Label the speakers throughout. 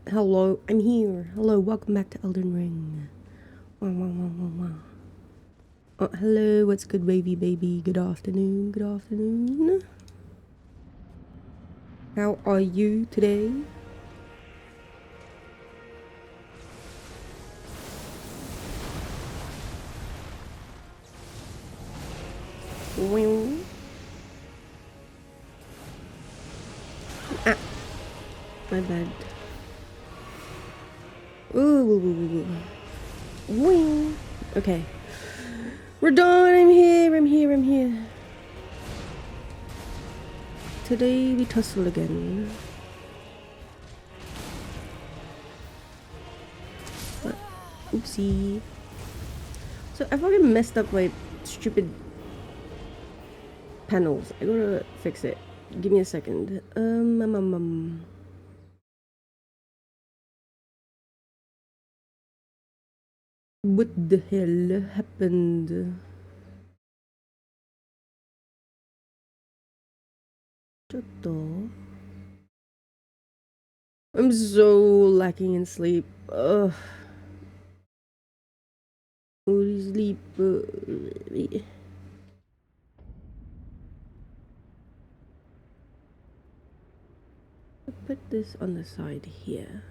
Speaker 1: Hello, I'm here. Hello, welcome back to Elden Ring. Wow, wow, wow, wow, wow. Oh, hello, what's good, wavy baby? Good afternoon, good afternoon. How are you today? Wow. Ah, my bad. Ooh. Wing. Okay. Radahn, I'm here, I'm here, I'm here. Today we tussle again. Oopsie. So I fucking messed up my stupid panels. I gotta fix it. Give me a second. What the hell happened? Chotto. I'm so lacking in sleep. Ugh. Sleep. Put this on the side here.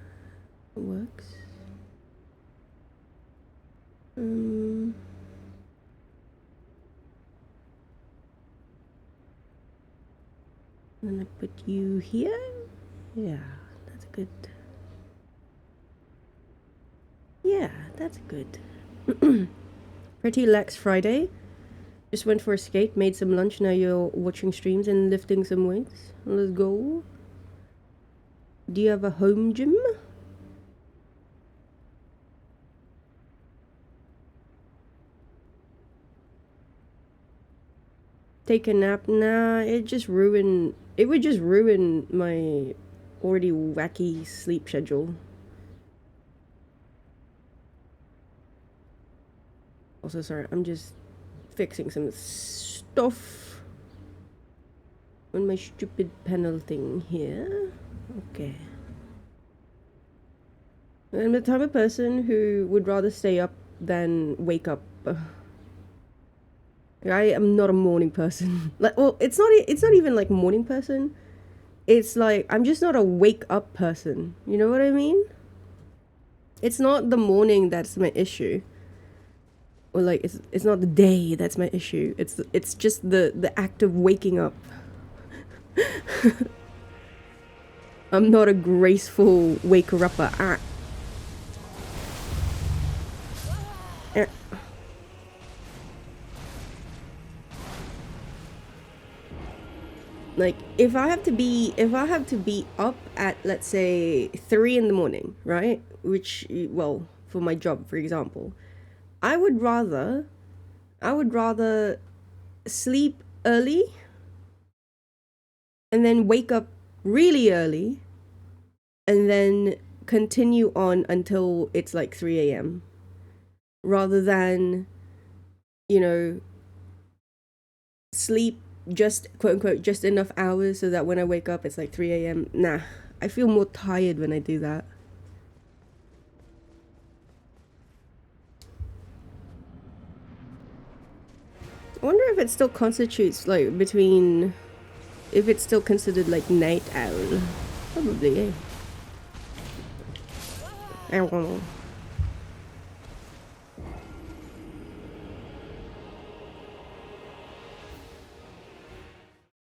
Speaker 1: It works. And then I put you here. Yeah, that's good. Yeah, that's good. Pretty lax Friday. Just went for a skate, made some lunch. Now you're watching streams and lifting some weights. Let's go. Do you have a home gym? Take a nap? Nah, it would just ruin my already wacky sleep schedule. Also, sorry, I'm just fixing some stuff on my stupid panel thing here. Okay. I'm the type of person who would rather stay up than wake up. I am not a morning person. Like, well, it's not even like morning person. It's like I'm just not a wake up person. You know what I mean? It's not the morning that's my issue. Or like it's not the day that's my issue. It's just the act of waking up. I'm not a graceful waker-upper. Like if I have to be up at, let's say, 3 in the morning, right? Which, well, for my job, for example, I would rather sleep early and then wake up really early and then continue on until it's like 3 a.m. rather than, you know, sleep just quote unquote just enough hours so that when I wake up it's like 3 a.m. Nah, I feel more tired when I do that. I wonder if it still constitutes like between, if it's still considered like night owl. Probably, eh? I don't know.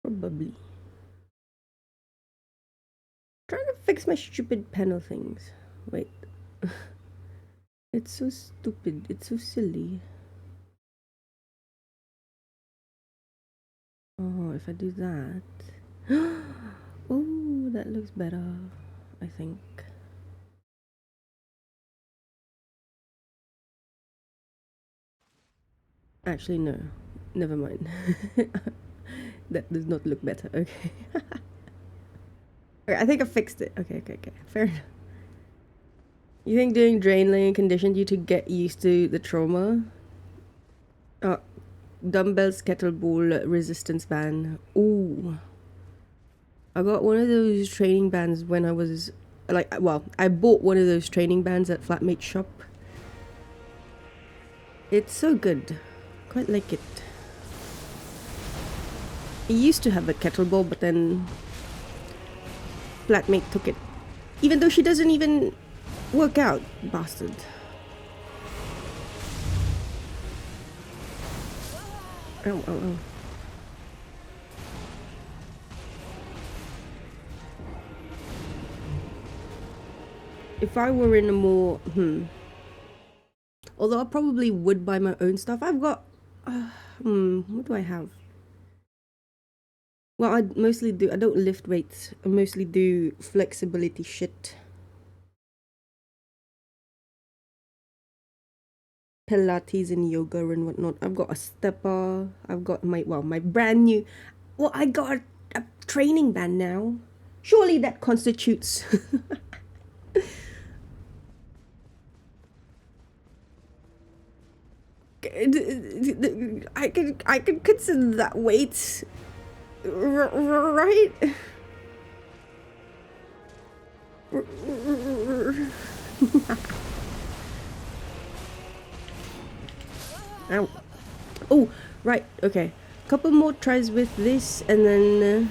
Speaker 1: Probably. Trying to fix my stupid panel things. Wait. It's so stupid. It's so silly. Oh, if I do that. Oh, that looks better, I think. Actually, no. Never mind. That does not look better. Okay. Okay, I think I fixed it. Okay. Fair enough. You think doing drain laying conditioned you to get used to the trauma? Dumbbells, kettlebell, resistance band. Ooh. I got one of those training bands when I was like, well, I bought one of those training bands at Flatmate shop. It's so good. Quite like it. I used to have a kettlebell, but then Flatmate took it. Even though she doesn't even work out, bastard. Ow, ow, ow. If I were in a more... Although I probably would buy my own stuff. I've got... what do I have? Well, I mostly do... I don't lift weights. I mostly do flexibility shit. Pilates and yoga and whatnot. I've got a stepper. I've got my... Well, my brand new... Well, I got a training band now. Surely that constitutes... I could consider that weight, right? Ow. Oh, right. Okay. Couple more tries with this, and then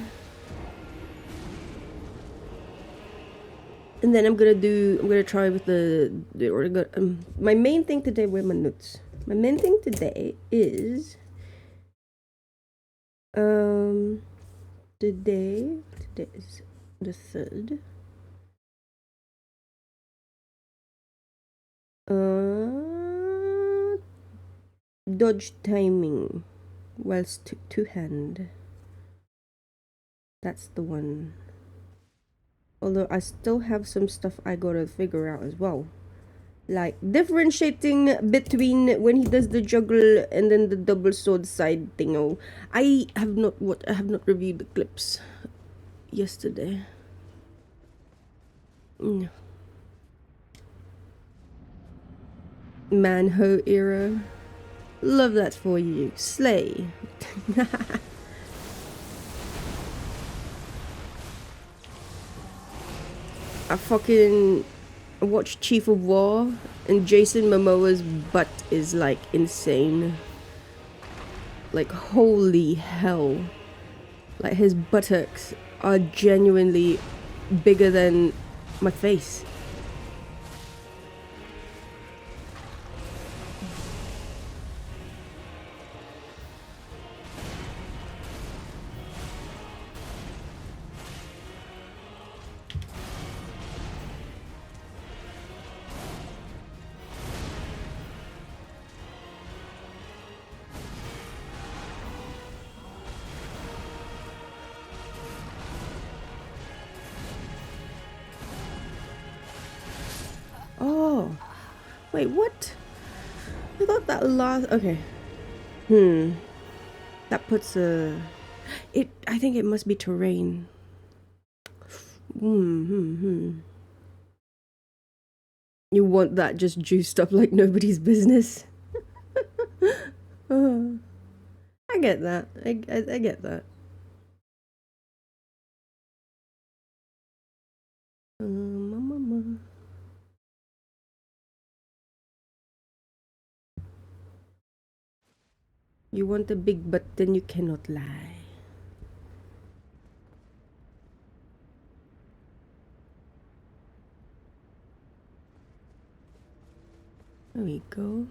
Speaker 1: I'm gonna try with my main thing today. Where are my notes? My main thing today is today is the 3rd. Dodge timing whilst two-hand. That's the one. Although I still have some stuff I gotta figure out as well. Like differentiating between when he does the juggle and then the double sword side thingo. I have not reviewed the clips yesterday. No. Manho era. Love that for you. Slay. I fucking watched Chief of War, and Jason Momoa's butt is like insane. Like holy hell. Like his buttocks are genuinely bigger than my face. Oh, wait, what? I thought that last... Okay. That puts a... I think it must be terrain. You want that just juiced up like nobody's business? I get that. I get that. Mama. You want a big butt, then you cannot lie. There we go.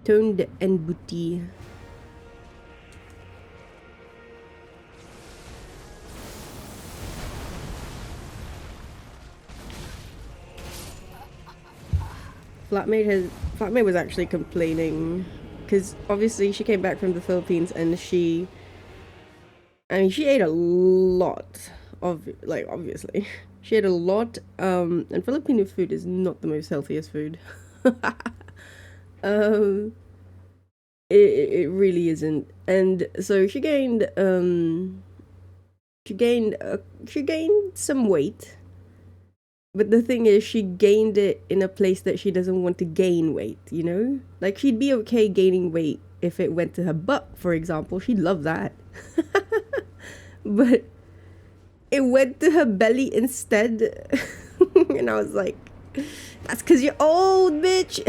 Speaker 1: Toned and booty. Flatmate was actually complaining because obviously she came back from the Philippines and she ate a lot of, like, obviously she ate a lot, and Filipino food is not the most healthiest food. It really isn't, and so she gained some weight. But the thing is, she gained it in a place that she doesn't want to gain weight, you know? Like, she'd be okay gaining weight if it went to her butt, for example. She'd love that. But it went to her belly instead. And I was like, that's because you're old, bitch.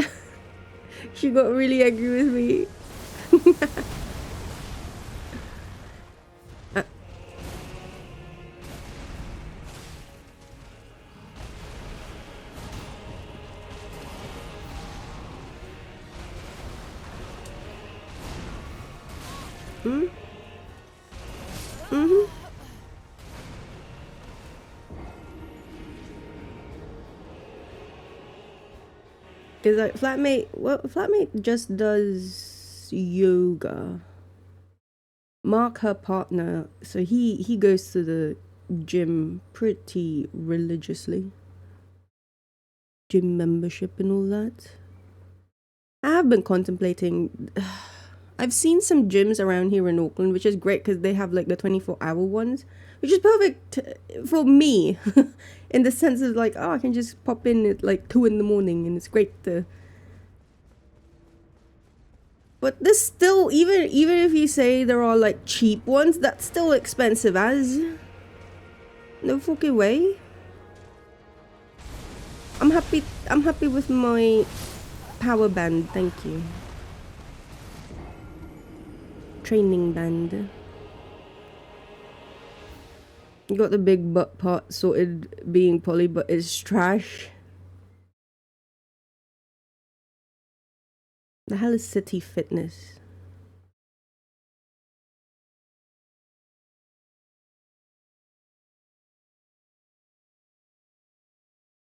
Speaker 1: She got really angry with me. uh, mm? Mm-hmm. Because like flatmate just does yoga. Mark, her partner, so he goes to the gym pretty religiously. Gym membership and all that. I have been contemplating. I've seen some gyms around here in Auckland, which is great because they have like the 24-hour ones, which is perfect for me in the sense of like, oh, I can just pop in at like 2 in the morning and it's great to. But this still, even if you say there are like cheap ones, that's still expensive as. No fucking way. I'm happy with my power band, thank you. Training band. You got the big butt part sorted being poly, but it's trash. The hell is City Fitness?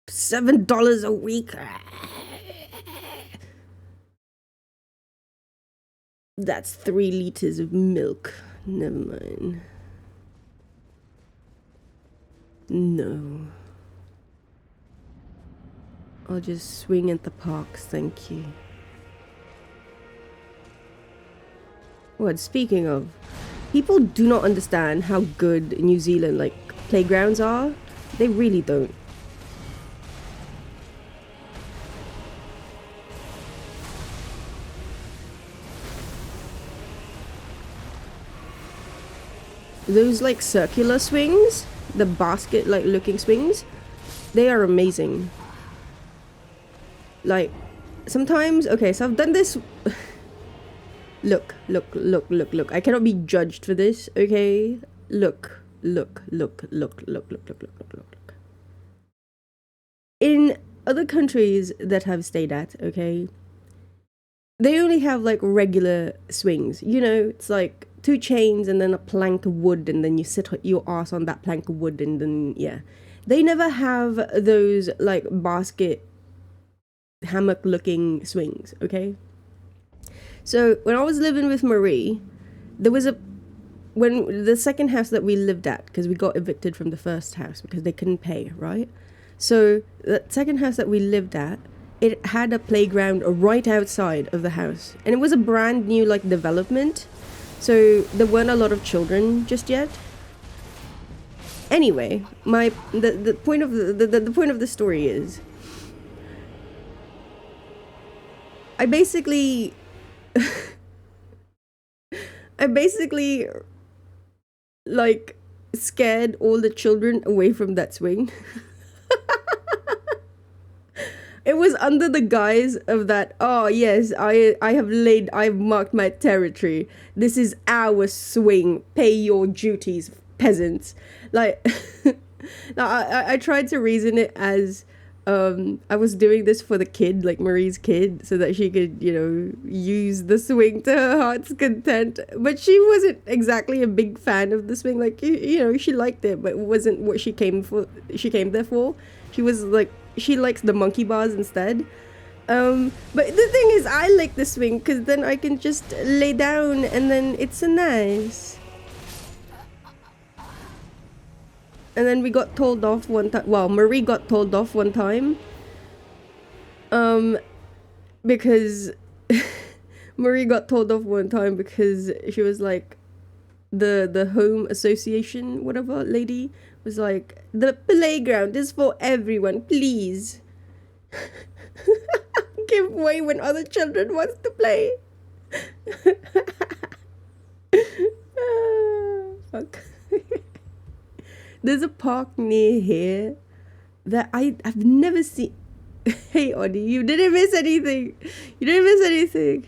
Speaker 1: $7 a week. That's 3 liters of milk. Never mind. No. I'll just swing at the parks, thank you. What, speaking of, people do not understand how good New Zealand, like, playgrounds are. They really don't. Those, like, circular swings, the basket, like, looking swings, they are amazing. Like, sometimes, okay, so I've done this. Look. I cannot be judged for this, okay? Look. In other countries that I've stayed at, okay, they only have like regular swings. You know, it's like 2 chains and then a plank of wood, and then you sit your ass on that plank of wood, and then yeah. They never have those like basket hammock looking swings, okay? So when I was living with Marie, there was when the second house that we lived at, because we got evicted from the first house because they couldn't pay, right? So the second house that we lived at, it had a playground right outside of the house, and it was a brand new like development, so there weren't a lot of children just yet. Anyway, the point of the point of the story is, I basically like scared all the children away from that swing. It was under the guise of that, oh yes, I've marked my territory. This is our swing. Pay your duties, peasants. Like, now I tried to reason it as, I was doing this for the kid, like Marie's kid, so that she could, you know, use the swing to her heart's content. But she wasn't exactly a big fan of the swing. Like, you know, she liked it, but it wasn't what she came there for. She was like, she likes the monkey bars instead. But the thing is, I like the swing because then I can just lay down and then it's so nice. And then we got told off one time. Well, Marie got told off one time. Because Marie got told off one time because she was like, the home association, whatever lady, was like, the playground is for everyone, please. Give way when other children wants to play. Fuck. There's a park near here that I've never seen. Hey, Audie, you didn't miss anything. You didn't miss anything.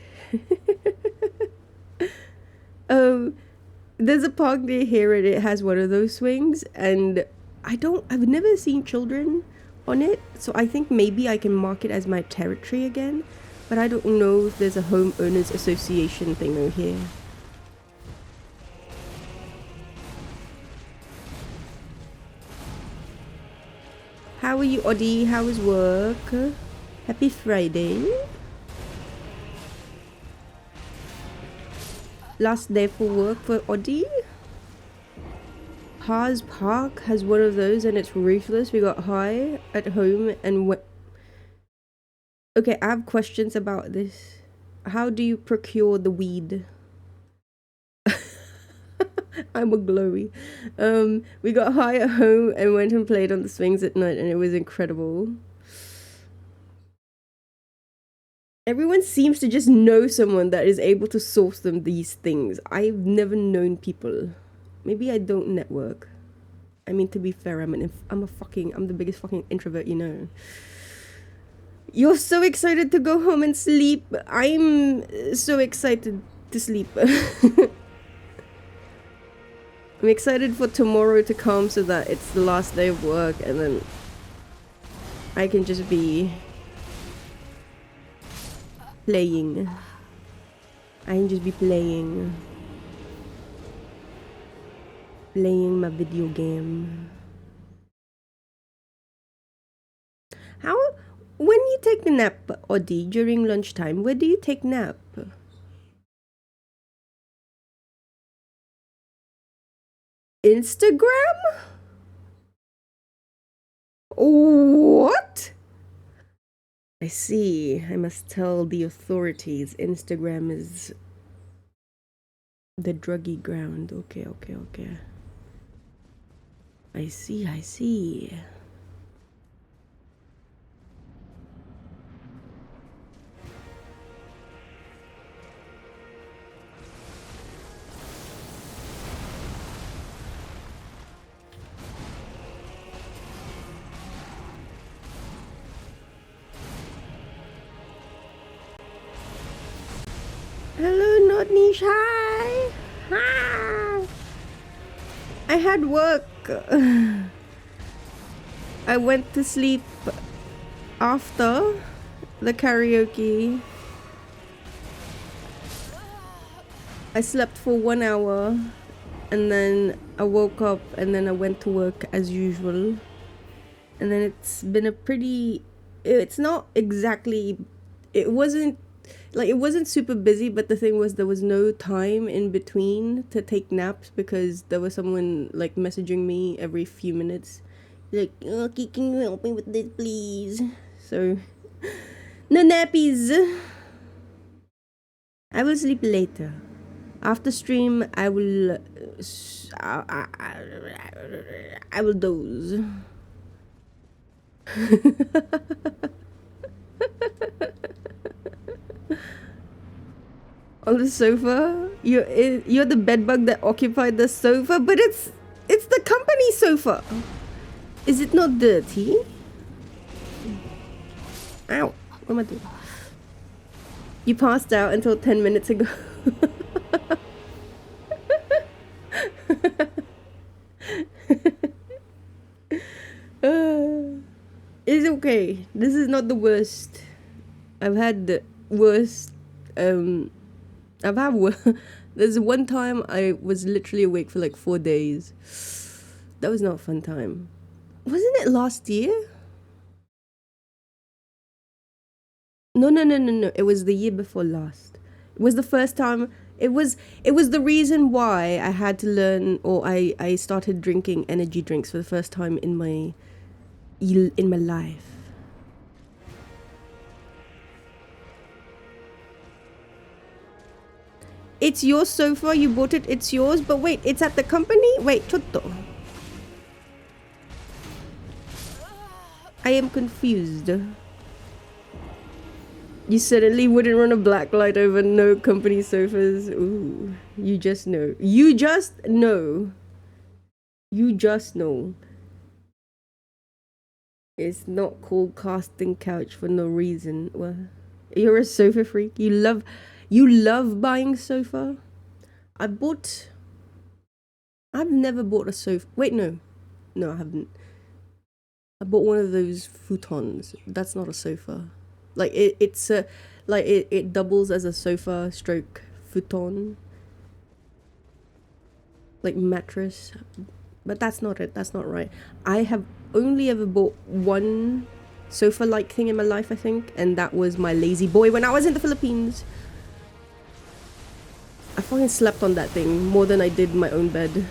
Speaker 1: There's a park near here and it has one of those swings, and I've never seen children on it, so I think maybe I can mark it as my territory again, but I don't know if there's a homeowners association thing over here. How are you, Audie? How is work? Happy Friday. Last day for work for Audie. Haas Park has one of those and it's ruthless. We got high at home and okay, I have questions about this. How do you procure the weed? I'm a glowy. We got high at home and went and played on the swings at night and it was incredible. Everyone seems to just know someone that is able to source them these things. I've never known people. Maybe I don't network. I mean, to be fair, I'm the biggest fucking introvert, you know. You're so excited to go home and sleep. I'm so excited to sleep. I'm excited for tomorrow to come so that it's the last day of work and then I can just be playing. I can just be playing my video game. When you take a nap, Audie, during lunchtime, where do you take nap? Instagram? What? I see. I must tell the authorities Instagram is the druggy ground. Okay. I see. Hello, not niche. Hi. I had work. I went to sleep after the karaoke. I slept for 1 hour and then I woke up and then I went to work as usual. And then it's been it wasn't super busy, but the thing was there was no time in between to take naps because there was someone like messaging me every few minutes like, oh, can you help me with this please? So no nappies. I will sleep later. After stream I will doze. On the sofa? You're the bedbug that occupied the sofa, but it's the company sofa. Is it not dirty? Ow! What am I doing? You passed out until 10 minutes ago. It's okay. This is not the worst. I've had the worst. There's one time I was literally awake for like 4 days. That was not a fun time. Wasn't it last year? No. It was the year before last. It was the first time. It was the reason why I had to learn, or I started drinking energy drinks for the first time in my life. It's your sofa, you bought it, it's yours, but wait, it's at the company? Wait, chotto. I am confused. You certainly wouldn't run a black light over no company sofas. Ooh, you just know. You just know. You just know. It's not called casting couch for no reason. Well, you're a sofa freak. You love buying sofa. I bought. I've never bought a sofa. Wait, no, no, I haven't. I bought one of those futons. That's not a sofa. Like it's a, like it doubles as a sofa stroke futon. Like mattress, but that's not it. That's not right. I have only ever bought one sofa-like thing in my life, I think, and that was my lazy boy when I was in the Philippines. I fucking slept on that thing more than I did my own bed.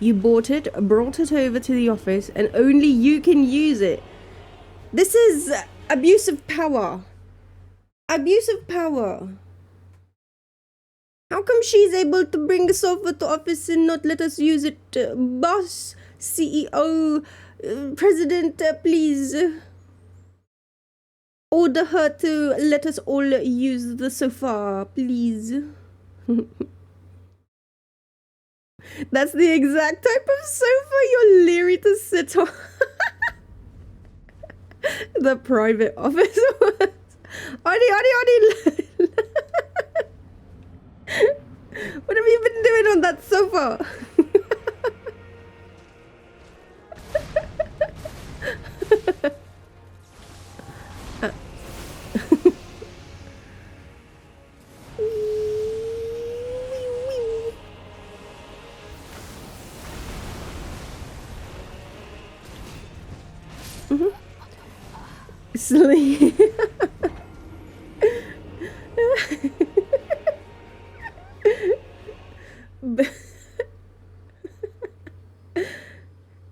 Speaker 1: You bought it, brought it over to the office, and only you can use it. This is abuse of power. Abuse of power. How come she's able to bring a sofa to office and not let us use it? Boss, CEO, president, please order her to let us all use the sofa, please. That's the exact type of sofa you're leery to sit on. The private office was. Adi. What have you been doing on that sofa? Sleep.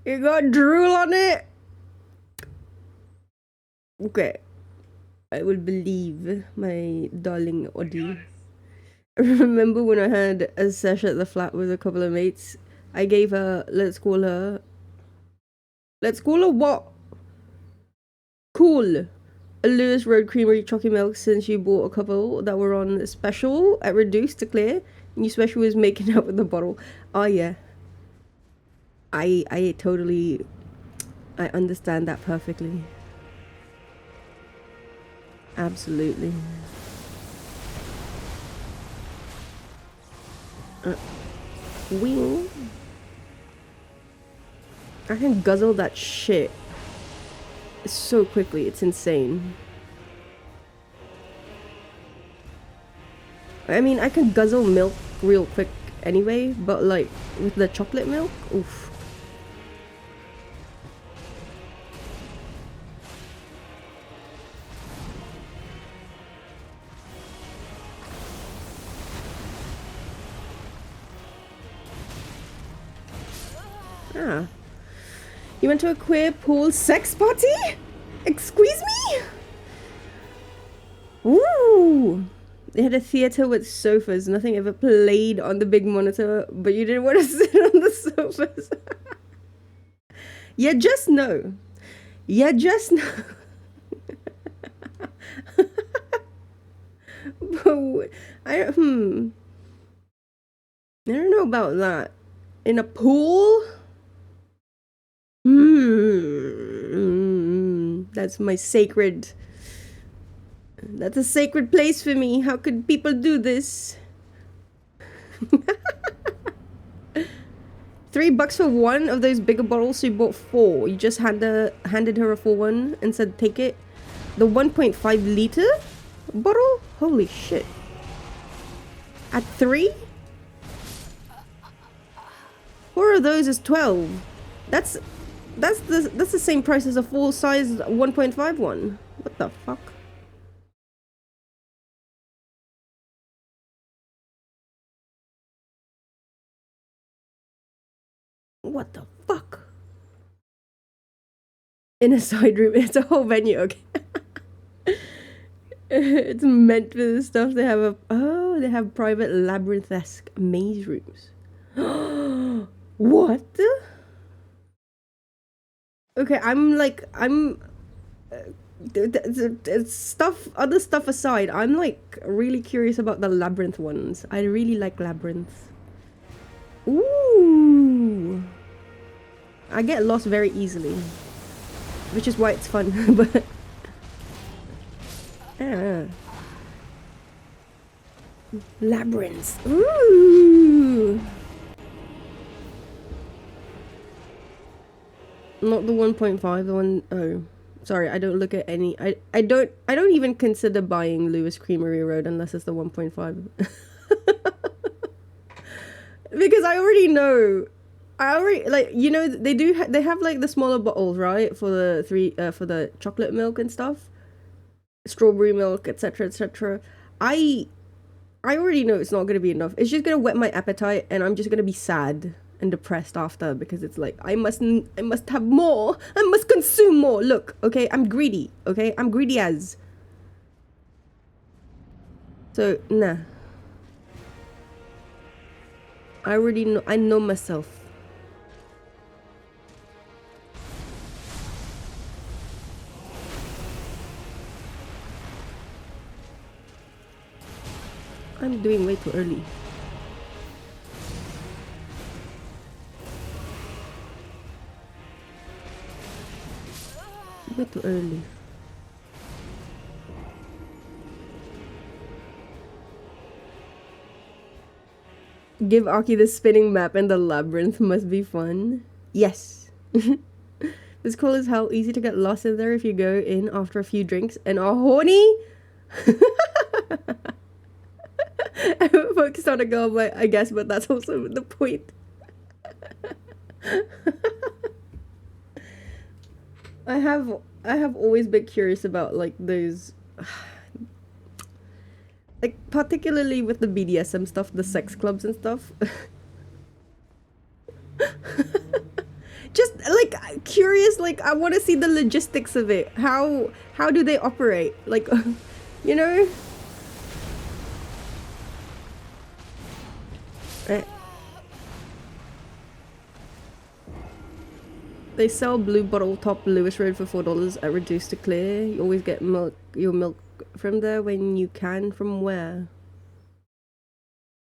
Speaker 1: You got drool on it? Okay. I will believe my darling Audie. Remember when I had a sesh at the flat with a couple of mates? I gave her, let's call her what? Cool. A Lewis Road Creamery chocolate milk, since you bought a couple that were on special at reduced to clear. And your special was making out with the bottle. Oh yeah. I totally, I understand that perfectly. Absolutely. Wing. I can guzzle that shit so quickly, it's insane. I mean, I can guzzle milk real quick anyway, but like with the chocolate milk, oof. Ah. You went to a queer pool sex party? Excuse me? Ooh. They had a theater with sofas. Nothing ever played on the big monitor, but you didn't want to sit on the sofas. You just know. You just know. I don't know about that. In a pool? That's my sacred. That's a sacred place for me. How could people do this? $3 for one of those bigger bottles, so you bought 4. You just handed her a full one and said, take it. The 1.5 liter bottle? Holy shit. At 3? 4 of those is 12. That's the same price as a full size 1.5 one. What the fuck? What the fuck? In a side room. It's a whole venue, okay. It's meant for this stuff. They have they have private labyrinth-esque maze rooms. What? Okay, other stuff aside, I'm like really curious about the labyrinth ones. I really like labyrinths. Ooh. I get lost very easily, which is why it's fun, but labyrinths. Ooh. Not the 1.5, the one oh. Sorry, I don't look at any. I don't even consider buying Lewis Creamery Road unless it's the 1.5. Because I already know. I already like, you know, they have like the smaller bottles, right? For the for the chocolate milk and stuff. Strawberry milk, etc., etc. I already know it's not going to be enough. It's just going to whet my appetite and I'm just going to be sad and depressed after, because it's like I must have more. I must consume more. Look, okay, I'm greedy. Okay, I'm greedy as. So nah. I already know. I know myself. I'm doing way too early. Way too early. Give Aki the spinning map and the labyrinth must be fun. Yes. It's cool as hell. Easy to get lost in there if you go in after a few drinks and are horny. I'm focused on a girl, but I guess, but that's also the point. I have always been curious about like those, like particularly with the BDSM stuff, the sex clubs and stuff. Just like curious, like I want to see the logistics of it. How do they operate? Like, you know. They sell blue bottle top Lewis Road for $4 at reduced to clear. You always get your milk from there when you can. From where?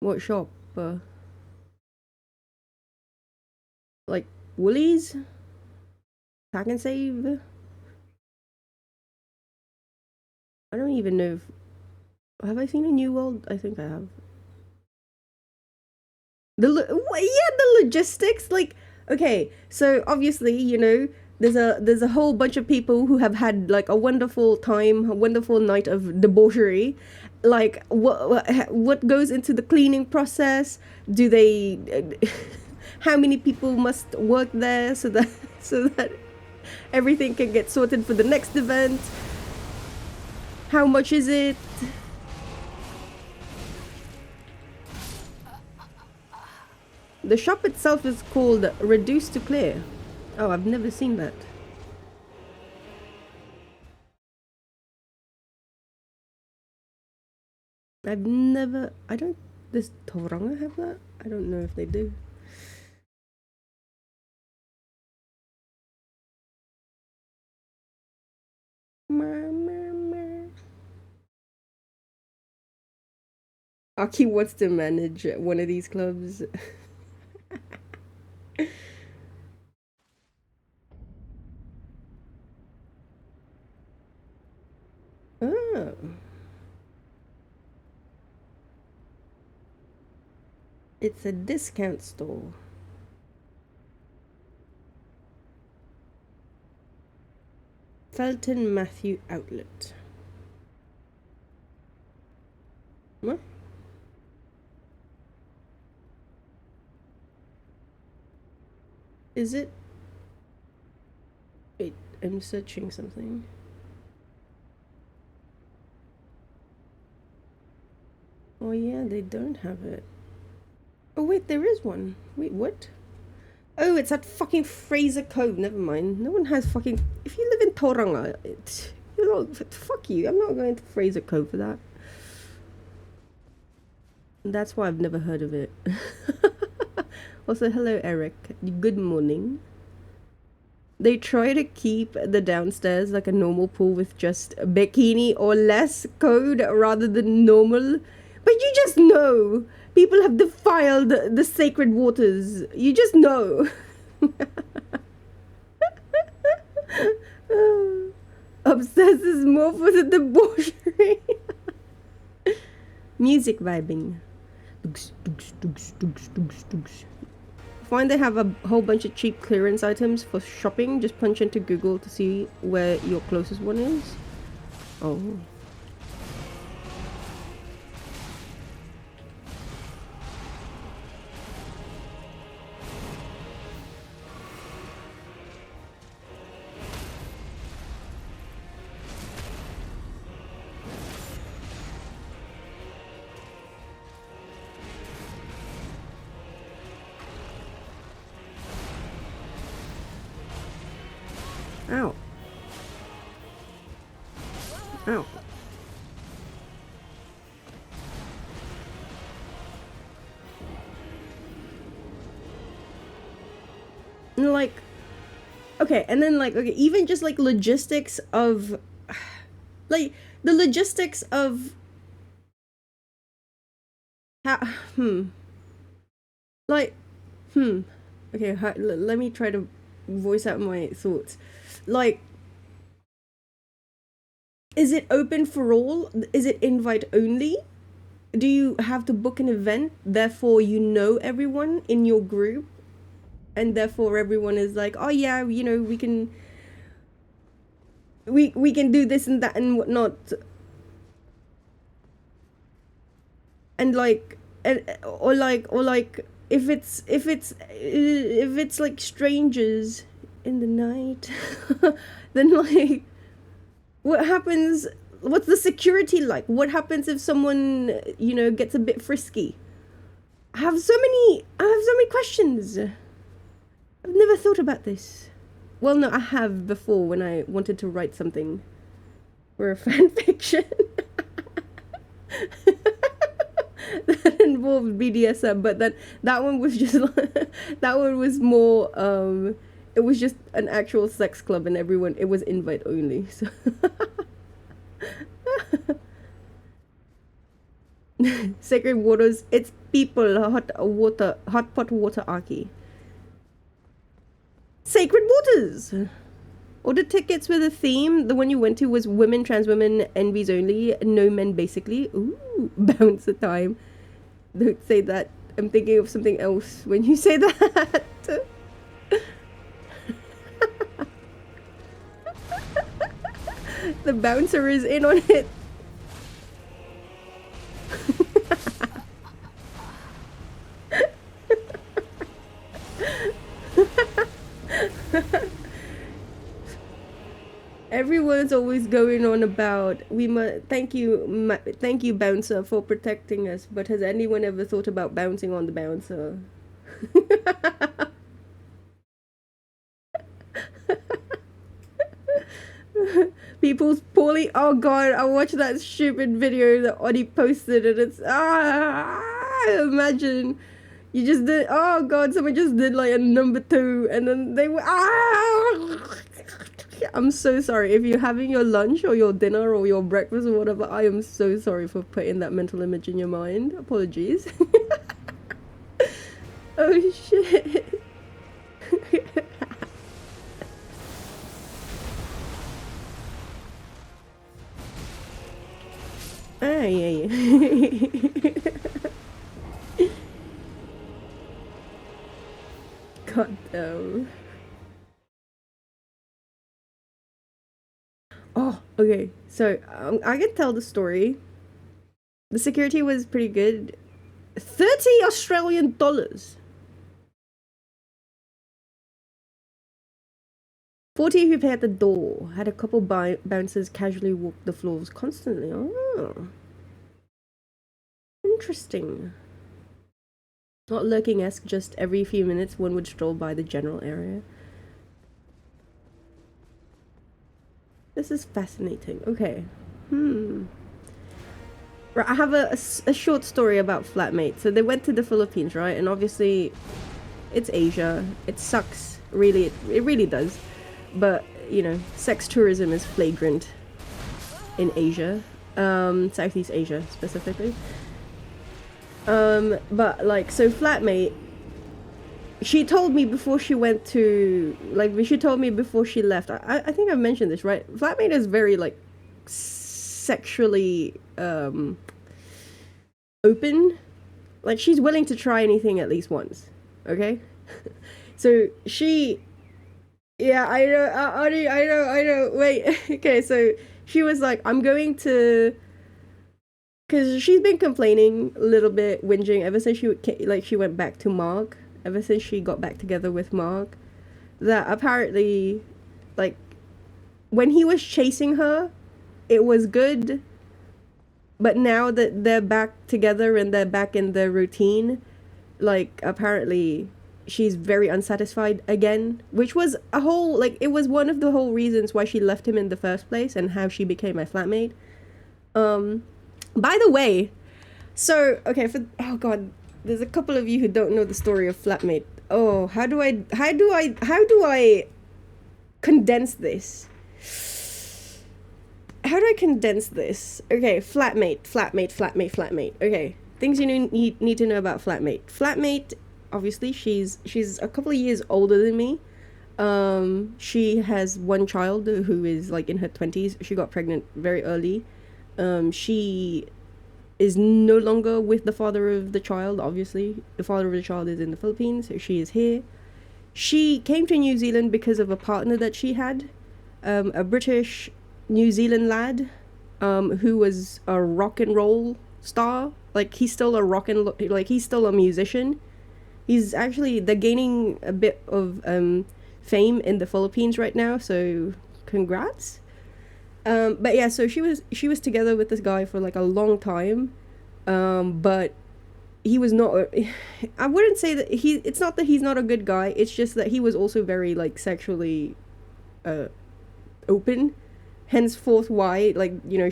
Speaker 1: What shop? Like Woolies? Pack and Save? I don't even know if... Have I seen a New World? I think I have. The logistics, like... Okay, so obviously, you know, there's a whole bunch of people who have had like a wonderful time, a wonderful night of debauchery. Like what goes into the cleaning process? Do they how many people must work there so that everything can get sorted for the next event? How much is it? The shop itself is called Reduced to Clear. Oh, I've never seen that. I don't... Does Tauranga have that? I don't know if they do. Aki wants to manage one of these clubs. Oh. It's a discount store. Felton Matthew Outlet. What? Is it? Wait, I'm searching something. Oh yeah, they don't have it. Oh wait, there is one. Wait, what? Oh, it's at fucking Fraser Cove. Never mind. No one has fucking. If you live in Tauranga, you're not. Fuck you. I'm not going to Fraser Cove for that. That's why I've never heard of it. Also, hello, Eric. Good morning. They try to keep the downstairs like a normal pool with just a bikini or less code rather than normal. But you just know. People have defiled the sacred waters. You just know. Upstairs is more for the debauchery. Music vibing. Find they have a whole bunch of cheap clearance items for shopping. Just punch into Google to see where your closest one is. Oh. Ow. Ow. And like, okay, and then like, okay, even just like logistics of, like, the logistics of, how, like, okay, let me try to voice out my thoughts. Like, is it open for all? Is it invite only? Do you have to book an event, therefore you know everyone in your group? And therefore everyone is like, oh yeah, you know, we can do this and that and whatnot. And like, or like if it's like strangers in the night, then like, what happens? What's the security like? What happens if someone, you know, gets a bit frisky? I have so many questions. I've never thought about this. Well, no, I have before when I wanted to write something for a fan fiction that involved BDSM, but then that one was just that one was more it was just an actual sex club and everyone, it was invite only. So Sacred Waters, it's people, hot pot water Aki. Sacred Waters. Order tickets with a theme. The one you went to was women, trans women, envies only, no men basically. Ooh, bouncer time. Don't say that. I'm thinking of something else when you say that. The bouncer is in on it. Everyone's always going on about thank you bouncer for protecting us, but has anyone ever thought about bouncing on the bouncer? People's poorly. Oh god, I watched that stupid video that Audie posted, and it's imagine you just did. Oh god, someone just did like a number 2, and then they were I'm so sorry if you're having your lunch or your dinner or your breakfast or whatever. I am so sorry for putting that mental image in your mind. Apologies. Oh shit. Yeah. God damn. Oh, okay. So I can tell the story. The security was pretty good. 30 Australian dollars. 40 if you pay at the door. Had a couple bouncers casually walk the floors constantly. Oh. Interesting. Not lurking-esque, just every few minutes one would stroll by the general area. This is fascinating. Okay. Right, I have a short story about flatmate. So they went to the Philippines, right? And obviously, it's Asia. It sucks. Really, it really does. But, you know, sex tourism is flagrant in Asia. Southeast Asia, specifically. But, like, so flatmate, she told me before she went to, like, she told me before she left. I think I've mentioned this, right? Flatmate is very, like, sexually, open. Like, she's willing to try anything at least once. Okay? So, she, yeah, I know. Wait, okay, so she was like, I'm going to, because she's been complaining a little bit, whinging ever since she went back to Mark, ever since she got back together with Mark, that apparently, like, when he was chasing her, it was good, but now that they're back together and they're back in their routine, like, apparently she's very unsatisfied again, which was a whole, like, it was one of the whole reasons why she left him in the first place and how she became my flatmate. By the way, so, okay, oh god, there's a couple of you who don't know the story of flatmate. Oh, how do I condense this? How do I condense this? Okay, flatmate. Okay, things you need to know about flatmate. Flatmate, obviously, she's a couple of years older than me. She has one child who is like in her 20s. She got pregnant very early. She is no longer with the father of the child, obviously. The father of the child is in the Philippines, so she is here. She came to New Zealand because of a partner that she had, a British New Zealand lad, who was a rock and roll star. Like, he's still he's still a musician. They're gaining a bit of fame in the Philippines right now, so congrats. But yeah, so she was together with this guy for like a long time, but he was not. I wouldn't say that it's not that he's not a good guy. It's just that he was also very like sexually, open. Henceforth, why, like, you know,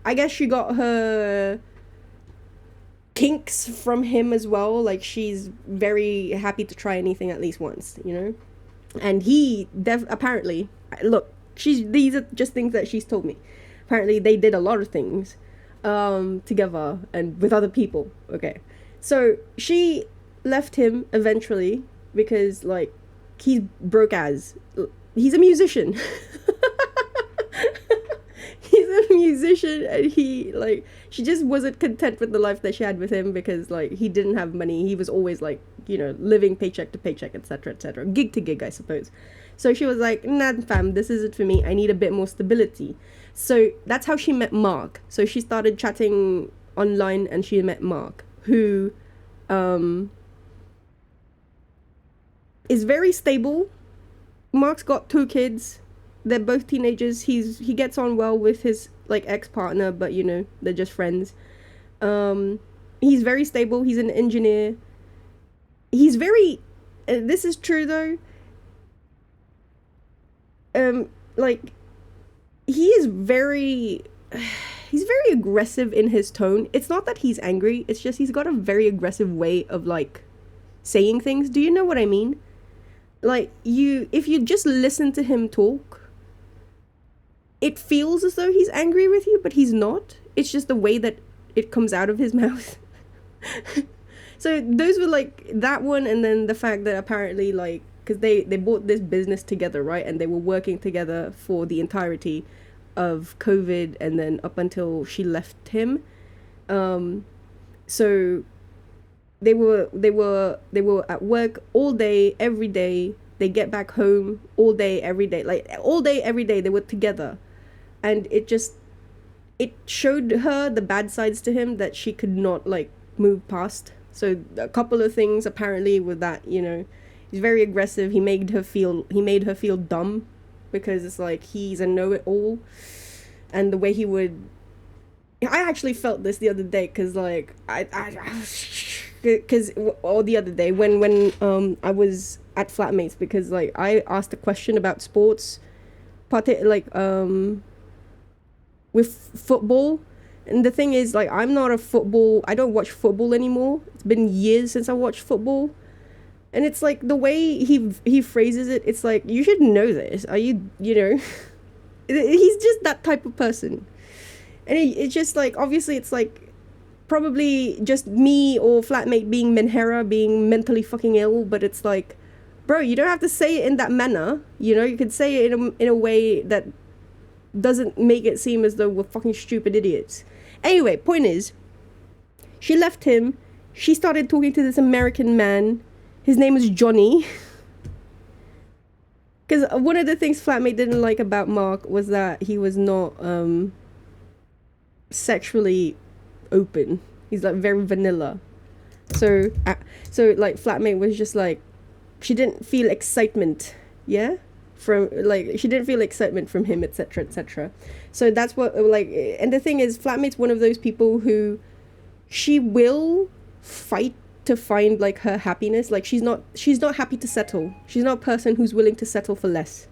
Speaker 1: I guess she got her kinks from him as well. Like, she's very happy to try anything at least once, you know. And he apparently, look, these are just things that she's told me. Apparently they did a lot of things together and with other people. Okay, so she left him eventually because, like, he's broke as he's a musician. He's a musician, and she just wasn't content with the life that she had with him because, like, he didn't have money. He was always, like, you know, living paycheck to paycheck, etc., etc., gig to gig, I suppose. So she was like, nah, fam, this isn't for me. I need a bit more stability. So that's how she met Mark. So she started chatting online and she met Mark, who is very stable. Mark's got 2 kids. They're both teenagers. He gets on well with his, like, ex-partner, but, you know, they're just friends. He's very stable. He's an engineer. He's very, this is true though, like, he's very aggressive in his tone. It's not that he's angry, it's just he's got a very aggressive way of, like, saying things. Do you know what I mean? Like, if you just listen to him talk, it feels as though he's angry with you, but he's not. It's just the way that it comes out of his mouth. So those were, like, that one, and then the fact that apparently, like, because they bought this business together, right? And they were working together for the entirety of COVID and then up until she left him. So they were at work all day, every day. They get back home all day, every day. Like, all day, every day, they were together. And it showed her the bad sides to him that she could not, like, move past. So a couple of things apparently with that, you know, he's very aggressive. He made her feel dumb because it's like he's a know-it-all. And the way he would, I actually felt this the other day because, like, because or the other day when I was at flatmates, because like I asked a question about sports, like with football. And the thing is, like, I don't watch football anymore. It's been years since I watched football. And it's like the way he phrases it, it's like, you should know this. Are you know, he's just that type of person. And it's just like, obviously it's like probably just me or flatmate being menhera, being mentally fucking ill, but it's like, bro, you don't have to say it in that manner. You know, you could say it in a way that doesn't make it seem as though we're fucking stupid idiots. Anyway, point is, she left him. She started talking to this American man. His name was Johnny. Because one of the things flatmate didn't like about Mark was that he was not sexually open. He's like very vanilla. So like flatmate was just like, she didn't feel excitement, yeah, she didn't feel excitement from him, etc., etc. So that's what, like, and the thing is, flatmate's one of those people who she will fight to find like her happiness. Like she's not happy to settle. She's not a person who's willing to settle for less.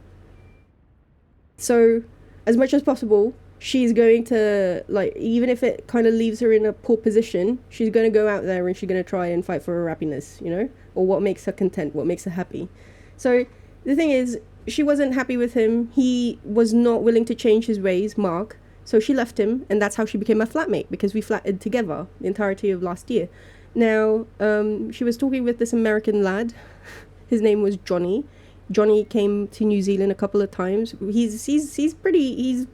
Speaker 1: So as much as possible, she's going to, like, even if it kind of leaves her in a poor position, she's going to go out there and she's going to try and fight for her happiness, you know, or what makes her content, what makes her happy. So the thing is, she wasn't happy with him. He was not willing to change his ways, Mark. So she left him, and that's how she became a flatmate, because we flatted together the entirety of last year. Now, she was talking with this American lad. His name was Johnny. Johnny came to New Zealand a couple of times. He's a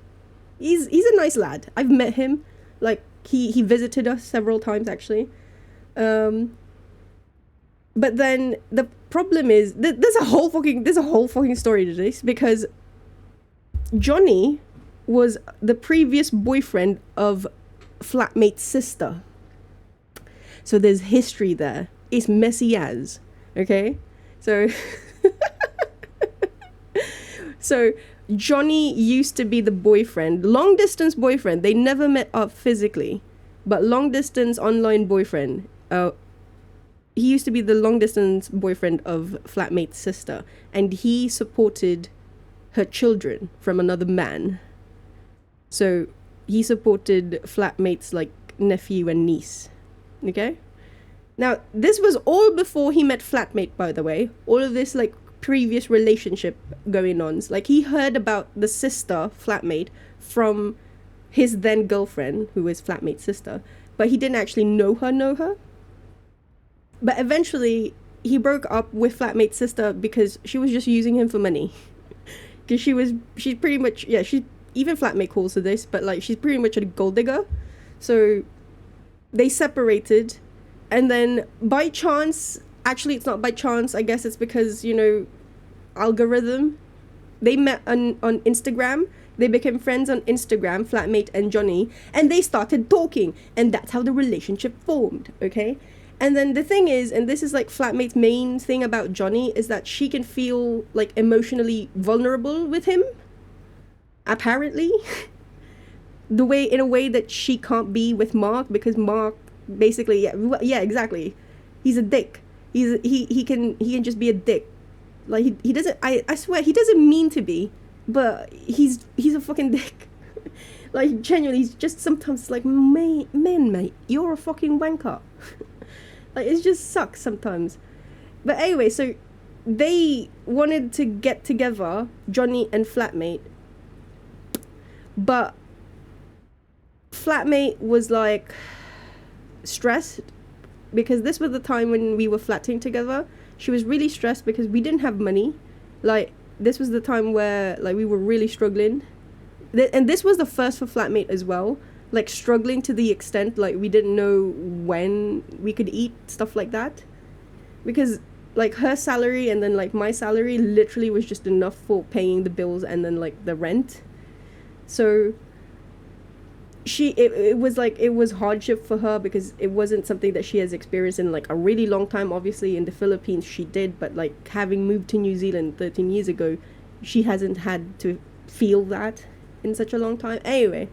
Speaker 1: nice lad. I've met him. Like, he visited us several times, actually. But then the problem is, there's a whole fucking story to this, because Johnny was the previous boyfriend of flatmate's sister. So there's history there. It's messy as, okay? So so Johnny used to be the boyfriend, long distance boyfriend. They never met up physically, but long distance online boyfriend. He used to be the long distance boyfriend of flatmate's sister, and he supported her children from another man. So he supported flatmate's like nephew and niece. Okay? Now, this was all before he met flatmate, by the way. All of this like previous relationship going on. Like, he heard about the sister, flatmate, from his then girlfriend, who is flatmate's sister, but he didn't actually know her. But eventually, he broke up with flatmate's sister because she was just using him for money. Because she's pretty much, yeah, even flatmate calls her this, but like, she's pretty much a gold digger. So they separated, and then by chance, actually it's not by chance, I guess it's because, you know, algorithm, they met on Instagram. They became friends on Instagram, flatmate and Johnny, and they started talking, and that's how the relationship formed, okay? And then the thing is, and this is like flatmate's main thing about Johnny, is that she can feel like emotionally vulnerable with him, apparently. In a way that she can't be with Mark, because Mark basically, yeah, exactly. He's a dick. He can just be a dick. Like, he doesn't, I swear, he doesn't mean to be, but he's a fucking dick. Like, genuinely, he's just sometimes like, mate, you're a fucking wanker. Like, it just sucks sometimes. But anyway, so they wanted to get together, Johnny and flatmate, but flatmate was like stressed, because this was the time when we were flatting together. She was really stressed because we didn't have money. Like, this was the time where like we were really struggling, and this was the first for flatmate as well. Like, struggling to the extent like we didn't know when we could eat, stuff like that, because like her salary and then like my salary literally was just enough for paying the bills and then like the rent. So it was hardship for her, because it wasn't something that she has experienced in like a really long time. Obviously in the Philippines she did, but like having moved to New Zealand 13 years ago, she hasn't had to feel that in such a long time. Anyway,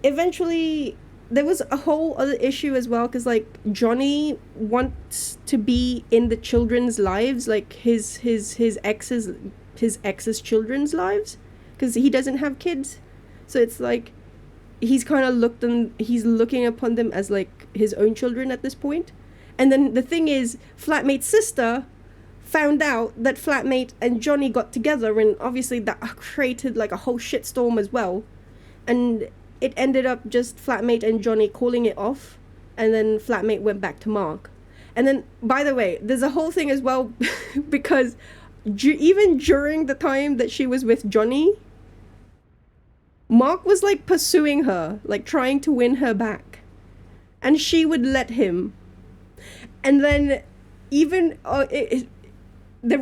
Speaker 1: eventually there was a whole other issue as well, because like Johnny wants to be in the children's lives, like his ex's children's lives, because he doesn't have kids. So it's like he's kind of he's looking upon them as like his own children at this point. And then the thing is, Flatmate's sister found out that Flatmate and Johnny got together, and obviously that created like a whole shitstorm as well. And it ended up just Flatmate and Johnny calling it off, and then Flatmate went back to Mark. And then, by the way, there's a whole thing as well because even during the time that she was with Johnny, Mark was like pursuing her, like trying to win her back, and she would let him. And then even the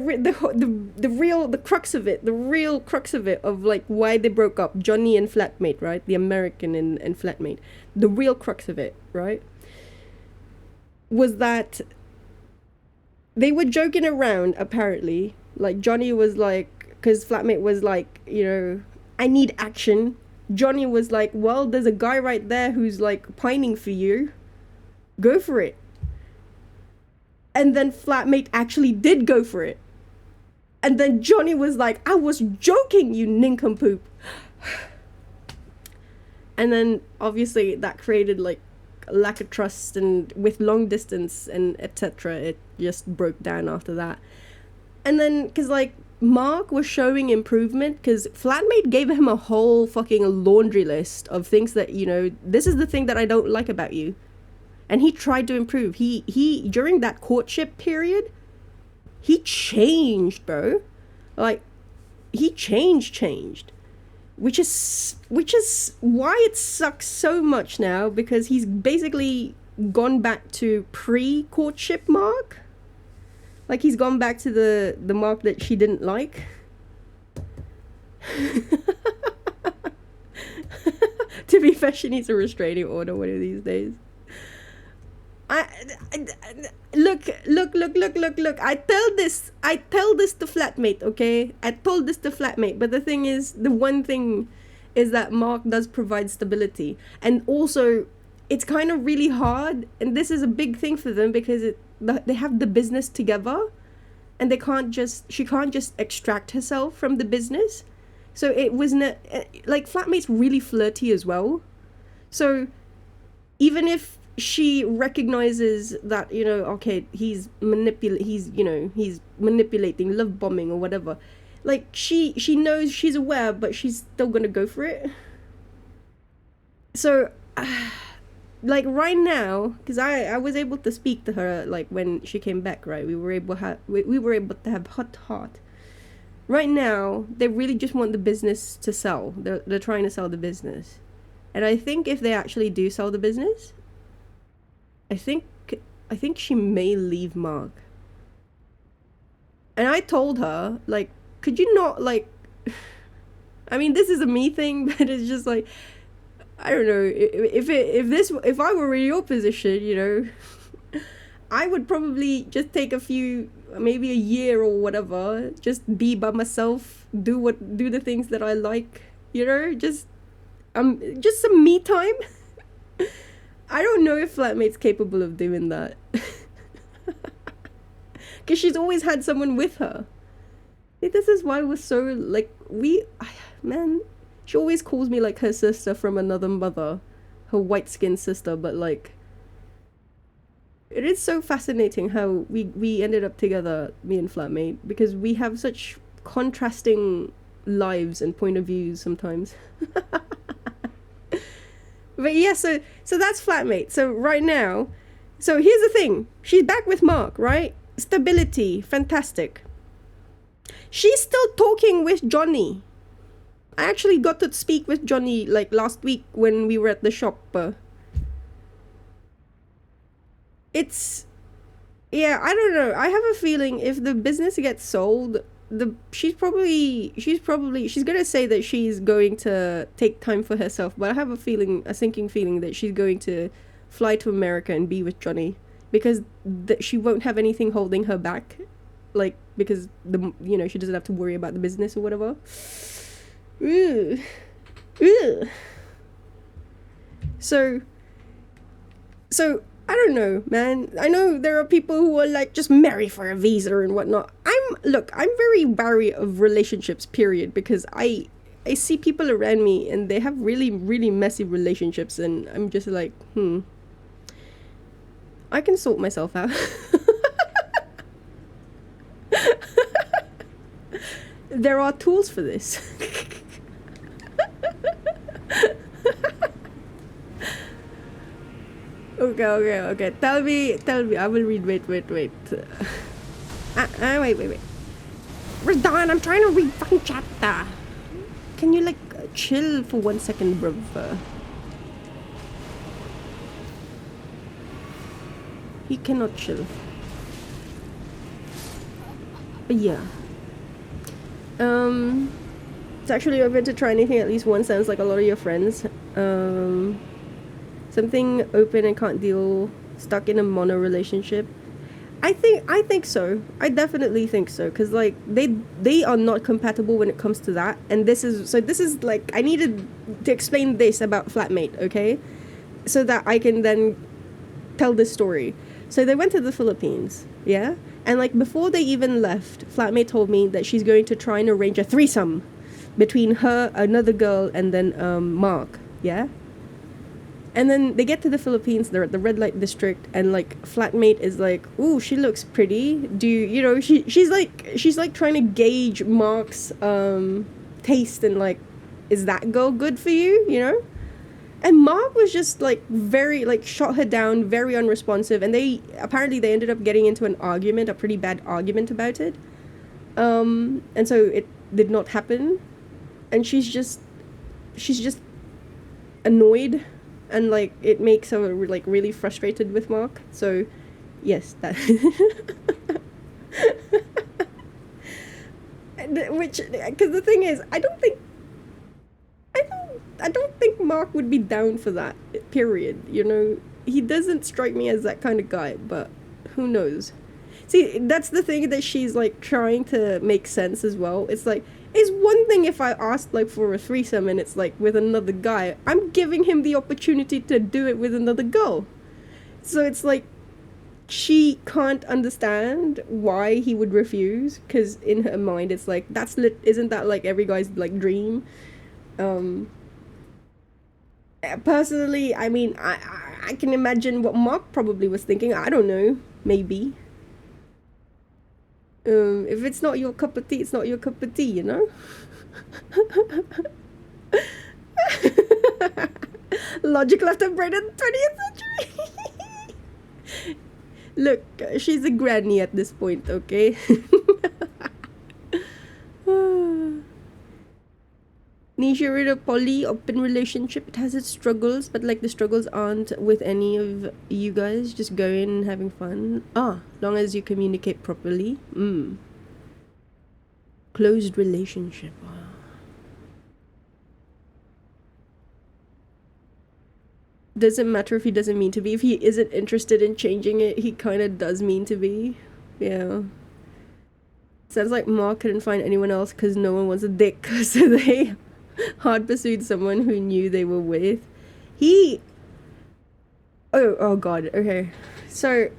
Speaker 1: real crux of it of like why they broke up, Johnny and Flatmate, right? The American and Flatmate. The real crux of it, right? Was that they were joking around, apparently. Like Johnny was like, because Flatmate was like, you know, I need action. Johnny was like, well, there's a guy right there who's like pining for you. Go for it. And then Flatmate actually did go for it. And then Johnny was like, I was joking, you nincompoop. And then obviously that created like a lack of trust, and with long distance and etc. it just broke down after that. And then, because like Mark was showing improvement, because Flatmate gave him a whole fucking laundry list of things that, you know, this is the thing that I don't like about you. And he tried to improve. He during that courtship period, he changed, bro. Like, he changed. Which is why it sucks so much now, because he's basically gone back to pre-courtship Mark. Like, he's gone back to the Mark that she didn't like. To be fair, she needs a restraining order one of these days. Look. I tell this to Flatmate, okay? I told this to Flatmate, but the thing is, the one thing is that Mark does provide stability, and also it's kind of really hard, and this is a big thing for them, because they have the business together, and she can't just extract herself from the business. So it wasn't like, Flatmate's really flirty as well. So even if she recognizes that, you know, okay, he's manipulating, love bombing or whatever, like she knows, she's aware, but she's still gonna go for it. So like right now, because I was able to speak to her like when she came back, right? We were able to have heart. Right now, they really just want the business to sell. They're trying to sell the business. And I think if they actually do sell the business, I think she may leave Mark. And I told her, like, could you not, like, I mean, this is a me thing, but it's just like, I don't know, if I were in your position, you know, I would probably just take maybe a year or whatever, just be by myself, do the things that I like, you know, just some me time. I don't know if Flatmate's capable of doing that. Because she's always had someone with her. This is why we're so, like, man, she always calls me like her sister from another mother, her white-skinned sister, but like, it is so fascinating how we ended up together, me and Flatmate, because we have such contrasting lives and point of views sometimes. But yeah, so that's Flatmate. So right now, so here's the thing. She's back with Mark, right? Stability, fantastic. She's still talking with Johnny. I actually got to speak with Johnny like last week when we were at the shop. Yeah, I don't know. I have a feeling if the business gets sold, she's gonna say that she's going to take time for herself, but I have a sinking feeling that she's going to fly to America and be with Johnny, because she won't have anything holding her back, like, because she doesn't have to worry about the business or whatever. So So I don't know, man. I know there are people who are like just marry for a visa and whatnot. I'm very wary of relationships, period, because I see people around me and they have really, really messy relationships, and I'm just like, I can sort myself out. There are tools for this. Okay. Tell me. I will read. Wait. Wait. Radahn, I'm trying to read fucking chapter. Can you like chill for 1 second, bruv? He cannot chill. But yeah. It's actually open to try anything at least once. Sounds like a lot of your friends. Something open and can't deal. Stuck in a mono relationship. I think so. I definitely think so, because like they are not compatible when it comes to that. And this is like, I needed to explain this about flatmate, okay, so that I can then tell this story. So they went to the Philippines, yeah, and like before they even left, flatmate told me that she's going to try and arrange a threesome between her, another girl, and then Mark, yeah. And then they get to the Philippines, they're at the red light district, and like flatmate is like, ooh, she looks pretty. Do you know, she's like trying to gauge Mark's taste, and like, is that girl good for you, you know? And Mark was just like very, like, shot her down, very unresponsive, and they ended up getting into an argument, a pretty bad argument about it. And so it did not happen. And she's just annoyed, and like it makes her like really frustrated with Mark. So yes, that which, because the thing is, I don't think Mark would be down for that, period, you know. He doesn't strike me as that kind of guy, but who knows. See, that's the thing that she's like trying to make sense as well. It's like, it's one thing if I asked like for a threesome and it's like with another guy. I'm giving him the opportunity to do it with another girl. So it's like, she can't understand why he would refuse, because in her mind it's like, isn't that like every guy's like dream? Personally, I mean, I can imagine what Mark probably was thinking. I don't know, maybe. If it's not your cup of tea, it's not your cup of tea, you know? Logic left her brain in the 20th century. Look, she's a granny at this point, okay? Nisha in a poly open relationship, it has its struggles, but like the struggles aren't with any of you guys. Just going and having fun. Long as you communicate properly. Closed relationship. Doesn't matter if he doesn't mean to be. If he isn't interested in changing it, he kind of does mean to be. Yeah. Sounds like Mark couldn't find anyone else because no one wants a dick, so they hard pursued someone who knew they were with. Oh god, okay. So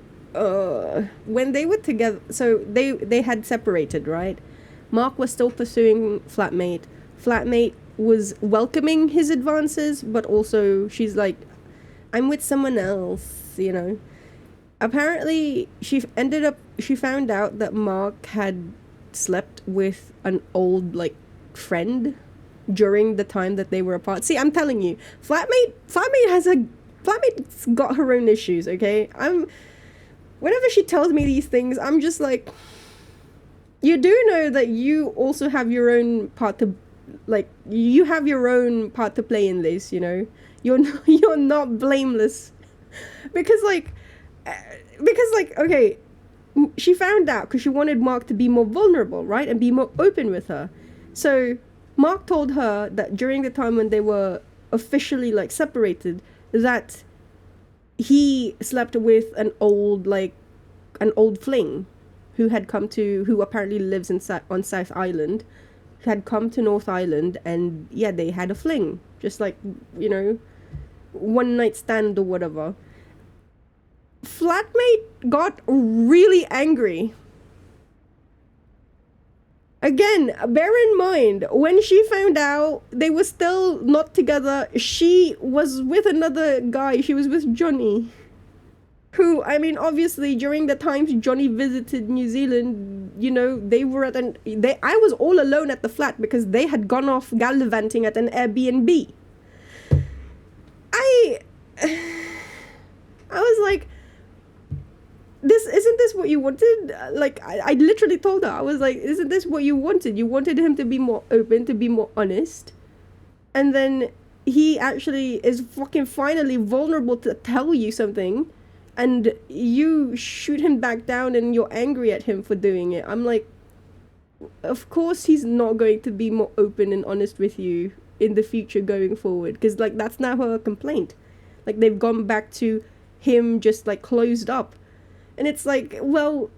Speaker 1: when they were together, so they had separated, right? Mark was still pursuing flatmate. Flatmate was welcoming his advances, but also she's like, I'm with someone else, you know. Apparently she found out that Mark had slept with an old like friend during the time that they were apart. See, I'm telling you, flatmate's got her own issues, okay? Whenever she tells me these things, I'm just like, you do know that you also have your own part to, like, you have your own part to play in this, you know? You're not blameless. Because okay, she found out because she wanted Mark to be more vulnerable, right? And be more open with her. So Mark told her that during the time when they were officially like separated, that he slept with an old fling who apparently lives on South Island, had come to North Island, and yeah, they had a fling, just like, you know, one night stand or whatever. Flatmate got really angry. Again, bear in mind, when she found out they were still not together, she was with another guy. She was with Johnny. Who, I mean, obviously, during the times Johnny visited New Zealand, you know, they were at I was all alone at the flat because they had gone off gallivanting at an Airbnb. I was like, isn't this what you wanted? Like, I literally told her, I was like, isn't this what you wanted? You wanted him to be more open, to be more honest. And then he actually is fucking finally vulnerable to tell you something, and you shoot him back down and you're angry at him for doing it. I'm like, of course he's not going to be more open and honest with you in the future going forward, because like that's now her complaint. Like, they've gone back to him just like closed up. And it's like, well,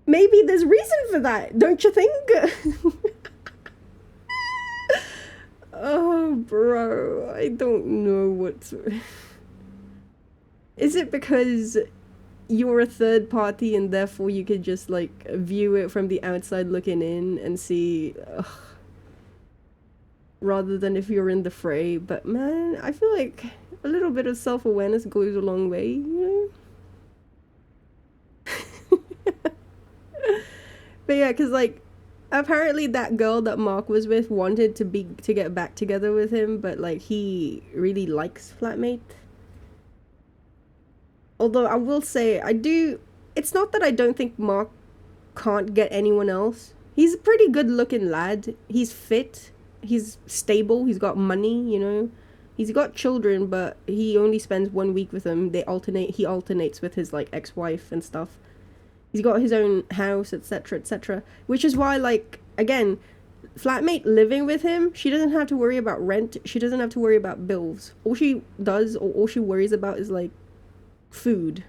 Speaker 1: maybe there's reason for that, don't you think? Oh, bro, I don't know what. Is it because you're a third party and therefore you could just like view it from the outside looking in and see, rather than if you're in the fray? But man, I feel like a little bit of self-awareness goes a long way, you know? But yeah, because like apparently that girl that Mark was with wanted to get back together with him, but like he really likes Flatmate. Although I will say, it's not that I don't think Mark can't get anyone else. He's a pretty good looking lad. He's fit, he's stable, he's got money, you know. He's got children, but he only spends 1 week with them. He alternates with his like ex-wife and stuff. He's got his own house, etc., etc. Which is why, like, again, Flatmate living with him, she doesn't have to worry about rent. She doesn't have to worry about bills. All she does, or all she worries about is, like, food.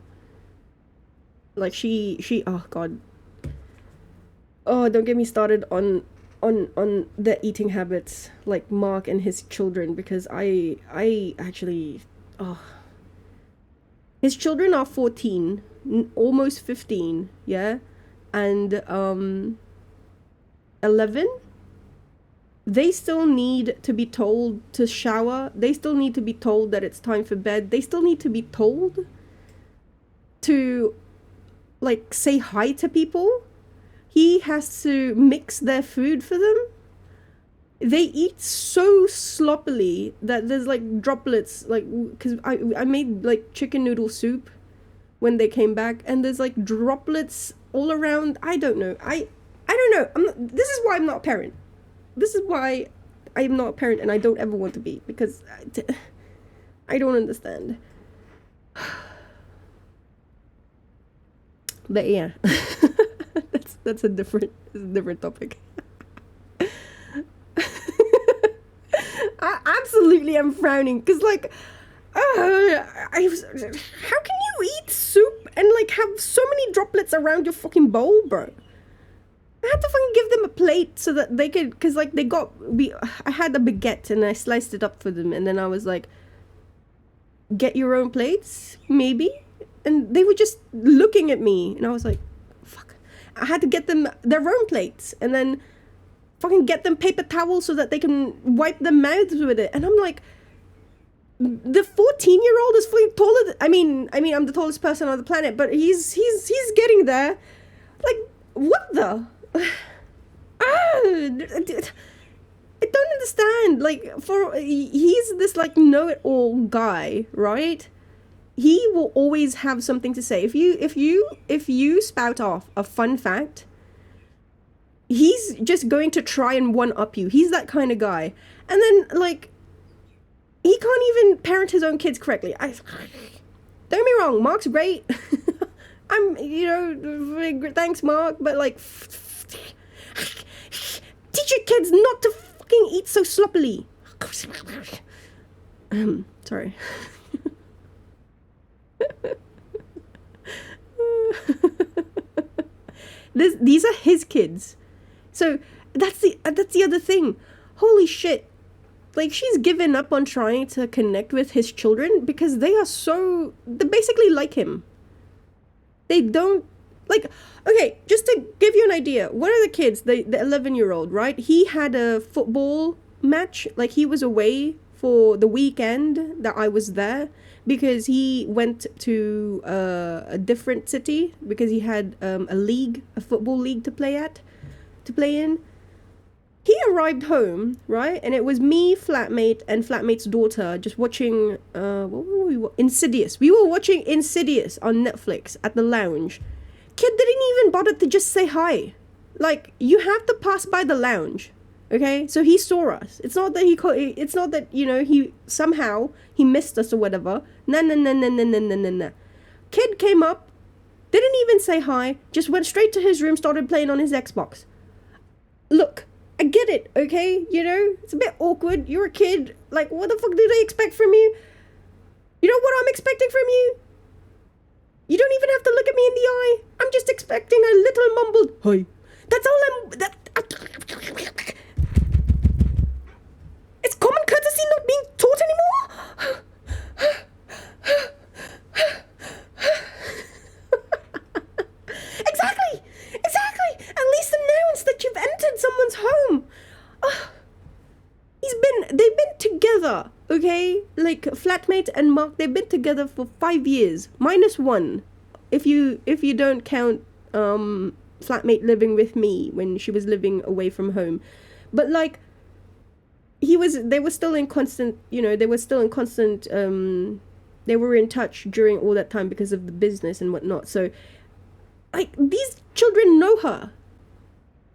Speaker 1: Like, she oh, God. Oh, don't get me started on their eating habits, like Mark and his children, because I actually, his children are 14, almost 15, yeah, and 11. They still need to be told to shower. They still need to be told that it's time for bed. They still need to be told to like say hi to people. He has to mix their food for them. They eat so sloppily that there's like droplets, like, because I made like chicken noodle soup when they came back, and there's like droplets all around. I don't know. I don't know. This is why I'm not a parent. This is why I'm not a parent, and I don't ever want to be, because I don't understand. But yeah, that's a different topic. I absolutely am frowning, because like, how can you eat soup and like have so many droplets around your fucking bowl, bro? I had to fucking give them a plate so that they could, because like I had a baguette and I sliced it up for them, and then I was like, get your own plates, maybe? And they were just looking at me, and I was like, fuck. I had to get them their own plates, and then fucking get them paper towels so that they can wipe their mouths with it. And I'm like, the 14-year-old is fucking taller than, I mean, I'm the tallest person on the planet, but he's getting there. Like, what the? I don't understand. Like, he's this like know-it-all guy, right? He will always have something to say. If you spout off a fun fact, he's just going to try and one-up you. He's that kind of guy. And then like, he can't even parent his own kids correctly. Don't get me wrong, Mark's great. I'm, thanks Mark, but like, teach your kids not to fucking eat so sloppily. Sorry. These are his kids. So that's the other thing. Holy shit. like she's given up on trying to connect with his children because they're basically like him. They don't like, okay, just to give you an idea, one of the kids, the 11-year-old, right? He had a football match, like he was away for the weekend that I was there because he went to a different city because he had a football league to play in. He arrived home, right? And it was me, flatmate, and flatmate's daughter just watching, what were we Insidious. We were watching Insidious on Netflix at the lounge. Kid didn't even bother to just say hi. Like, you have to pass by the lounge, okay? So he saw us. It's not that, you know, he missed us or whatever. No. Kid came up, didn't even say hi, just went straight to his room, started playing on his Xbox. Look, I get it, okay? You know, it's a bit awkward. You're a kid. Like, what the fuck do they expect from you? You know what I'm expecting from you? You don't even have to look at me in the eye. I'm just expecting a little mumbled hi. That's all it's common courtesy not being taught anymore? Exactly. At least announce that you've entered someone's home. They've been together, okay? Like flatmate and Mark, they've been together for 5 years, -1, if you don't count flatmate living with me when she was living away from home. But like, they were still in constant, they were in touch during all that time because of the business and whatnot. So like, these children know her.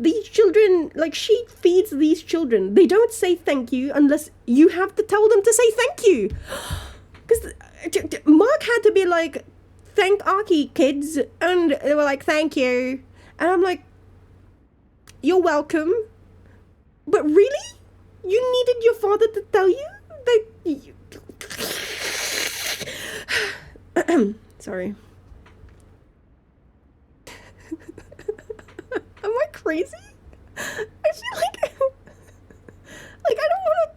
Speaker 1: These children, like, she feeds these children. They don't say thank you unless you have to tell them to say thank you. Because Mark had to be like, thank Aki, kids. And they were like, thank you. And I'm like, you're welcome. But really? You needed your father to tell you? That Sorry. Am I crazy? I feel like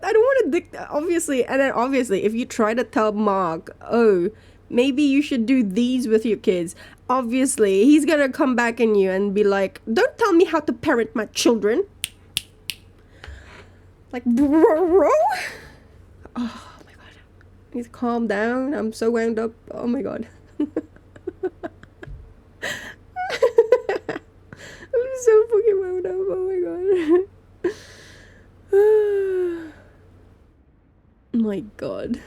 Speaker 1: I don't want to obviously, and then obviously if you try to tell Mark, oh, maybe you should do these with your kids, obviously he's gonna come back in you and be like, don't tell me how to parent my children. Like, bro. Oh my god. Please calm down. I'm so wound up. Oh my god. I'm so fucking wound up. Oh my god. My god.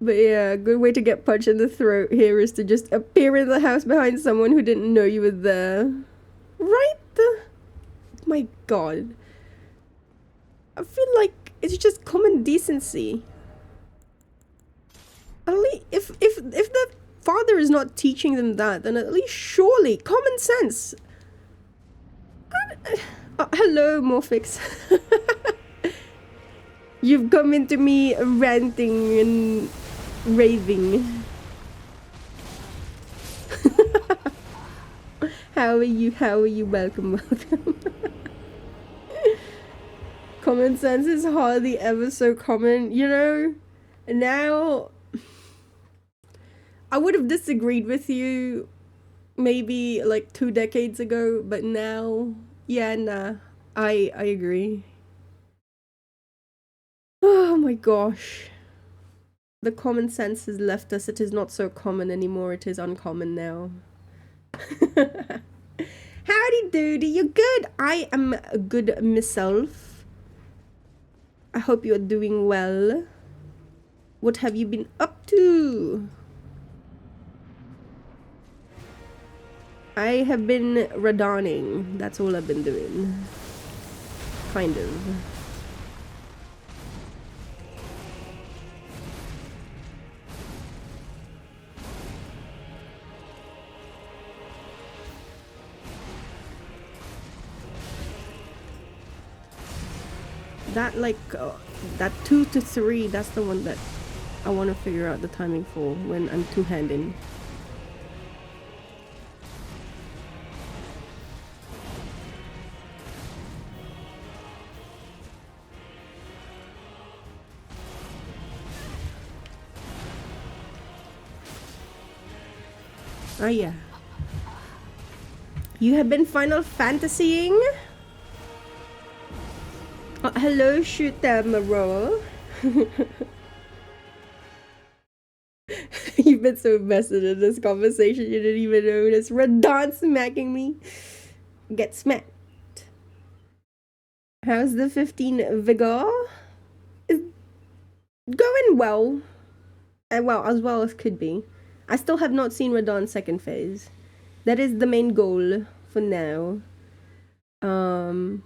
Speaker 1: But yeah, a good way to get punched in the throat here is to just appear in the house behind someone who didn't know you were there. Right? My god. I feel like it's just common decency. At least if the father is not teaching them that, then at least surely common sense. Hello, Morphix. You've come into me ranting and raving. How are you? Welcome. Common sense is hardly ever so common, you know? Now, I would have disagreed with you maybe like 2 decades ago, but now, yeah, nah, I agree. Oh my gosh. The common sense has left us. It is not so common anymore. It is uncommon now. Howdy doody, you good? I am good myself. I hope you're doing well. What have you been up to? I have been radahning. That's all I've been doing. Kind of. That that 2 to 3, that's the one that I want to figure out the timing for when I'm two-handing. Oh yeah. You have been Final Fantasying? Hello, Shutamaro. You've been so invested in this conversation you didn't even notice. Radahn smacking me. Get smacked. How's the 15 vigor? It's going well. Well, as well as could be. I still have not seen Radahn's second phase. That is the main goal for now. I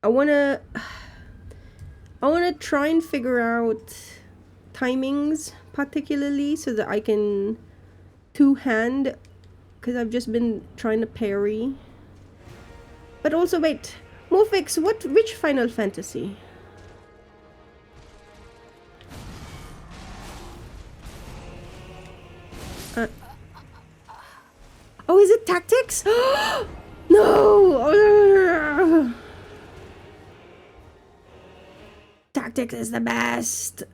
Speaker 1: wanna try and figure out timings particularly so that I can two-hand, because I've just been trying to parry. But also wait, Morphix, which Final Fantasy? Oh, is it Tactics? No! Tactics is the best.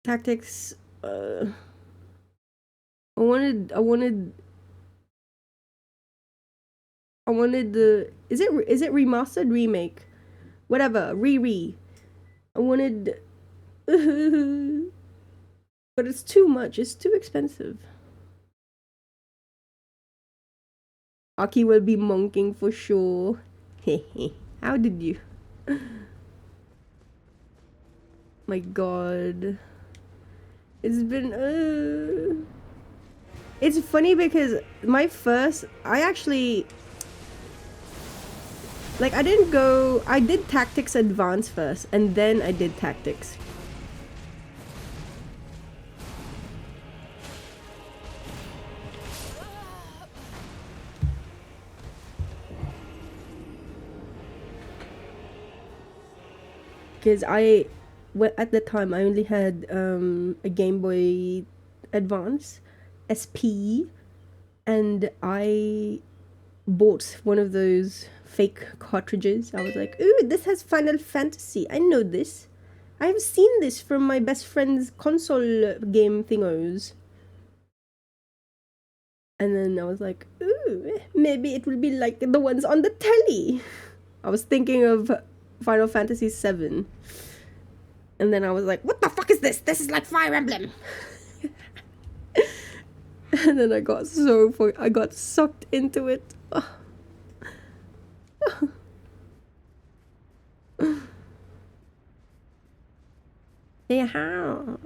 Speaker 1: Tactics. I wanted the. Is it remastered, remake, whatever, re. I wanted, but it's too much. It's too expensive. Aki will be monking for sure. Hehe. How did you? My god. It's been It's funny because I actually like I did Tactics Advance first and then I did Tactics. Because at the time I only had a Game Boy Advance SP, and I bought one of those fake cartridges. I was like, ooh, this has Final Fantasy. I know this. I have seen this from my best friend's console game thingos. And then I was like, ooh, maybe it will be like the ones on the telly. I was thinking of Final Fantasy VII. And then I was like, what the fuck is this? This is like Fire Emblem. And then I got sucked into it. Yeah, how?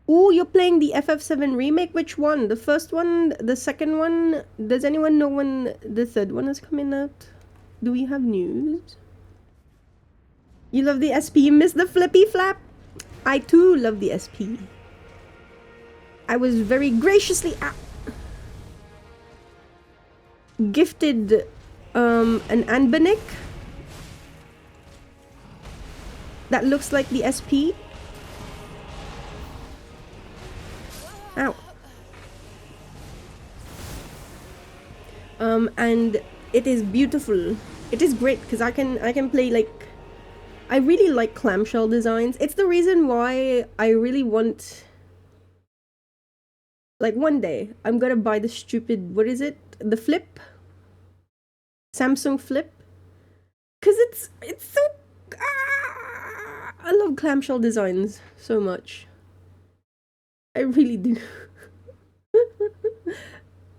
Speaker 1: Oh, you're playing the FF7 remake? Which one? The first one? The second one? Does anyone know when the third one is coming out? Do we have news? You love the SP? You miss the flippy flap? I too love the SP. I was very graciously gifted an Anbanic that looks like the SP. Ow. And it is beautiful. It is great because I can play like, I really like clamshell designs. It's the reason why I really want, like, one day I'm gonna buy the stupid, what is it? The Flip? Samsung Flip? Cause it's so, I love clamshell designs so much. I really do.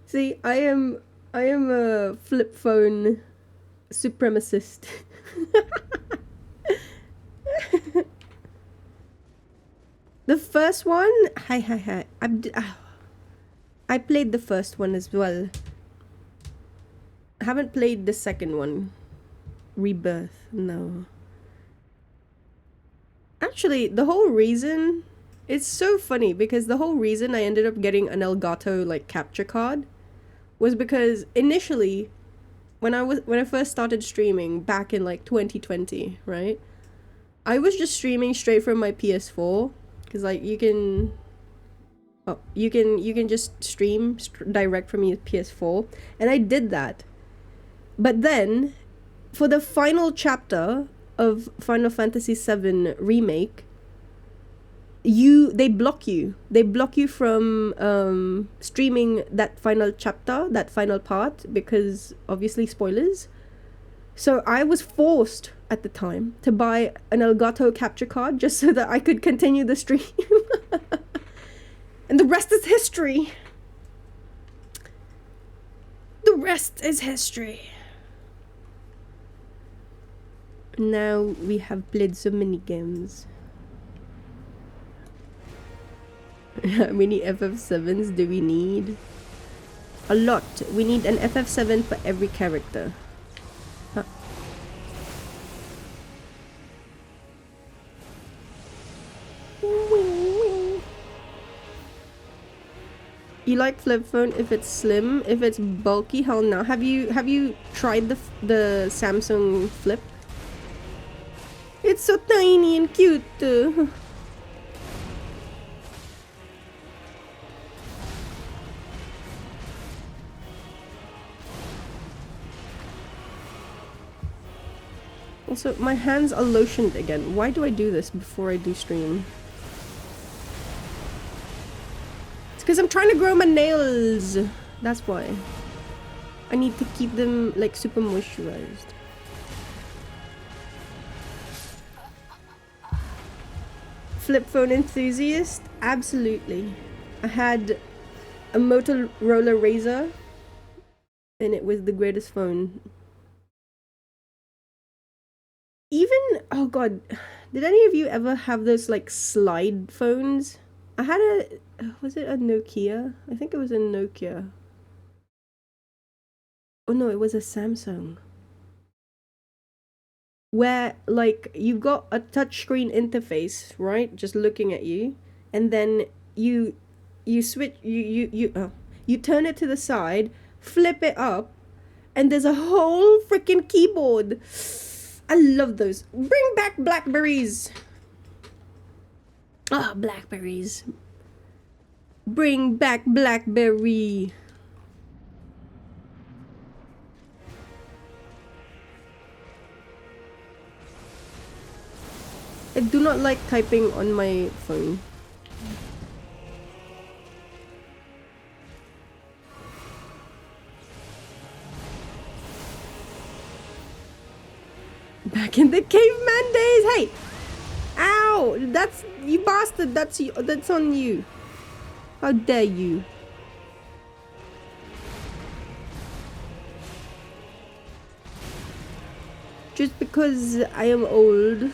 Speaker 1: See, I am a flip phone supremacist. The first one, hi. I played the first one as well. I haven't played the second one. Rebirth, no. Actually, the whole reason, it's so funny because the whole reason I ended up getting an Elgato like capture card was because initially when I first started streaming back in like 2020, right? I was just streaming straight from my PS4 because like you can just stream direct from your PS4, and I did that. But then for the final chapter of Final Fantasy VII Remake, they block you. They block you from streaming that final chapter, that final part, because obviously spoilers. So I was forced at the time to buy an Elgato capture card just so that I could continue the stream. And the rest is history. The rest is history. Now we have played so many games. How many FF7s do we need? A lot. We need an FF7 for every character. Huh. You like flip phone if it's slim, if it's bulky? Hell no. Have you tried the Samsung Flip? It's so tiny and cute. Also, my hands are lotioned again. Why do I do this before I do stream? It's because I'm trying to grow my nails. That's why. I need to keep them like super moisturized. Flip phone enthusiast? Absolutely. I had a Motorola Razr and it was the greatest phone. Even, oh god, did any of you ever have those like slide phones? I had was it a Nokia? I think it was a Nokia. Oh no, it was a Samsung. Where like you've got a touchscreen interface, right? Just looking at you, and then you switch, you turn it to the side, flip it up, and there's a whole freaking keyboard. I love those. Bring back Blackberries. Ah, Blackberries. Bring back Blackberry. I do not like typing on my phone. Back in the caveman days. Hey, ow! That's you, bastard. That's you. That's on you. How dare you? Just because I am old.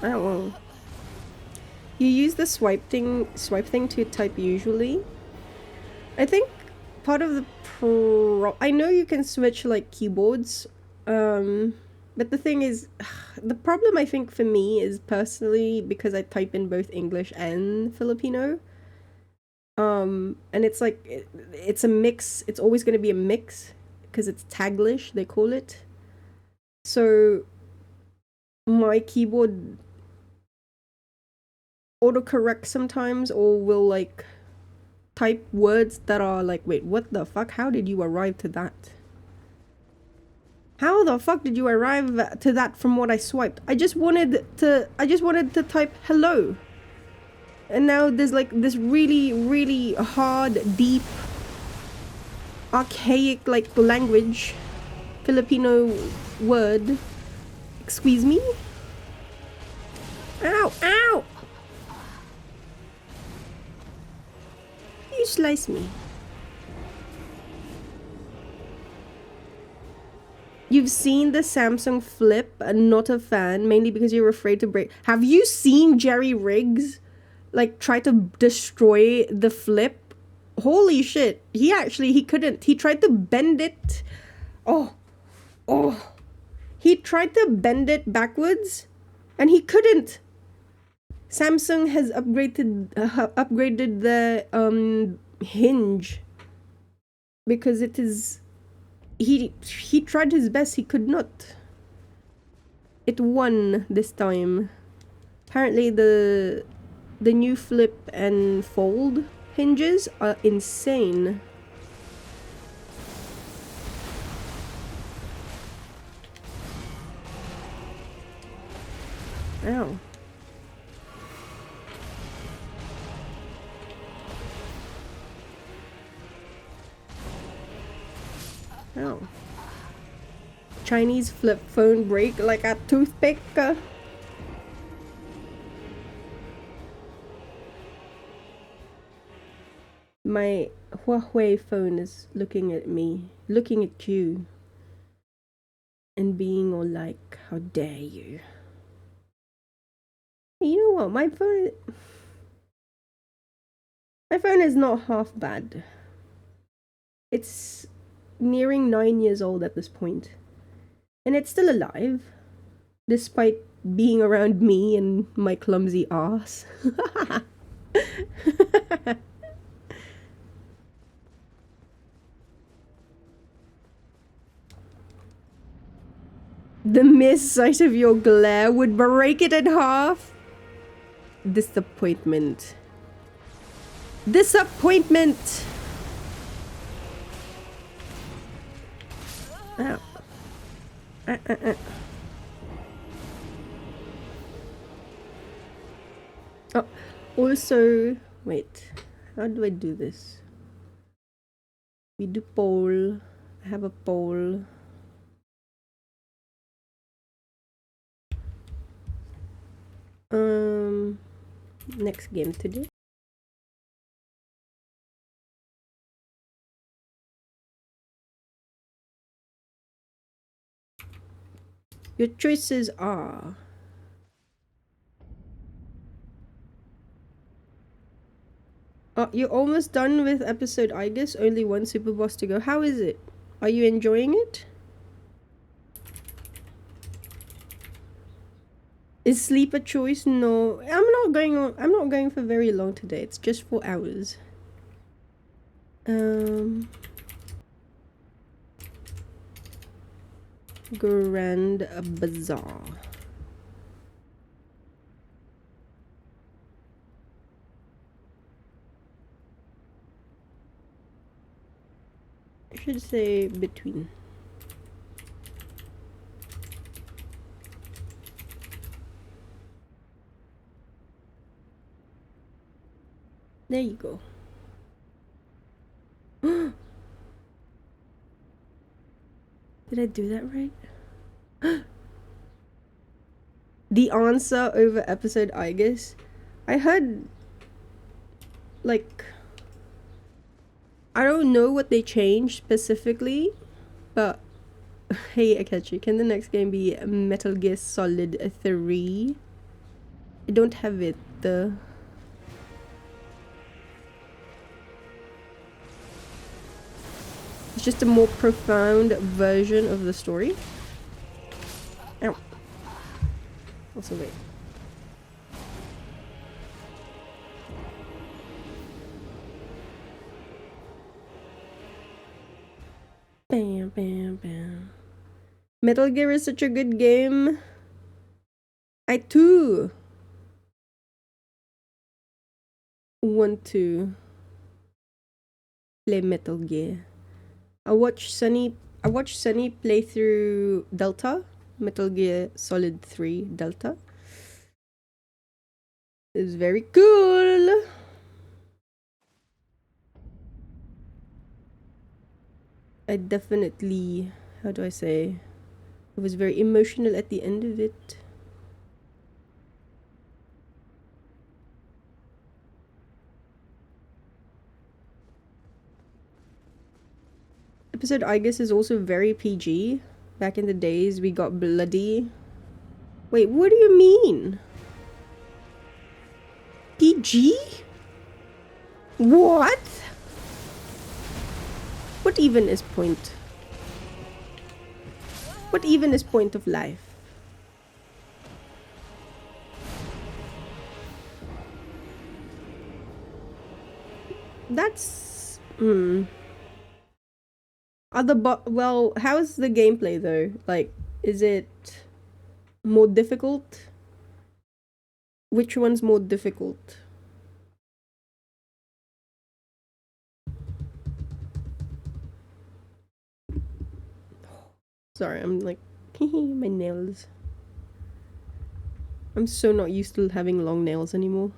Speaker 1: I don't know. You use the swipe thing to type usually. I think part of the I know you can switch like keyboards, but the thing is, the problem I think for me is personally because I type in both English and Filipino, and it's like it's a mix. It's always going to be a mix because it's Taglish they call it. So my keyboard autocorrect sometimes, or will like type words that are like, wait, what the fuck? How did you arrive to that? How the fuck did you arrive to that from what I swiped? I just wanted to type hello. And now there's like this really, really hard, deep, archaic like language, Filipino word. Excuse me? Ow, ow! You slice me. You've seen the Samsung Flip, not a fan, mainly because you're afraid to break. Have you seen Jerry Riggs like try to destroy the Flip? Holy shit. He couldn't. He tried to bend it. Oh. He tried to bend it backwards and he couldn't. Samsung has upgraded the hinge because it is he tried his best, he could not. It won this time. Apparently the new Flip and Fold hinges are insane. Ow. Oh. Chinese flip phone break like a toothpick. My Huawei phone is looking at me, looking at you, and being all like, how dare you? You know what? My phone is not half bad. It's nearing 9 years old at this point, and it's still alive, despite being around me and my clumsy ass. The mere sight of your glare would break it in half. Disappointment. Disappointment! Ow. Oh, also, wait. How do I do this? We do poll. I have a poll. Next game today. Your choices are... Oh, you're almost done with episode, I guess. Only one super boss to go. How is it? Are you enjoying it? Is sleep a choice? No. I'm not going for very long today. It's just 4 hours. Grand Bazaar. I should say between. There you go. Did I do that right? The answer over episode, I guess. I heard, like, I don't know what they changed specifically, but hey Akechi, can the next game be Metal Gear Solid 3? I don't have it. It's just a more profound version of the story. Ow. Also, wait. Bam, bam, bam. Metal Gear is such a good game. I too want to play Metal Gear. I watched Sunny play through Delta, Metal Gear Solid 3 Delta. It was very cool. I definitely, how do I say, I was very emotional at the end of it. Episode, I guess, is also very PG. Back in the days, we got bloody. Wait, what do you mean? PG? What? What even is point? What even is point of life? That's... well, how's the gameplay though? Like, is it more difficult? Which one's more difficult? Sorry, I'm like, my nails. I'm so not used to having long nails anymore.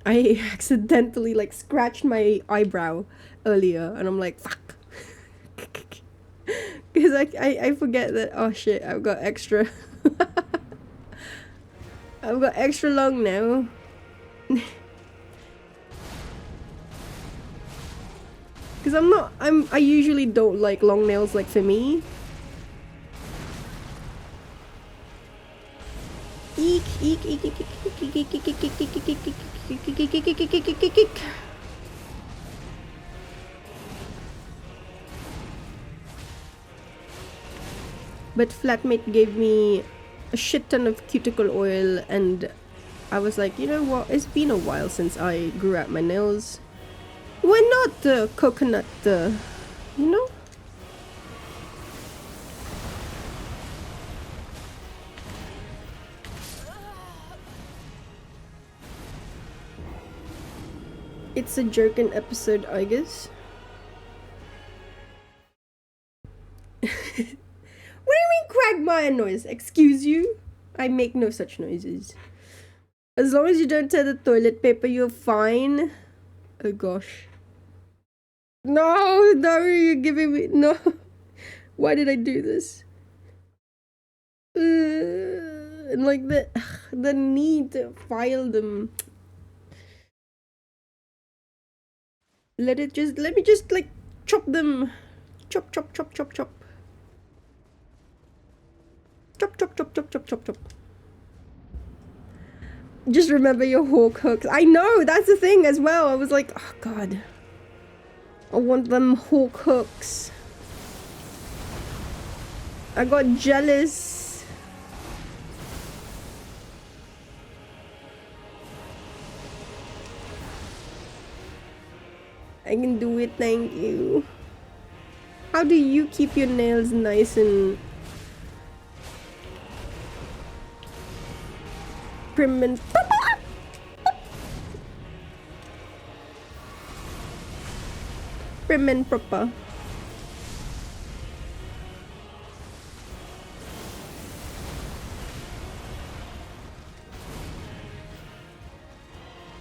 Speaker 1: I accidentally like scratched my eyebrow earlier, and I'm like, fuck. Because I forget that, oh shit, I've got extra. I've got extra long now. Because I usually don't like long nails, like for me. Eek, eek, eek, eek, eek, eek, eek, eek, eek, eek, eek, eek, eek, eek, eek, eek. But flatmate gave me a shit ton of cuticle oil, and I was like, you know what, it's been a while since I grew out my nails. Why not coconut, you know? It's a jerkin episode, I guess. What do you mean quagmire noise? Excuse you? I make no such noises. As long as you don't tear the toilet paper, you're fine. Oh gosh. No, no, you're giving me... No. Why did I do this? And like the need to file them. Let me just like chop them. Chop, chop, chop, chop, chop. Chop, chop, chop, chop, chop, chop, chop. Just remember your hawk hooks. I know, that's the thing as well. I was like, oh god. I want them hawk hooks. I got jealous. I can do it, thank you. How do you keep your nails nice and prim and proper? Prim and proper.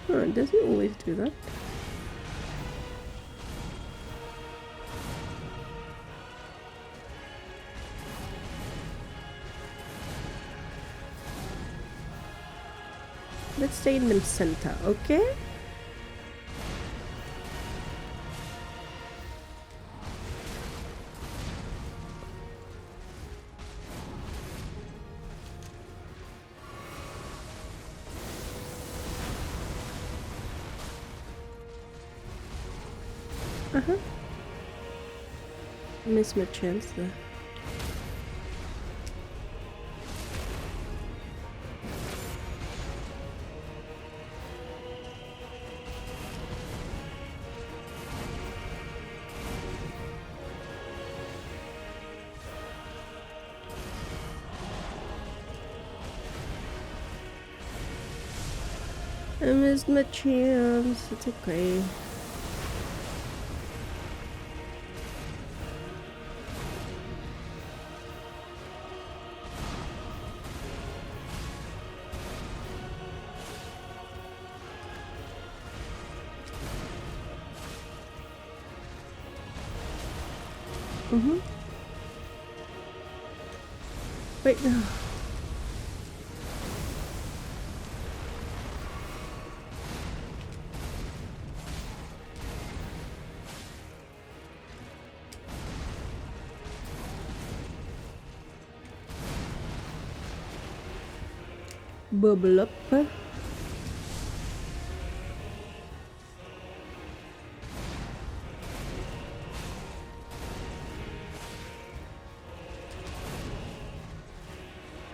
Speaker 1: Oh, it doesn't always do that. Let's stay in the center, okay? Uh-huh. Missed my chance there. I missed my chance. It's okay. Mm-hmm. Wait, no. Bubble up.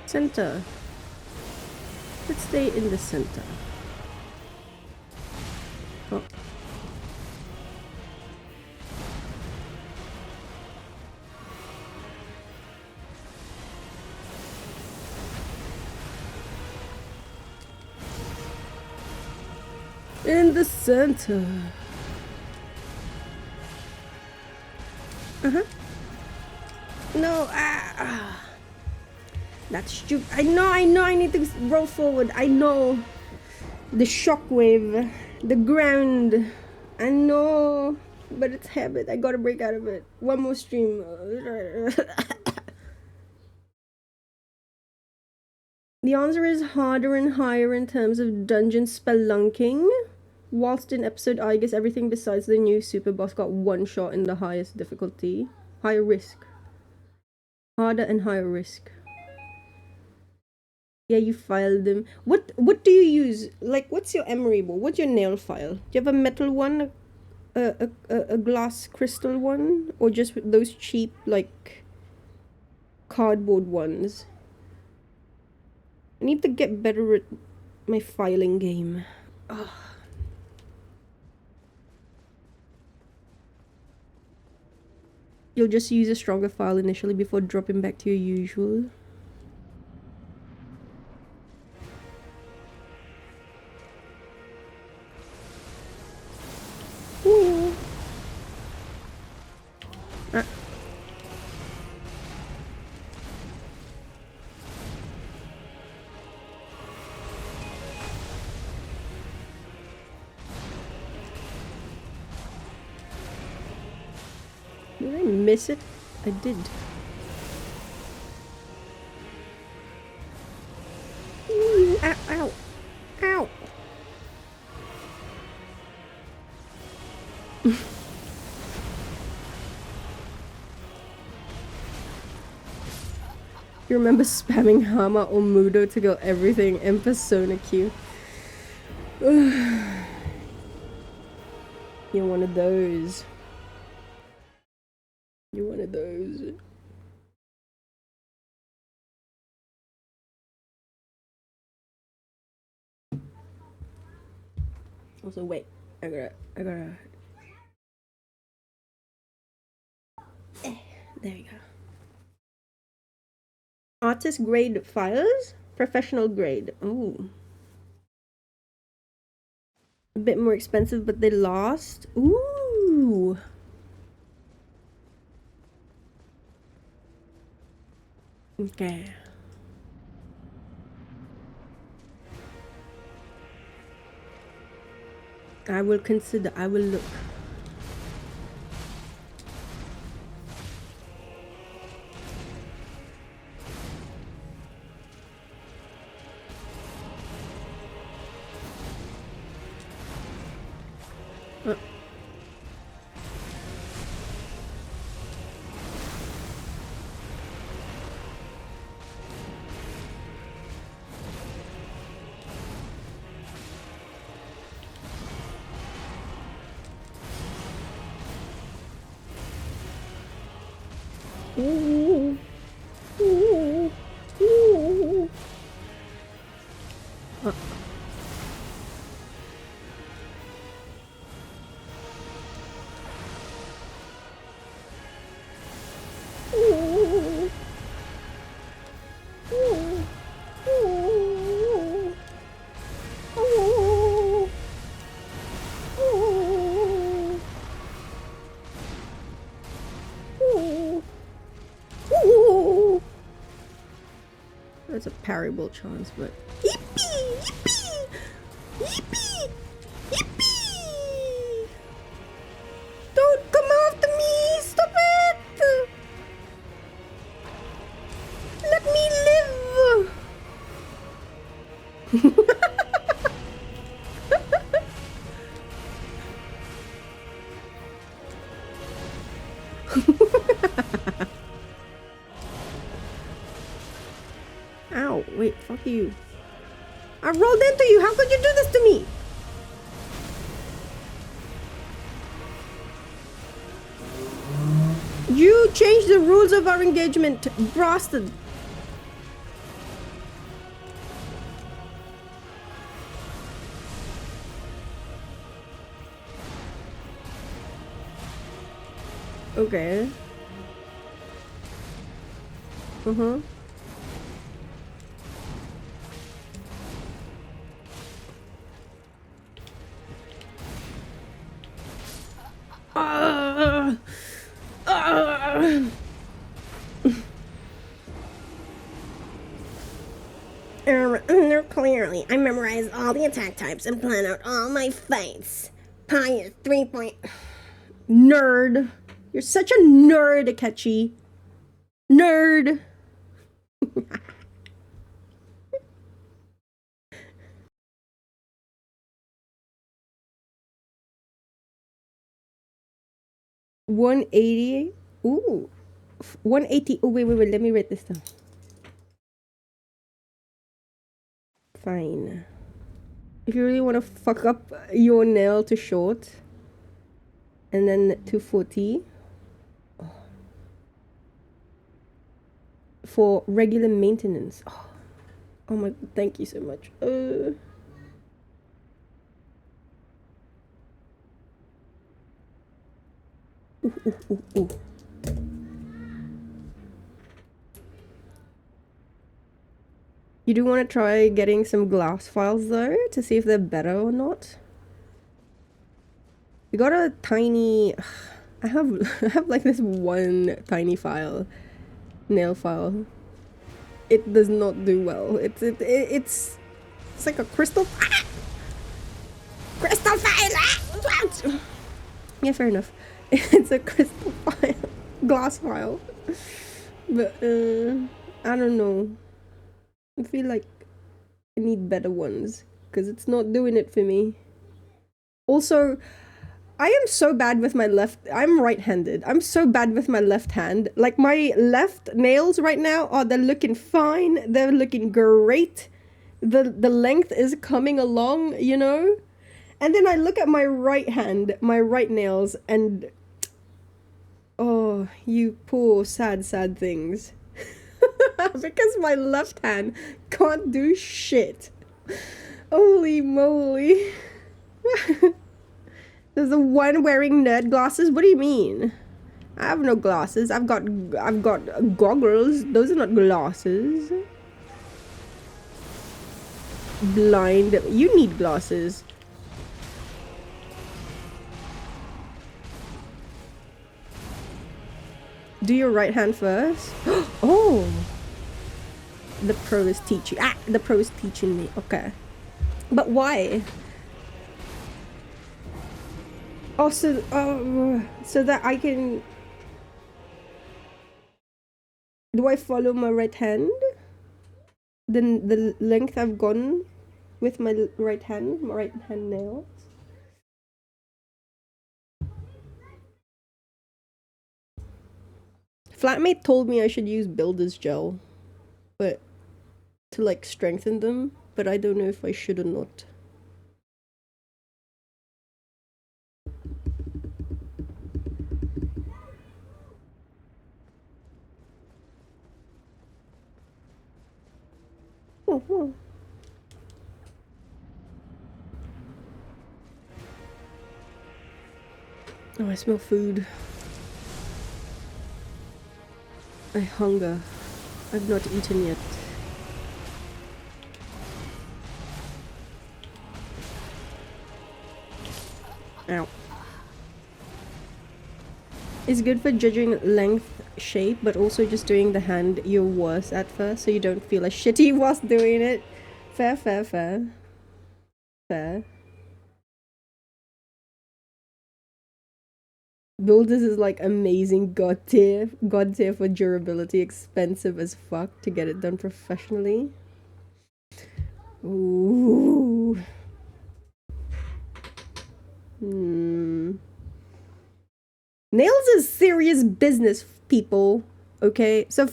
Speaker 1: Center. Let's stay in the center. Oh. In the center. Uh-huh. No, that's stupid. I know, I need to roll forward. I know. The shockwave, the ground. I know, but it's habit. I gotta break out of it. One more stream. The answer is harder and higher in terms of dungeon spelunking. Whilst in episode I guess everything besides the new super boss got one shot in the highest difficulty. Higher risk. Harder and higher risk. Yeah, you filed them. What do you use? Like, what's your emery board? What's your nail file? Do you have a metal one? A glass crystal one? Or just those cheap, like, cardboard ones? I need to get better at my filing game. Ugh. You'll just use a stronger file initially before dropping back to your usual. Ooh. Ah. Did I miss it? I did. Ooh, ow, ow, ow. You remember spamming Hama or Mudo to go everything in Persona Q? You're one of those. You're one of those. Also, wait. I gotta. There you go. Artist grade files? Professional grade. Ooh. A bit more expensive, but they last. Ooh. Okay. I will consider. I will look. Ooh. Ooh. Ooh. That's a parable chance, but yippee! Yippee! Yippee! Yippee! Don't come after me! Stop it! Let me live! Ow, wait, fuck you. I rolled into you, how could you do this to me? You changed the rules of our engagement, bastard. Okay. They're clearly me. I memorized all the attack types and plan out all my fights. Pie 3 point. Nerd. You're such a nerd, Akechi. Nerd. $180. Ooh. 180. Oh, wait. Let me write this down. Fine. If you really want to fuck up your nail to short, and then 240 for regular maintenance. Oh my, thank you so much. Ooh. You do want to try getting some glass files though to see if they're better or not. We got a tiny. I have like this one tiny file, nail file. It does not do well. It's like a crystal. Crystal file. Yeah, fair enough. It's a crystal file, glass file. But I don't know. I feel like I need better ones because it's not doing it for me. Also, I am so bad with my left. I'm right-handed. I'm so bad with my left hand. Like my left nails right now they're looking fine. They're looking great. The length is coming along, you know? And then I look at my right hand, my right nails, and oh, you poor sad things. Because my left hand can't do shit. Holy moly. There's the one wearing nerd glasses. What do you mean? I have no glasses. I've got goggles. Those are not glasses. Blind. You need glasses. Do your right hand first. Oh. The pro is teaching. The pro is teaching me. Okay. But why? Oh, so that I can. Do I follow my right hand? The length I've gone with my right hand nails. Flatmate told me I should use builder's gel, but to like strengthen them, but I don't know if I should or not. Oh, I smell food. I hunger. I've not eaten yet. Ow. It's good for judging length, shape, but also just doing the hand you're worse at first, so you don't feel as shitty whilst doing it. Fair. Builders is like amazing god tier for durability, expensive as fuck to get it done professionally. Ooh. Nails is serious business, people. Okay, so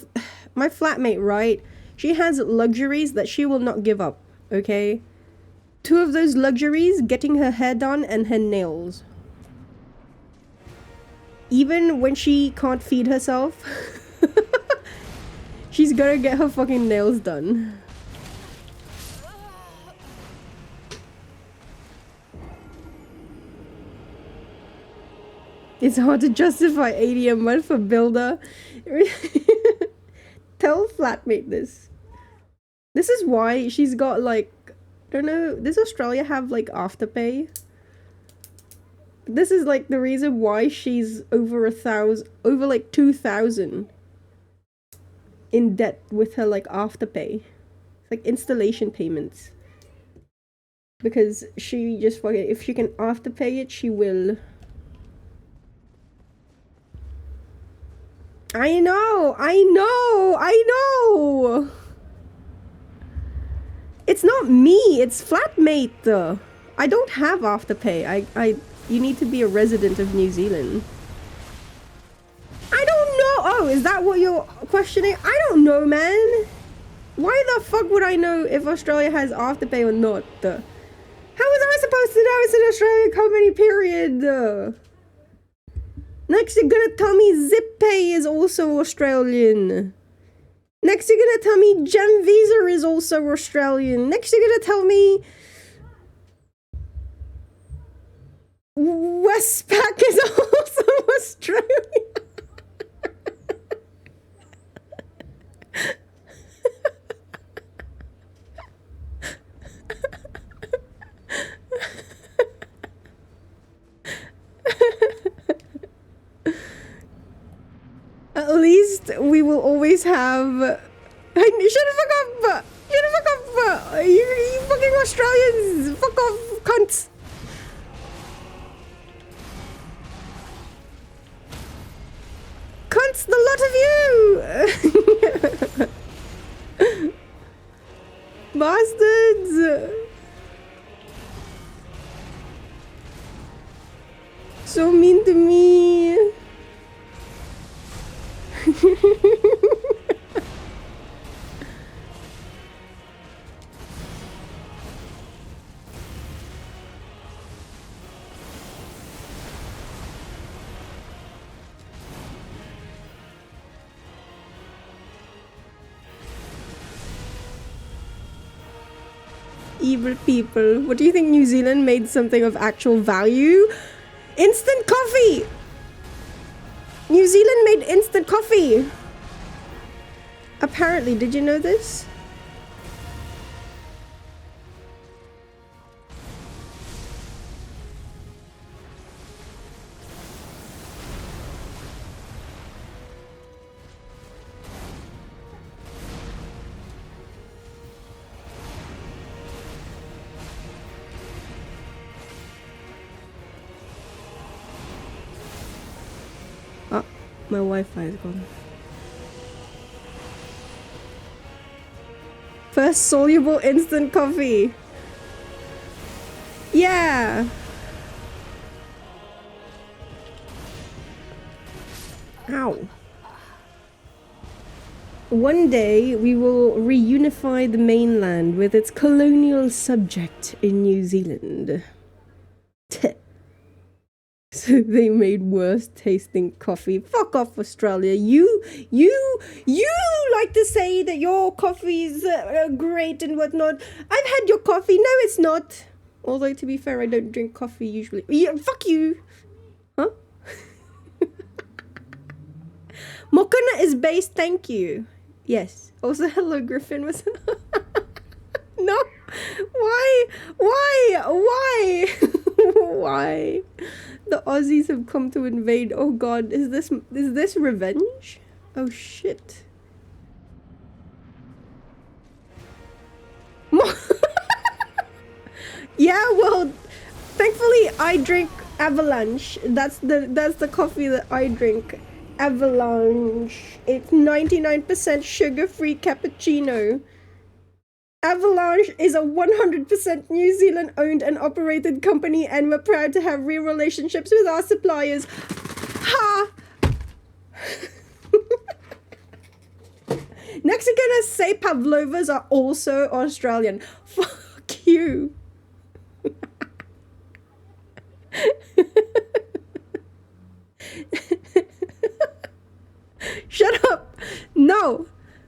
Speaker 1: my flatmate, right? She has luxuries that she will not give up. Okay, 2 of those luxuries: getting her hair done and her nails. Even when she can't feed herself, she's gonna get her fucking nails done. It's hard to justify 80 a month for builder. Tell flatmate this. This is why she's got like, I don't know, does Australia have like afterpay? This is like the reason why she's over like 2,000 in debt with her like afterpay. It's like installation payments. Because she just fucking, if she can afterpay it, she will. I know! It's not me, it's flatmate. I don't have afterpay. You need to be a resident of New Zealand. I don't know! Oh, is that what you're questioning? I don't know, man! Why the fuck would I know if Australia has afterpay or not? How was I supposed to know it's an Australian company, period? Next you're gonna tell me ZipPay is also Australian. Next you're gonna tell me GemVisa is also Australian. Next you're gonna tell me Westpac is also Australian. At least we will always have. Shut the fuck up! Shut the fuck up! You fucking Australians! Fuck off, cunts! Cunts, the lot of you! Bastards! So mean to me. Evil people. What do you think New Zealand made something of actual value? Instant coffee! New Zealand made instant coffee! Apparently, did you know this? Oh, my Wi-Fi is gone. First soluble instant coffee. Yeah. Ow. One day we will reunify the mainland with its colonial subject in New Zealand. So they made worse tasting coffee. Fuck off, Australia. You like to say that your coffee's great and whatnot. I've had your coffee. No, it's not. Although, to be fair, I don't drink coffee usually. Yeah, fuck you. Huh? Mokona is based, thank you. Yes. Also, hello, Griffin. Was no. Why? Why? The Aussies have come to invade. Oh god, is this revenge? Oh shit. Yeah, well, thankfully I drink Avalanche. That's the coffee that I drink. Avalanche. It's 99% sugar-free cappuccino. Avalanche is a 100% New Zealand owned and operated company, and we're proud to have real relationships with our suppliers. Ha! Next, you're gonna say Pavlovas are also Australian. Fuck you. Shut up. No.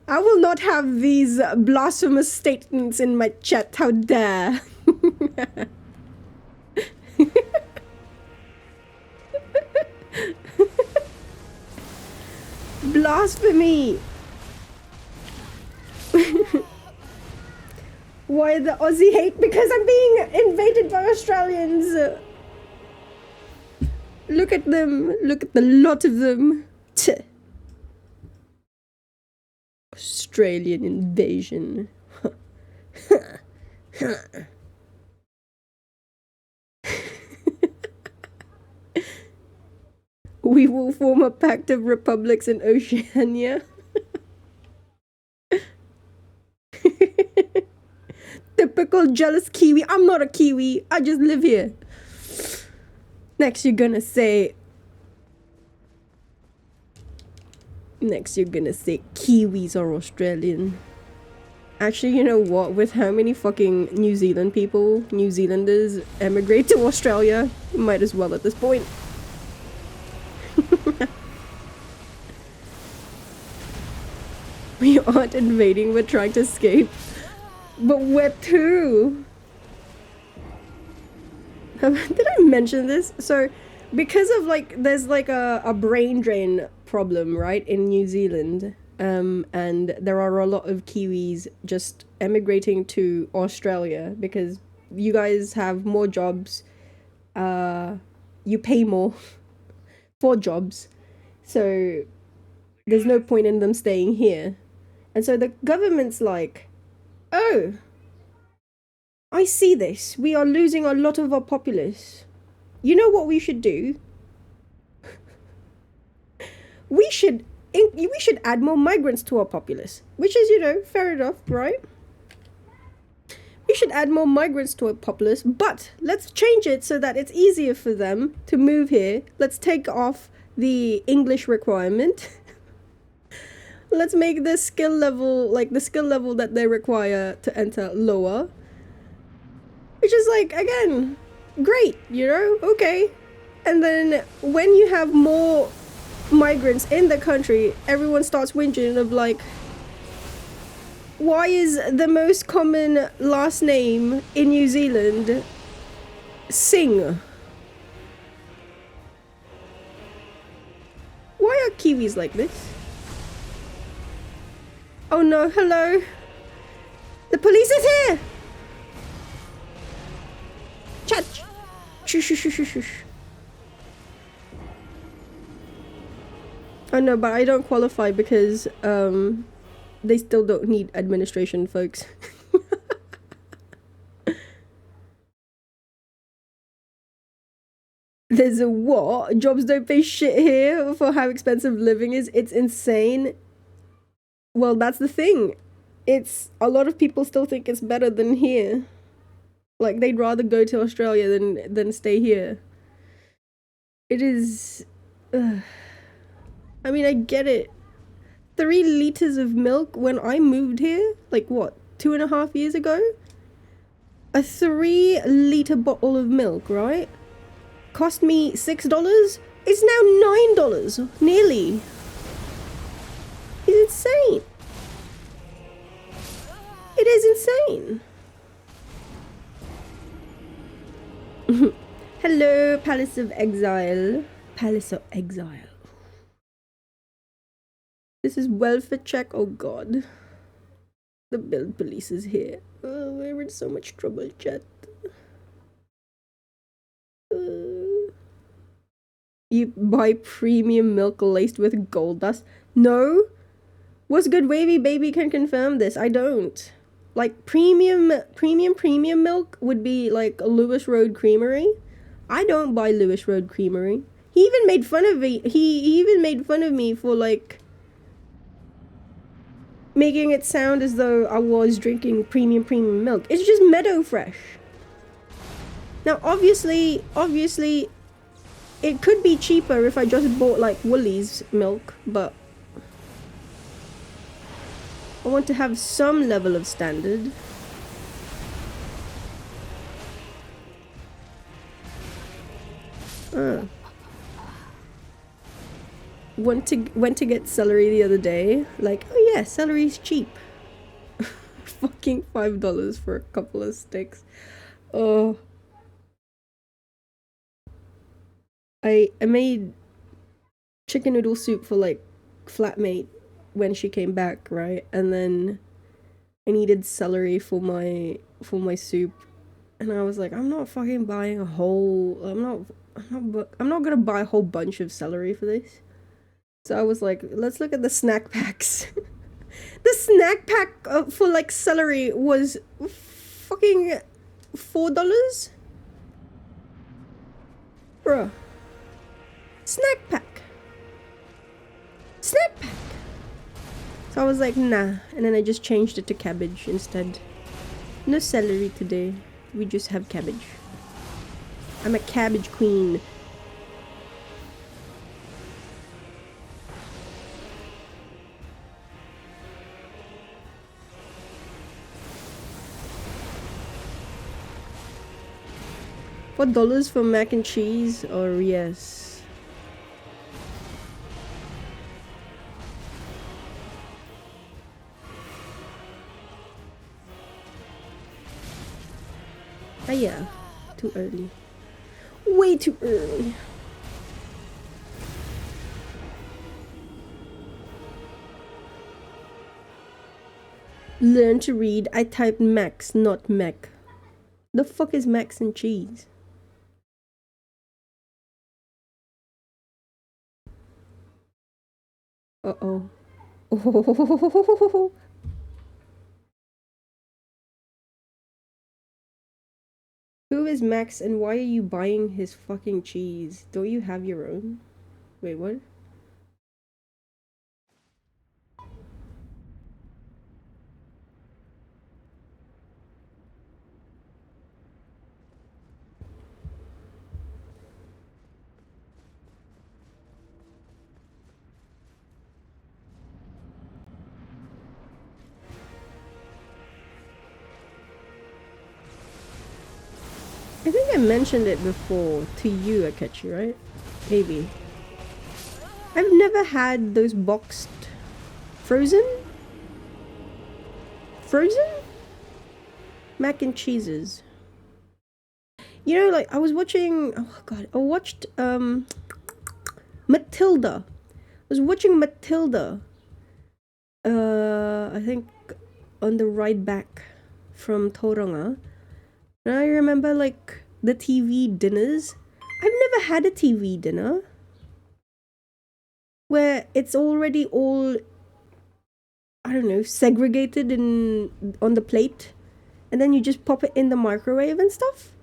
Speaker 1: I will not have these blasphemous statements in my chat. How dare. Blasphemy. Why the Aussie hate? Because I'm being invaded by Australians. Look at them. Look at the lot of them. Australian invasion. We will form a pact of republics in Oceania. Typical jealous Kiwi. I'm not a Kiwi. I just live here. Next, you're gonna say Kiwis are Australian. Actually, you know what? With how many fucking New Zealanders emigrate to Australia, might as well at this point. We aren't invading, we're trying to escape. But where to? Did I mention this? So, because of like, there's like a brain drain problem, right, in New Zealand. And there are a lot of Kiwis just emigrating to Australia because you guys have more jobs. You pay more for jobs. So, there's no point in them staying here. And so the government's like, oh, I see this. We are losing a lot of our populace. You know what we should do? we should add more migrants to our populace. Which is, you know, fair enough, right? We should add more migrants to our populace, but let's change it so that it's easier for them to move here. Let's take off the English requirement. Let's make the skill level, like the skill level that they require to enter, lower. Which is like, again, great, you know, okay. And then when you have more migrants in the country, everyone starts whinging of like, why is the most common last name in New Zealand Singh? Why are Kiwis like this? Oh no, hello. The police is here! Chat! Shush, shush, shush, shush. Oh no, but I don't qualify because, they still don't need administration, folks. There's a what? Jobs don't pay shit here for how expensive living is. It's insane. Well, that's the thing. It's a lot of people still think it's better than here. Like they'd rather go to Australia than stay here. It is. I mean, I get it. 3 liters of milk when I moved here, like what, 2.5 years ago? A 3-liter bottle of milk, right? Cost me $6. It's now $9, nearly. It's insane. It is insane. Hello, Palace of Exile. Palace of Exile. This is welfare check. Oh god. The build police is here. Oh, we're in so much trouble, chat. You buy premium milk laced with gold dust? No. What's good, Wavy Baby can confirm this. I don't. Like premium milk would be like Lewis Road Creamery. I don't buy Lewis Road Creamery. He even made fun of me. He even made fun of me for like making it sound as though I was drinking premium milk. It's just Meadow Fresh. Now obviously it could be cheaper if I just bought like Woolies milk, but I want to have some level of standard. Went to get celery the other day. Like, oh yeah, celery's cheap. Fucking $5 for a couple of sticks. Oh. I made chicken noodle soup for like flatmate when she came back, right? And then I needed celery for my soup, and I was like, I'm not fucking buying a whole. I'm not gonna buy a whole bunch of celery for this. So I was like, let's look at the snack packs. The snack pack for like celery was fucking $4, bruh. Snack pack. Snack pack. So I was like, nah. And then I just changed it to cabbage instead. No celery today. We just have cabbage. I'm a cabbage queen. $4 for mac and cheese? Or yes. Ah yeah, too early. Way too early. Learn to read. I typed Max, not Mac. The fuck is Max and cheese? Uh-oh. Oh. Who is Max and why are you buying his fucking cheese? Don't you have your own? Wait, what? I think I mentioned it before to you, Akechi, right? Maybe. I've never had those boxed... Frozen? Frozen? Mac and cheeses. You know, like, I was watching... Oh, God. I watched, Matilda. I was watching Matilda. I think on the ride back from Tauranga. And I remember, like, the TV dinners. I've never had a TV dinner where it's already all, I don't know, segregated on the plate. And then you just pop it in the microwave and stuff.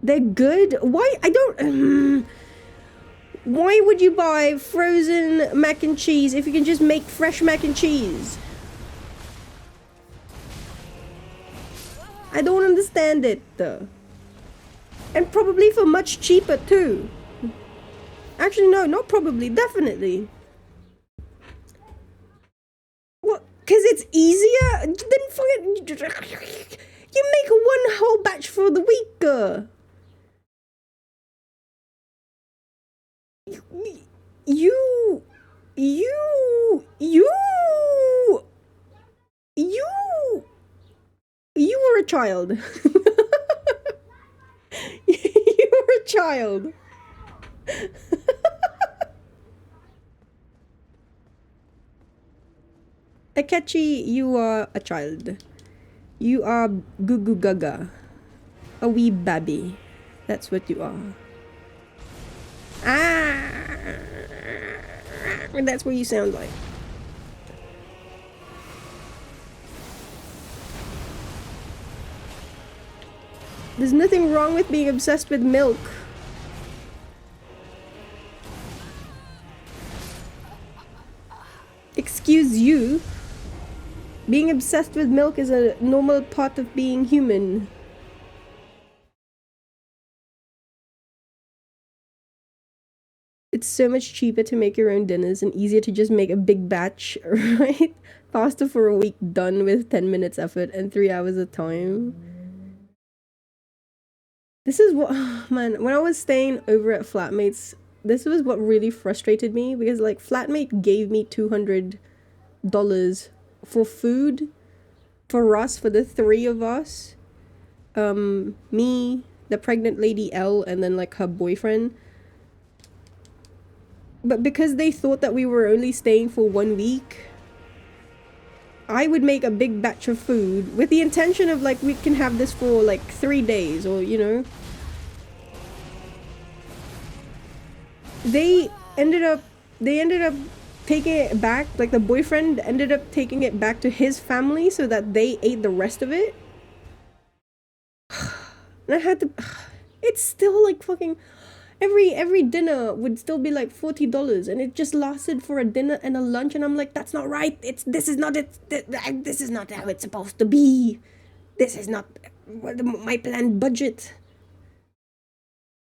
Speaker 1: They're good. Why? I don't... why would you buy frozen mac and cheese if you can just make fresh mac and cheese? I don't understand it. And probably for much cheaper too. Actually, no, not probably. Definitely. What? Because it's easier? Then fucking... You make one whole batch for the week. You were a child. You were a child. Akechi, you are a child. You are goo goo gaga. A wee babby. That's what you are. Ah! That's what you sound like. There's nothing wrong with being obsessed with milk. Excuse you. Being obsessed with milk is a normal part of being human. It's so much cheaper to make your own dinners and easier to just make a big batch, right? Faster for a week, done with 10 minutes effort and 3 hours of time. This is what, oh man, when I was staying over at Flatmate's, this was what really frustrated me because like Flatmate gave me $200 for food for us, for the three of us. Me, the pregnant lady L, and then like her boyfriend. But because they thought that we were only staying for 1 week, I would make a big batch of food with the intention of like we can have this for like 3 days or you know. They ended up taking it back, like the boyfriend ended up taking it back to his family so that they ate the rest of it. And I had to, it's still like fucking, Every dinner would still be like $40, and it just lasted for a dinner and a lunch, and I'm like, that's not right. This is not it. This is not how it's supposed to be. This is not my planned budget.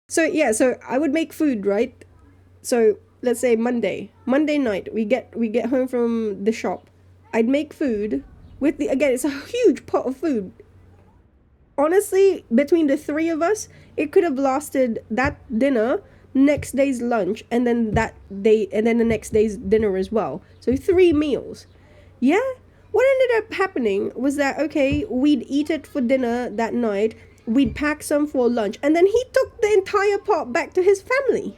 Speaker 1: So yeah, so I would make food, right? So let's say Monday night, we get home from the shop. I'd make food with again, it's a huge pot of food. Honestly, between the three of us, it could have lasted that dinner, next day's lunch, and then that day, and then the next day's dinner as well. So 3 meals. Yeah? What ended up happening was that, okay, we'd eat it for dinner that night, we'd pack some for lunch, and then he took the entire pot back to his family.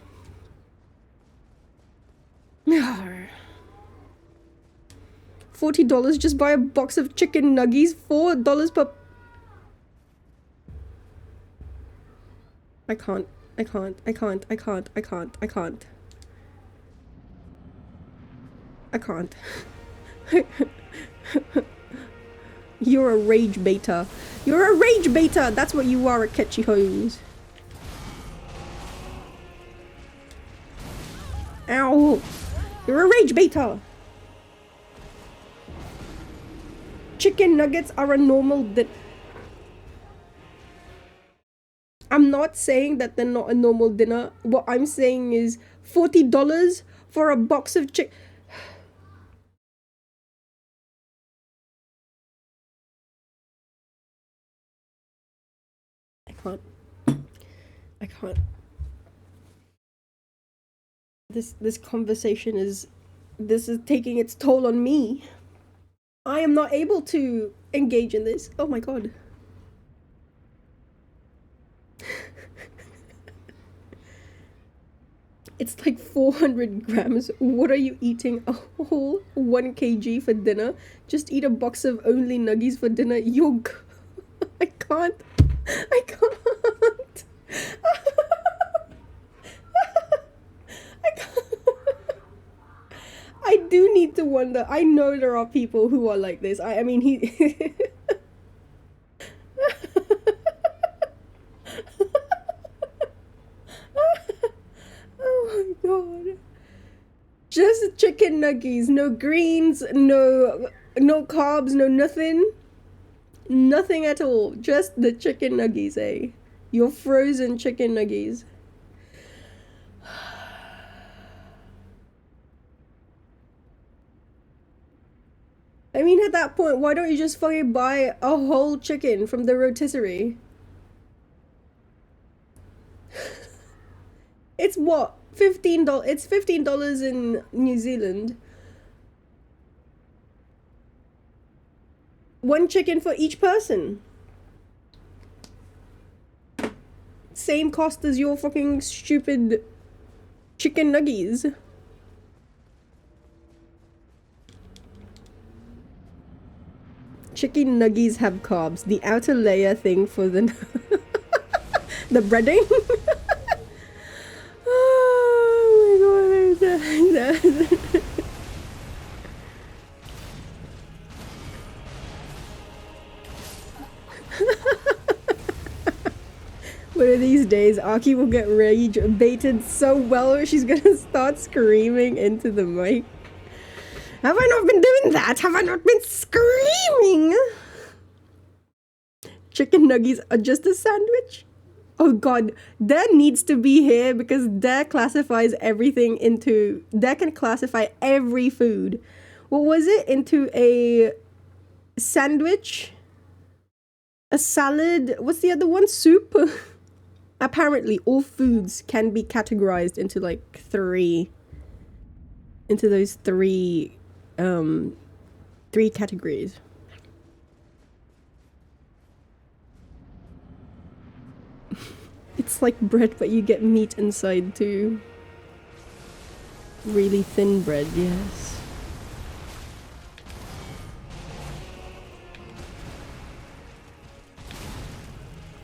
Speaker 1: $40, just buy a box of chicken nuggies, $4 per... I can't. You're a rage beta. You're a rage beta! That's what you are, a catchy hose. Ow! You're a rage beta! Chicken nuggets are a normal I'm not saying that they're not a normal dinner. What I'm saying is $40 for a box of chicken. I can't. This conversation is taking its toll on me. I am not able to engage in this. Oh my god. It's like 400 grams. What are you eating? A whole 1 kg for dinner? Just eat a box of only nuggies for dinner? I can't. I can't. I can't. I do need to wonder. I know there are people who are like this. I mean, he... Oh my god. Just chicken nuggies, no greens, no carbs, no nothing. Nothing at all. Just the chicken nuggies, eh? Your frozen chicken nuggies. I mean, at that point, why don't you just fucking buy a whole chicken from the rotisserie? It's what? $15. It's $15 in New Zealand. 1 chicken for each person. Same cost as your fucking stupid chicken nuggies. Chicken nuggies have carbs. The outer layer thing for the the breading. Oh my god. One of these days, Aki will get rage baited so well she's gonna start screaming into the mic. Have I not been doing that? Have I not been screaming? Chicken nuggies are just a sandwich? Oh god, Dare needs to be here because Dare classifies everything into... Dare can classify every food. What was it? Into a sandwich? A salad? What's the other one? Soup? Apparently, all foods can be categorized into like 3... Into those 3 categories. It's like bread, but you get meat inside too. Really thin bread, yes.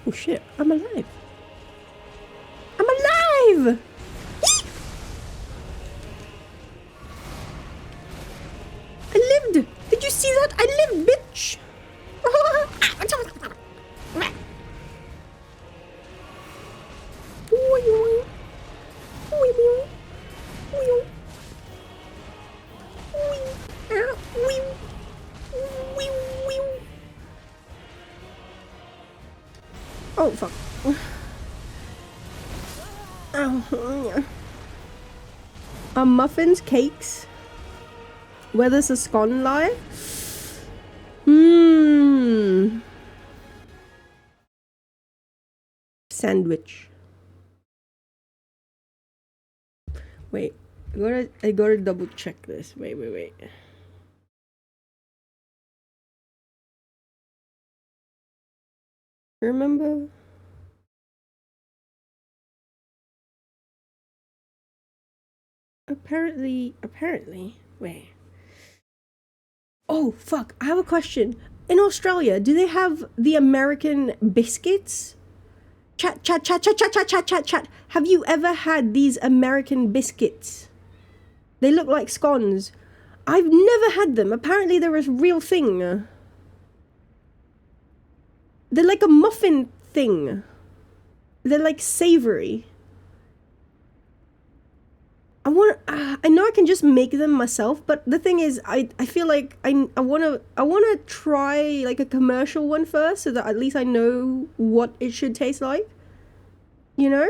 Speaker 1: Oh shit, I'm alive. I'm alive! I lived! Did you see that? I lived, bitch! Oh, fuck. Ow. Are muffins cakes? Where does a scone lie? Sandwich. Wait, I gotta double check this. Wait. Remember? Apparently, wait. Oh, fuck, I have a question. In Australia, do they have the American biscuits? Chat. Have you ever had these American biscuits? They look like scones. I've never had them. Apparently they're a real thing. They're like a muffin thing. They're like savory. I know I can just make them myself, but the thing is, I feel like I wanna try like a commercial one first, so that at least I know what it should taste like. You know?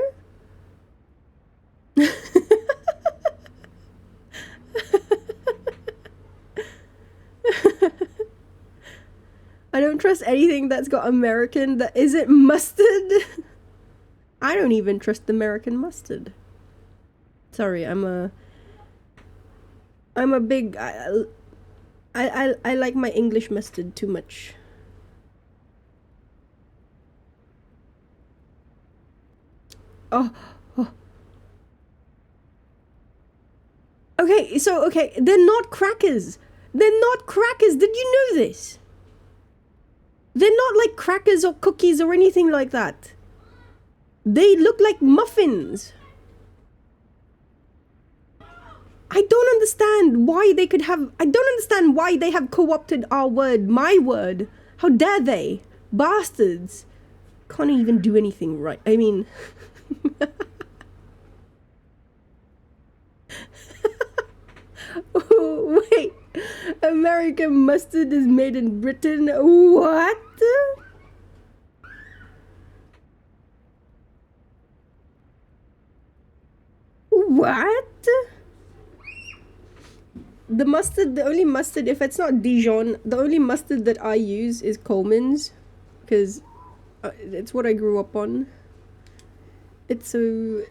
Speaker 1: I don't trust anything that's got American that isn't mustard. I don't even trust American mustard. Sorry, I'm a big I like my English mustard too much. Oh. Okay, they're not crackers. They're not crackers. Did you know this? They're not like crackers or cookies or anything like that. They look like muffins. I don't understand why they could have... I don't understand why they have co-opted our word, my word. How dare they? Bastards. Can't even do anything right. I mean... Oh, wait. American mustard is made in Britain. What? What? The mustard, the only mustard, if it's not Dijon, the only mustard that I use is Coleman's, because it's what I grew up on. It's so...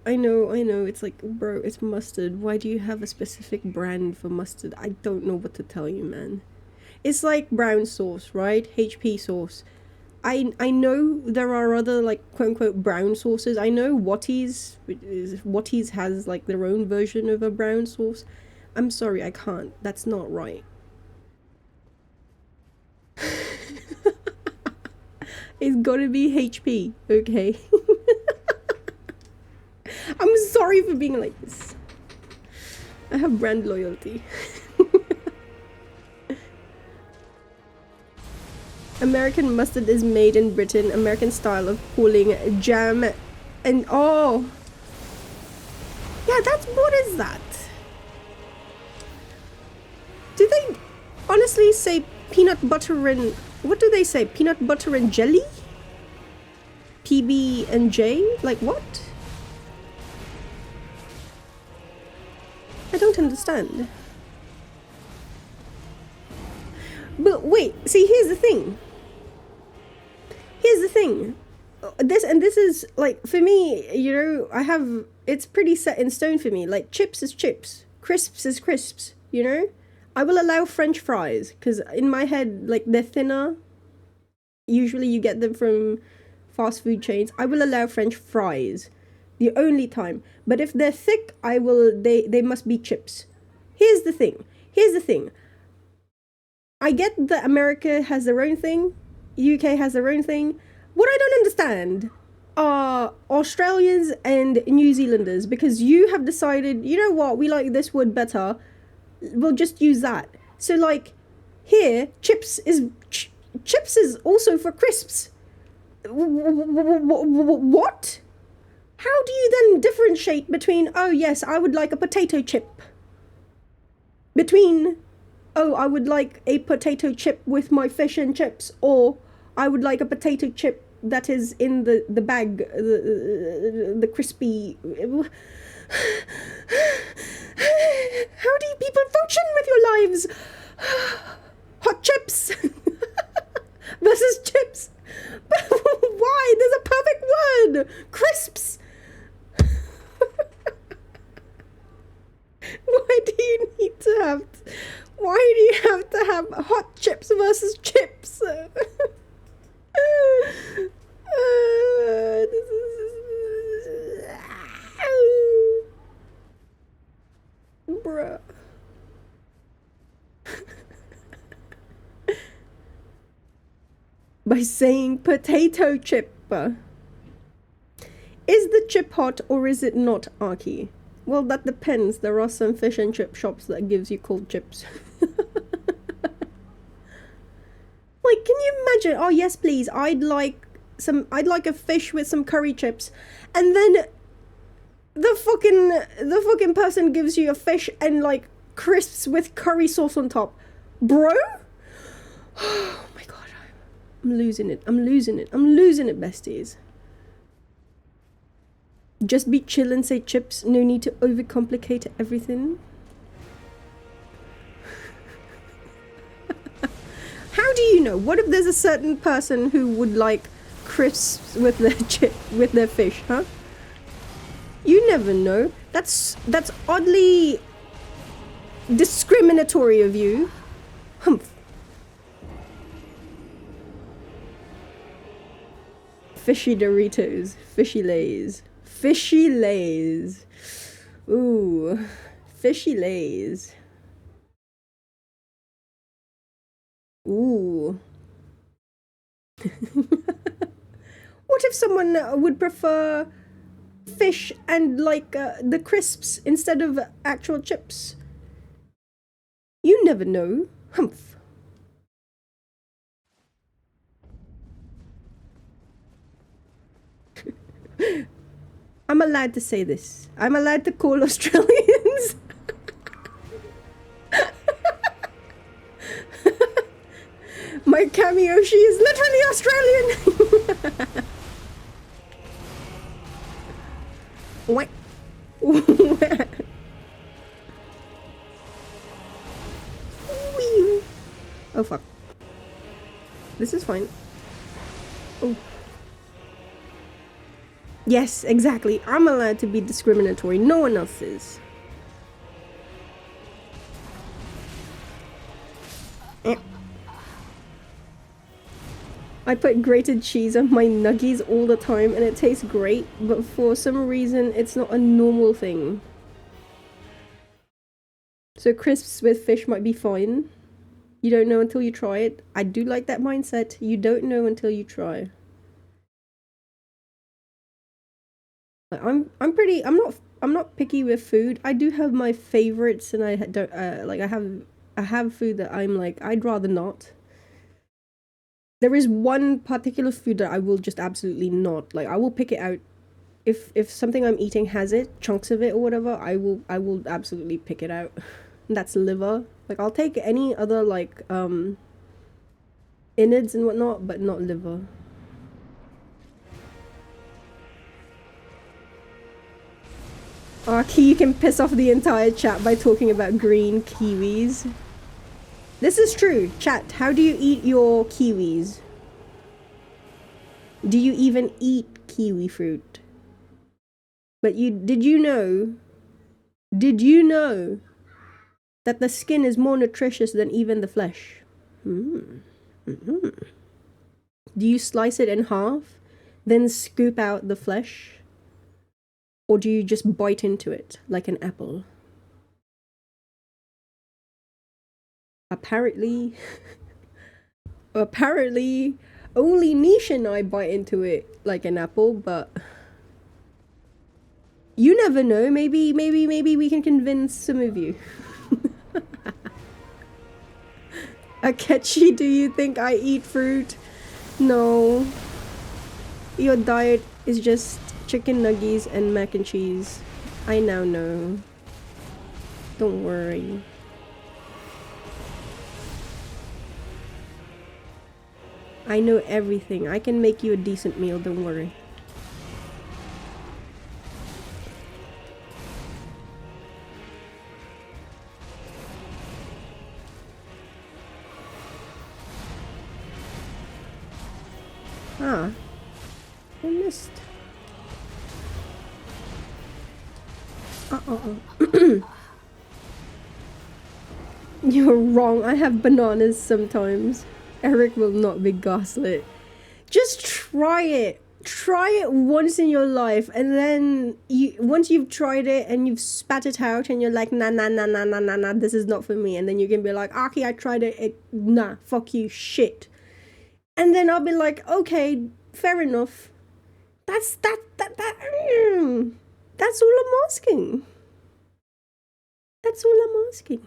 Speaker 1: I know, it's like, bro, it's mustard. Why do you have a specific brand for mustard? I don't know what to tell you, man. It's like brown sauce, right? HP sauce. I know there are other, like, quote-unquote brown sauces. I know Watties has, like, their own version of a brown sauce. I'm sorry, I can't. That's not right. It's gotta be HP, okay? I'm sorry for being like this. I have brand loyalty. American mustard is made in Britain. American style of pulling jam and... Oh! Yeah, that's... What is that? Do they honestly say peanut butter and... What do they say? Peanut butter and jelly? PB and J? Like what? I don't understand. But wait, see, here's the thing. This is like, for me, you know, it's pretty set in stone for me. Like, chips is chips, crisps is crisps, you know? I will allow French fries, because in my head, like, they're thinner. Usually you get them from fast food chains. I will allow French fries. The only time. But if they're thick, they must be chips. Here's the thing. I get that America has their own thing. UK has their own thing. What I don't understand are Australians and New Zealanders, because you have decided, you know what, we like this word better. We'll just use that. So like here, chips is also for crisps. What? How do you then differentiate between, oh yes, I would like a potato chip, between, oh, I would like a potato chip with my fish and chips, or I would like a potato chip that is in the bag, the crispy. How do you people function with your lives? Hot chips versus chips. Why? There's a perfect word. Crisps. Why do you need to have? Why do you have to have hot chips versus chips? This is... Bruh. By saying potato chip. Is the chip hot or is it not, Arky? Well, that depends. There are some fish and chip shops that gives you cold chips. Like, can you imagine? Oh yes, please. I'd like a fish with some curry chips, and then the fucking person gives you a fish and like crisps with curry sauce on top, bro. Oh my god, I'm losing it. I'm losing it, besties. Just be chill and say chips. No need to overcomplicate everything. How do you know? What if there's a certain person who would like crisps with their fish, huh? You never know. That's oddly discriminatory of you. Humph. Fishy Doritos. Fishy Lays. Fishy Lays. Ooh. Fishy Lays. Ooh. What if someone would prefer fish and like the crisps instead of actual chips? You never know. Humph. I'm allowed to say this. I'm allowed to call Australians. My cameo, she is literally Australian. What? Oh fuck. This is fine. Oh. Yes, exactly. I'm allowed to be discriminatory. No one else is. I put grated cheese on my nuggies all the time and it tastes great, but for some reason it's not a normal thing. So crisps with fish might be fine. You don't know until you try it. I do like that mindset. You don't know until you try. I'm not picky with food. I do have my favorites, and I don't like I have food that I'm like I'd rather not. There is one particular food that I will just absolutely not like. I will pick it out if something I'm eating has it, chunks of it or whatever. I will absolutely pick it out. And that's liver. Like I'll take any other like innards and whatnot, but not liver. Arky, you can piss off the entire chat by talking about green kiwis. This is true. Chat, how do you eat your kiwis? Do you even eat kiwi fruit? But did you know that the skin is more nutritious than even the flesh? Do you slice it in half, then scoop out the flesh? Or do you just bite into it like an apple? Apparently, only Nisha and I bite into it like an apple, but you never know. Maybe we can convince some of you. Akechi, do you think I eat fruit? No. Your diet is just chicken nuggies and mac and cheese. I now know. Don't worry. I know everything. I can make you a decent meal, don't worry. Ah, I missed. You're wrong. I have bananas sometimes. Eric will not be gaslit. Just try it. Try it once in your life, and then once you've tried it and you've spat it out and you're like, nah, nah, nah, nah, nah, nah, nah, this is not for me. And then you can be like, Aki, I tried it. Nah, fuck you, shit. And then I'll be like, okay, fair enough. That's all I'm asking. That's all I'm asking.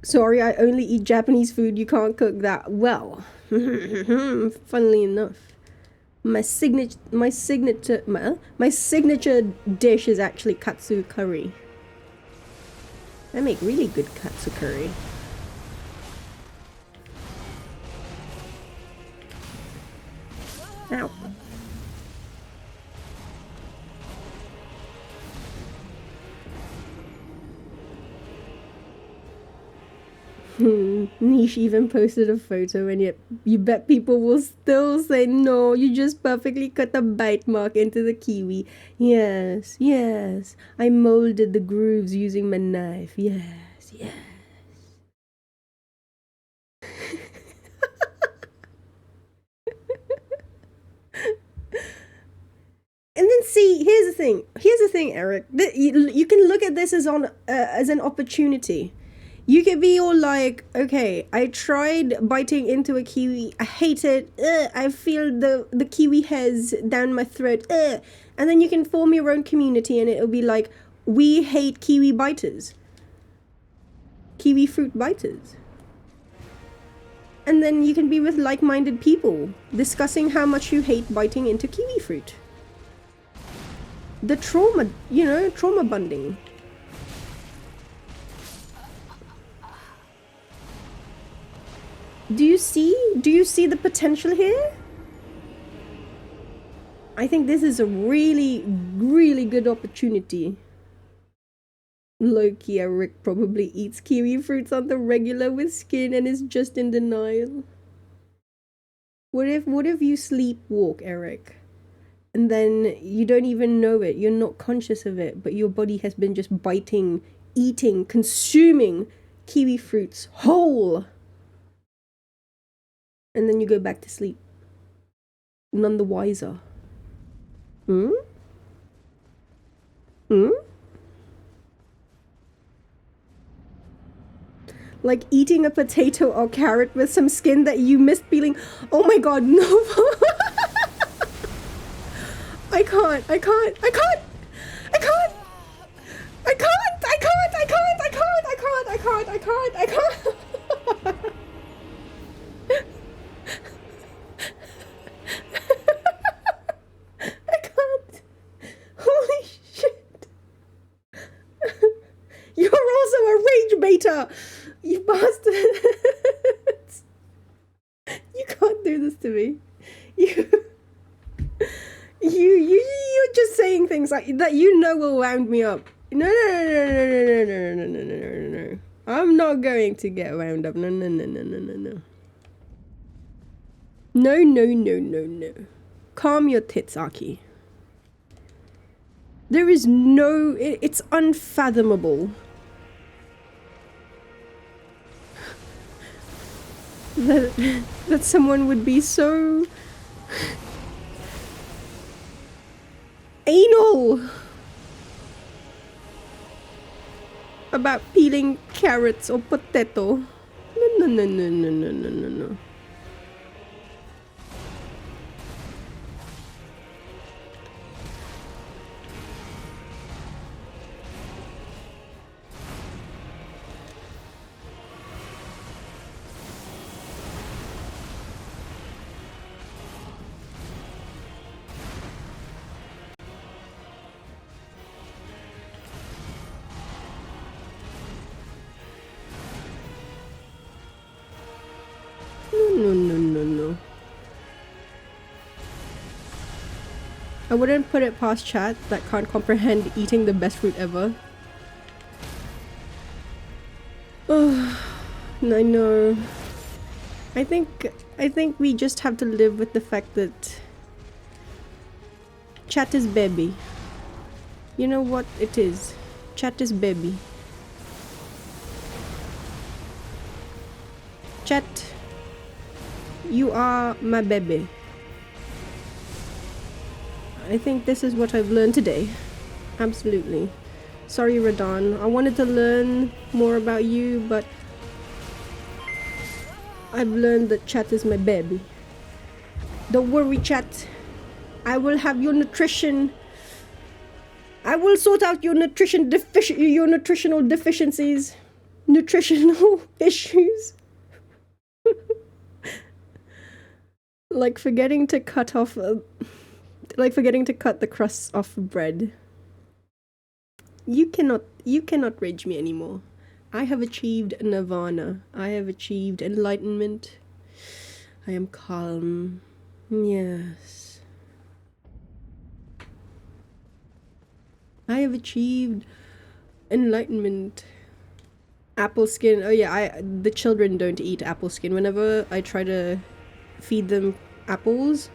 Speaker 1: Sorry, I only eat Japanese food. You can't cook that well. Funnily enough, my signature dish is actually katsu curry. I make really good katsu curry. Ow. Niche even posted a photo, and yet you bet people will still say, no, you just perfectly cut a bite mark into the kiwi. Yes, yes, I molded the grooves using my knife. Yes, yes. And then see, here's the thing, Eric. You can look at this as an opportunity. You could be all like, okay, I tried biting into a kiwi. I hate it. I feel the kiwi hairs down my throat. And then you can form your own community, and it'll be like, we hate kiwi biters. Kiwi fruit biters. And then you can be with like-minded people, discussing how much you hate biting into kiwi fruit. The trauma, trauma bonding. Do you see the potential here? I think this is a really, really good opportunity. Low-key, Eric probably eats kiwi fruits on the regular with skin and is just in denial. What if you sleepwalk, Eric? And then you don't even know it, you're not conscious of it, but your body has been just biting, eating, consuming kiwi fruits whole. And then you go back to sleep. None the wiser. Like eating a potato or carrot with some skin that you missed peeling. Oh my god, no. I can't. Holy shit. You're also a rage baiter. You bastards. You can't do this to me. You're just saying things like that will wound me up. No. I'm not going to get wound up. No. No. Calm your tits, Aki. There is no... It's unfathomable that someone would be so... anal about peeling carrots or potato. No. I wouldn't put it past chat that can't comprehend eating the best fruit ever. Oh, I know. I think we just have to live with the fact that chat is baby. You know what it is? Chat is baby. Chat, you are my baby. I think this is what I've learned today. Absolutely. Sorry, Radahn. I wanted to learn more about you, but I've learned that chat is my baby. Don't worry, chat. I will have your nutrition. I will sort out your nutritional deficiencies, nutritional issues. Like forgetting to cut the crusts off bread. You cannot rage me anymore. I have achieved nirvana. I have achieved enlightenment. I am calm. Yes. I have achieved enlightenment. Apple skin. Oh yeah, the children don't eat apple skin. Whenever I try to feed them apples,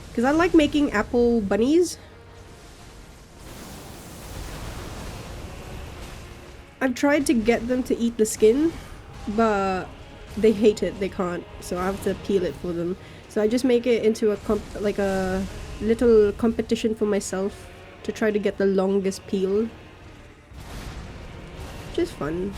Speaker 1: because I like making apple bunnies. I've tried to get them to eat the skin, but they hate it. They can't, so I have to peel it for them. So I just make it into a little competition for myself to try to get the longest peel. Just fun.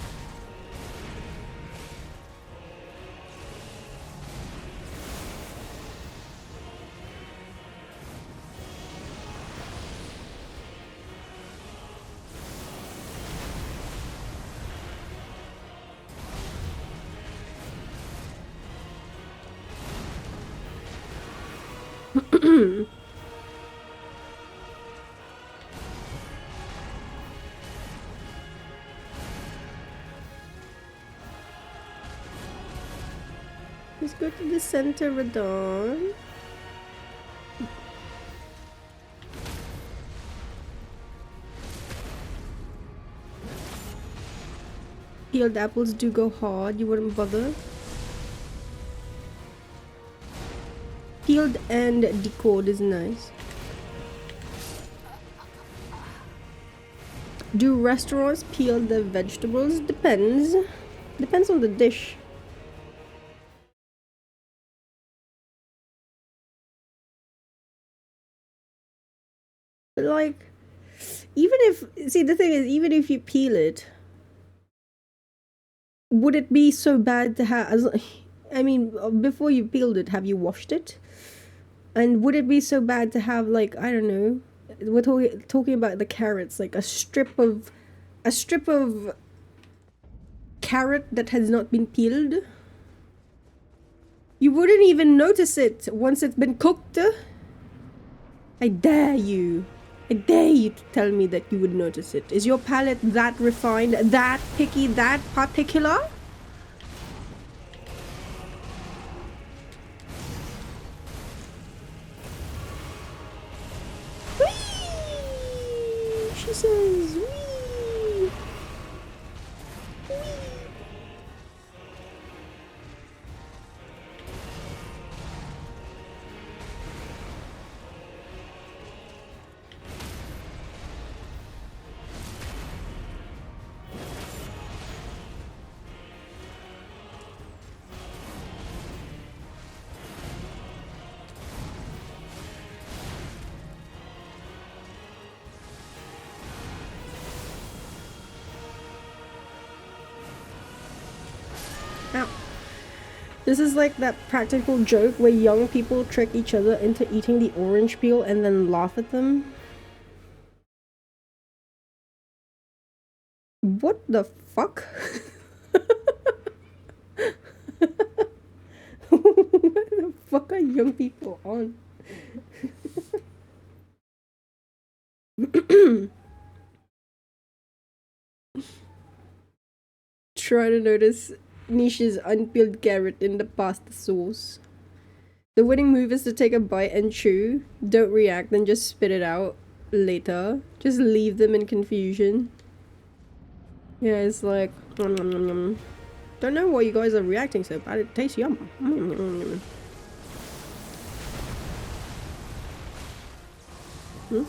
Speaker 1: Let's go to the center, Radahn. Peeled apples do go hard, you wouldn't bother. Peeled and decored is nice. Do restaurants peel the vegetables? Depends. Depends on the dish. But like, the thing is, even if you peel it, would it be so bad to have, I mean, before you peeled it, have you washed it? And would it be so bad to have, like, I don't know, we're talking about the carrots, like a strip of carrot that has not been peeled? You wouldn't even notice it once it's been cooked. I dare you. I dare you to tell me that you would notice it. Is your palate that refined, that picky, that particular? Whee! She says, whee! This is like that practical joke where young people trick each other into eating the orange peel and then laugh at them. What the fuck? What the fuck are young people on? Try to notice Nisha's unpeeled carrot in the pasta sauce. The winning move is to take a bite and chew. Don't react, then just spit it out later. Just leave them in confusion. Yeah, it's like... Nom, nom, nom, nom. Don't know why you guys are reacting so bad. It tastes yum. Hmm?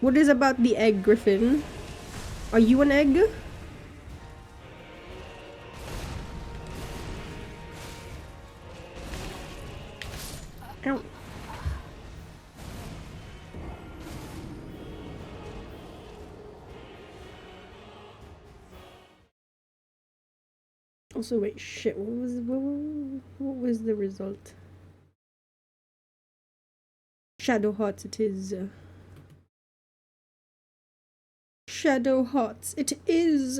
Speaker 1: What is about the egg, Griffin? Are you an egg? Ow. Also, wait, shit, what was the result? Shadow Hearts it is. Shadow Hearts it is.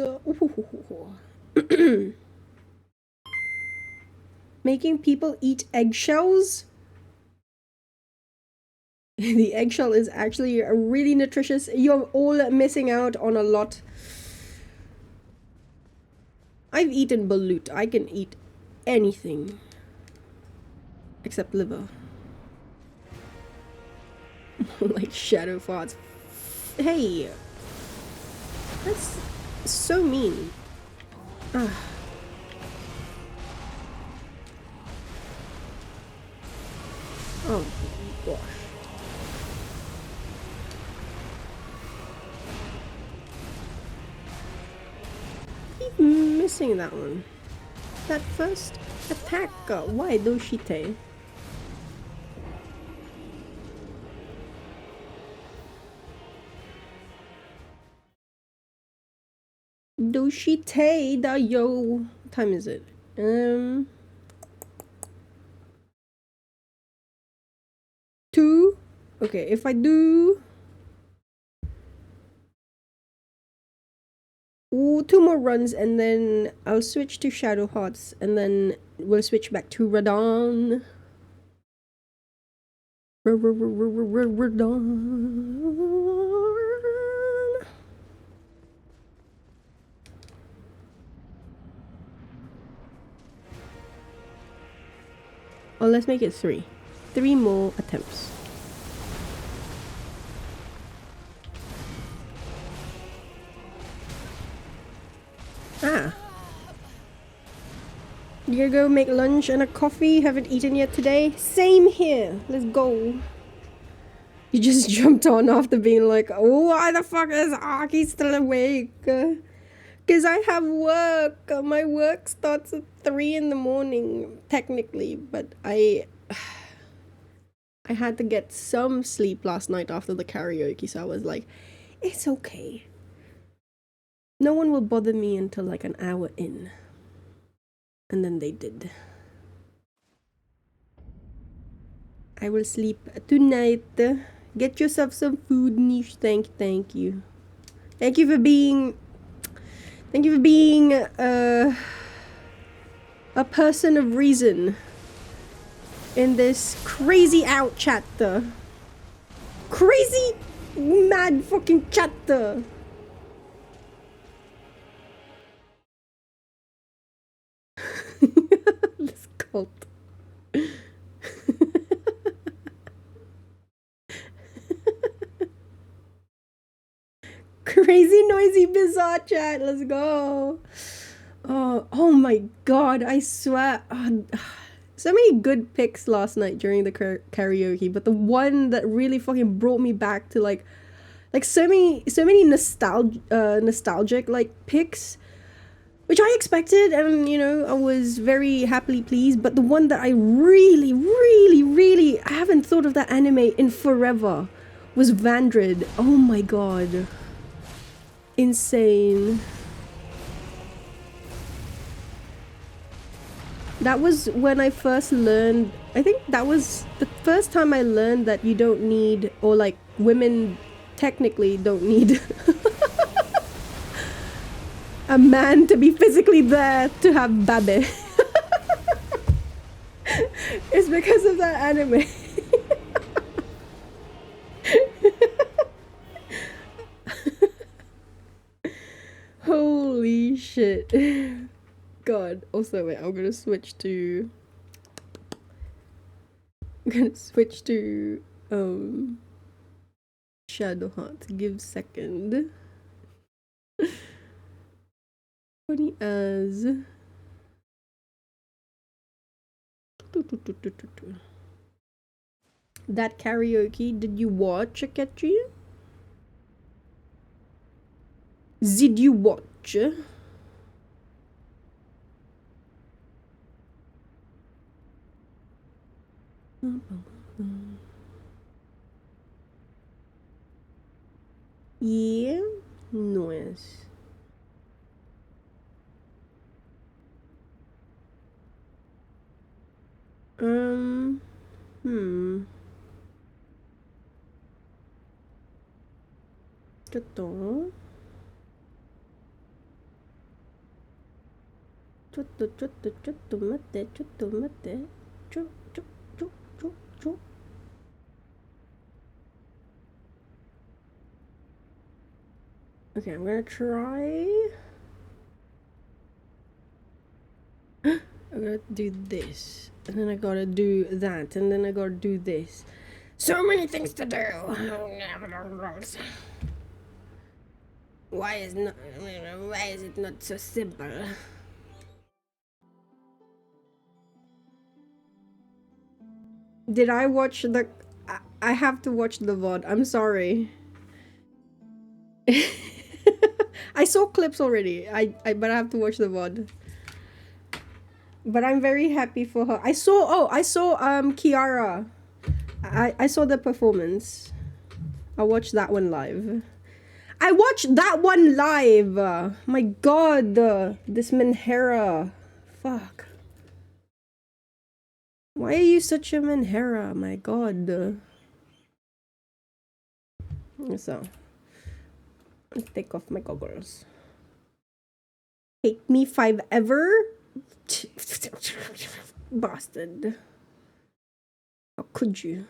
Speaker 1: Making people eat eggshells? The eggshell is actually really nutritious. You're all missing out on a lot. I've eaten balut. I can eat anything. Except liver. Like shadow farts. Hey! That's so mean. Ah. Oh gosh. Keep missing that one. That first attack. Why Doshite? Doshite da yo. What time is it? 2. Okay, if I do 2 more runs and then I'll switch to Shadow Hearts and then we'll switch back to radahn. Radahn. Oh, let's make it 3. 3 more attempts. Ah. You gonna go make lunch and a coffee? Haven't eaten yet today? Same here. Let's go. You just jumped on after being like, oh, why the fuck is Aki still awake? Because I have work. My work starts at 3 in the morning, technically, but I had to get some sleep last night after the karaoke, so I was like, it's okay. No one will bother me until like an hour in. And then they did. I will sleep tonight. Get yourself some food, Niche. Thank you. Thank you for being a person of reason in this crazy out chatter. Crazy mad fucking chatter. This cult. Crazy noisy bizarre chat. Let's go. Oh my god, I swear. So many good picks last night during the karaoke, but the one that really fucking brought me back to like so many nostalgic like picks, which I expected, and you know, I was very happily pleased. But the one that I really I haven't thought of that anime in forever was Vandred. Oh my god. Insane. That was when I first learned, I think that was the first time I learned that you don't need, or like women technically don't need a man to be physically there to have babe. It's because of that anime. shit. God. Also, wait, I'm gonna switch to... Shadow Heart. Give second. Funny as... That karaoke, did you watch, Akechi? Did you watch? Yeah, nice.ちょっと待って。Okay, I'm gonna try. I gotta do this, and then I gotta do that, and then I gotta do this. So many things to do. Why is it not so simple? Did I watch the... I have to watch the VOD. I'm sorry. I saw clips already. But I have to watch the VOD. But I'm very happy for her. I saw Kiara. I saw the performance. I watched that one live. My god, this Menhera. Fuck. Why are you such a Menhera? My god. So, let's take off my goggles. Take me 5 ever? Bastard. How could you?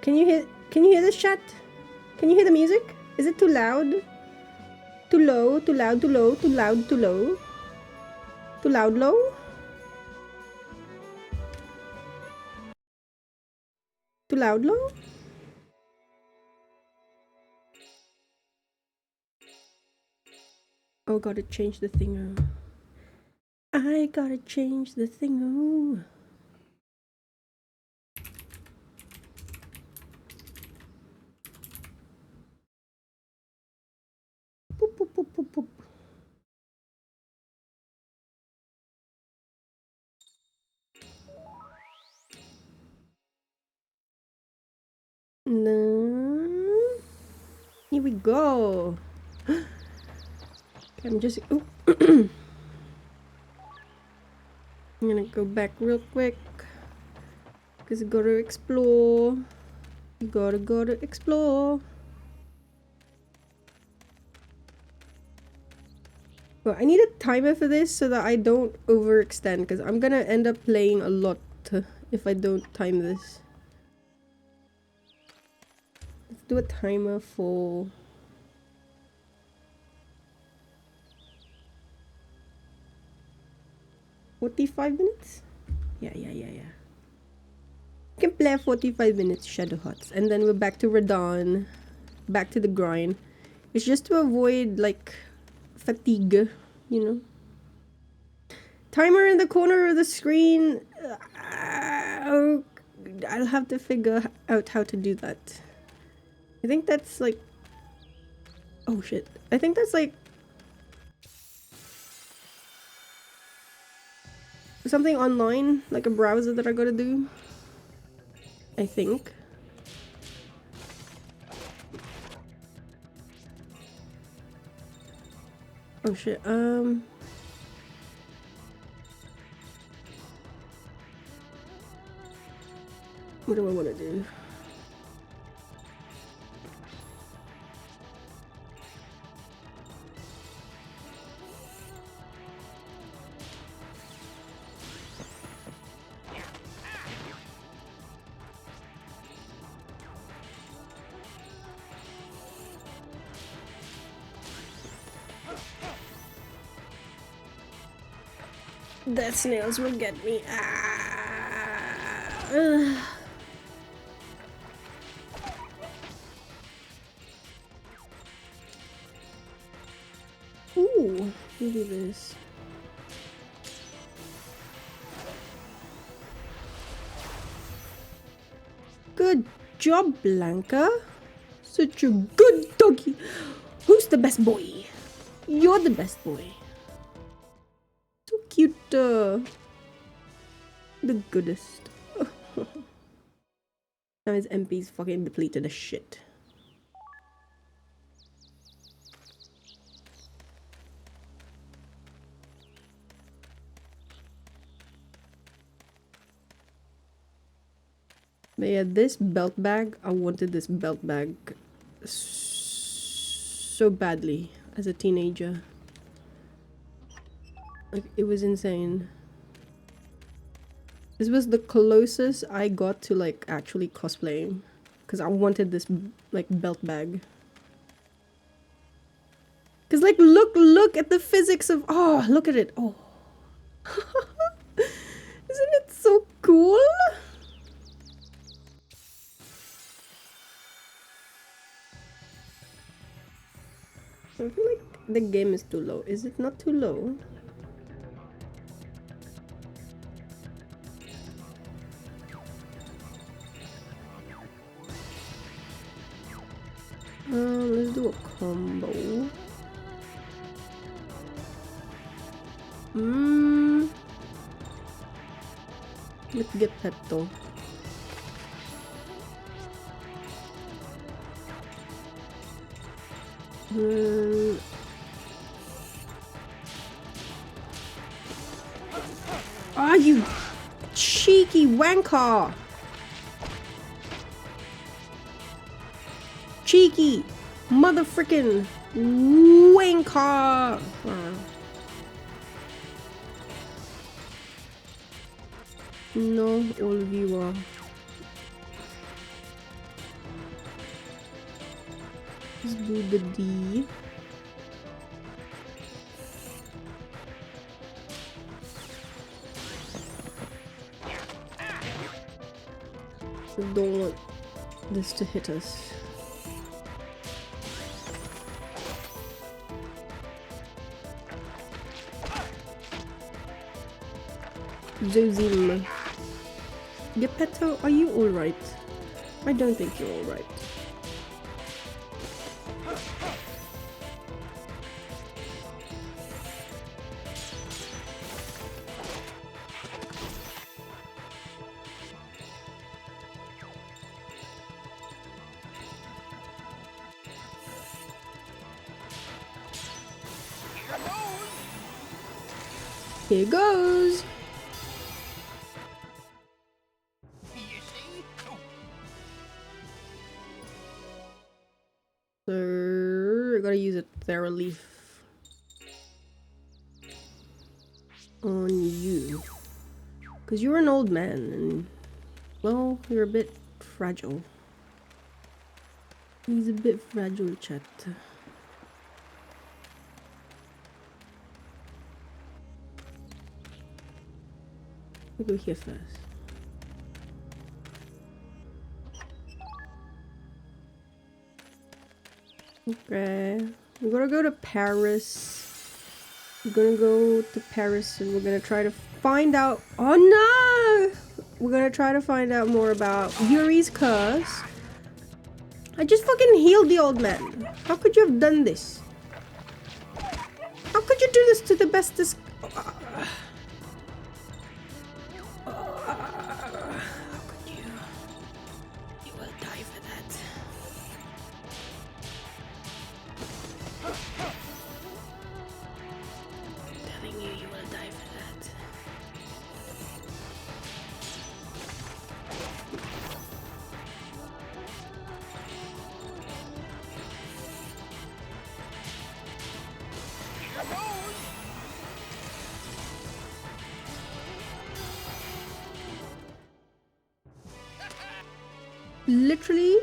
Speaker 1: Can you hear this chat? Can you hear the music? Is it too loud? Too low? Too loud? Too low? Too loud? Too low? Too loud? Low? Too loud? Low? Oh, gotta change the thingo. I gotta change the thingo. Boop, boop, boop, boop, boop. No. Here we go. I'm just... I'm gonna go back real quick. Because I gotta explore. You gotta explore. Well, I need a timer for this so that I don't overextend. Because I'm gonna end up playing a lot if I don't time this. Let's do a timer for... 45 minutes? Yeah. You can play 45 minutes Shadow Hearts, and then we're back to radahn, back to the grind. It's just to avoid, like, fatigue, you know? Timer in the corner of the screen. I'll have to figure out how to do that. I think that's, like... Oh, shit. I think that's, like... something online, like a browser that I gotta do. I think. Oh shit, what do I wanna do? Death snails will get me. Ugh. Ooh, look at this. Good job, Blanca. Such a good doggy. Who's the best boy? You're the best boy. So cute. The goodest. Now his MP's fucking depleted as shit. But yeah, this belt bag, I wanted this belt bag so badly as a teenager. Like, it was insane. This was the closest I got to like actually cosplaying, because I wanted this like belt bag. Because like look at the physics of, oh, look at it. Oh. Isn't it so cool? I feel like the game is too low. Is it not too low? Let's do a combo. Let's get Petto. Ah, you cheeky wanker! Cheeky motherfrickin' wanker! No, all of you are. Let's do the D. Don't want this to hit us. Zozim. Geppetto, are you alright? I don't think you're alright. Here goes! So, I gotta use a Thera Leaf on you. Because you're an old man and, well, you're a bit fragile. He's a bit fragile, chat. We'll go here first. Okay, we're gonna go to Paris. We're gonna go to Paris and we're gonna try to find out— oh no! We're gonna try to find out more about Yuri's curse. I just fucking healed the old man. How could you have done this? How could you do this to the bestest— literally?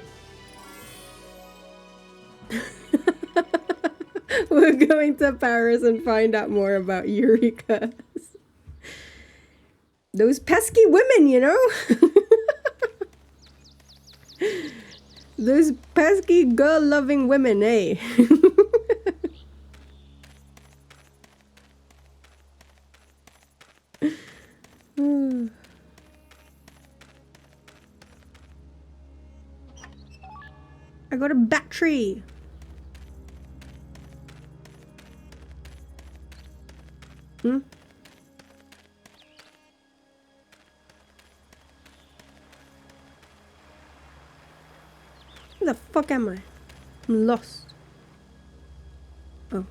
Speaker 1: We're going to Paris and find out more about Eureka's. Those pesky women, you know? Those pesky girl-loving women, eh? I got a battery. Hmm? Where the fuck am I? I'm lost. Oh.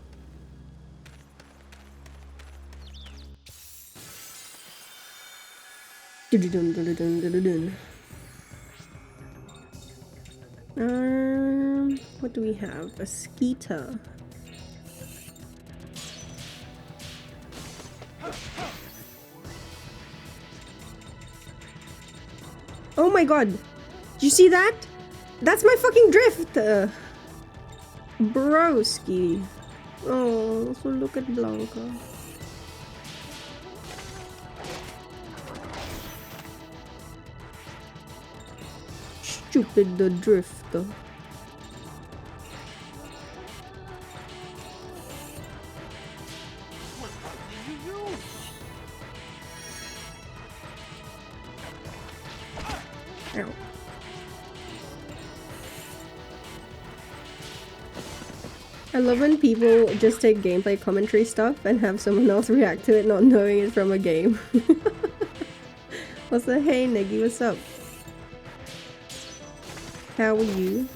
Speaker 1: What do we have? A skeeter. Oh my god! Did you see that? That's my fucking drift! Broski. Oh, so look at Blanca. Stupid the drifter. Ow. I love when people just take gameplay commentary stuff and have someone else react to it not knowing it's from a game. What's the hey Niggy, what's up? How are you?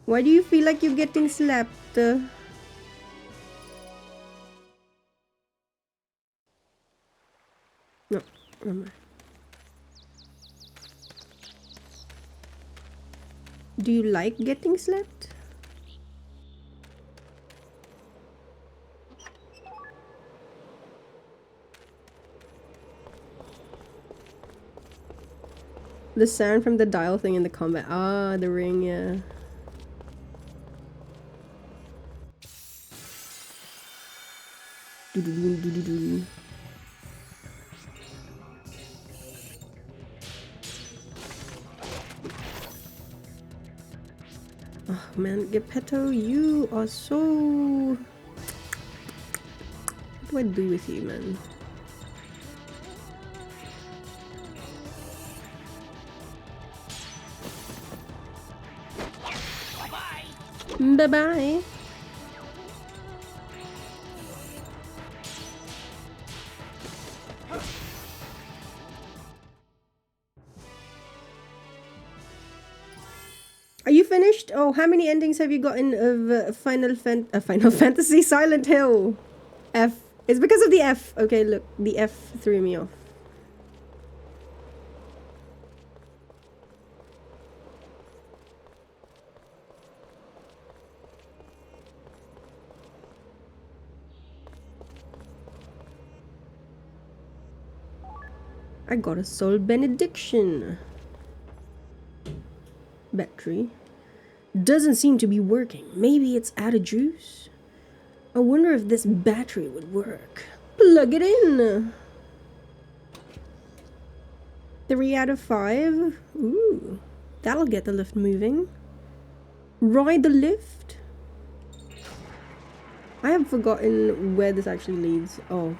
Speaker 1: Why do you feel like you're getting slapped? No, never mind. Do you like getting slapped? The sound from the dial thing in the combat. Ah, the ring, yeah. Oh man, Geppetto, you are so... What do I do with you, man? Bye-bye. Are you finished? Oh, how many endings have you gotten of Final Fantasy Silent Hill? F. It's because of the F. Okay, look, the F threw me off. I got a soul benediction. Battery. Doesn't seem to be working. Maybe it's out of juice? I wonder if this battery would work. Plug it in! 3 out of 5? Ooh, that'll get the lift moving. Ride the lift? I have forgotten where this actually leads. Oh.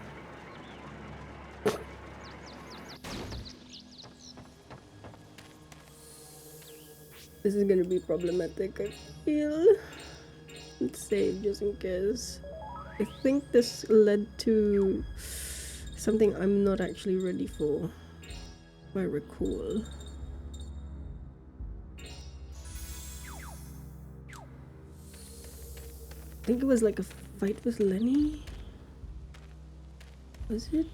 Speaker 1: This is gonna be problematic, I feel. Let's save just in case. I think this led to something I'm not actually ready for, if I recall. I think it was like a fight with Lenny? Was it?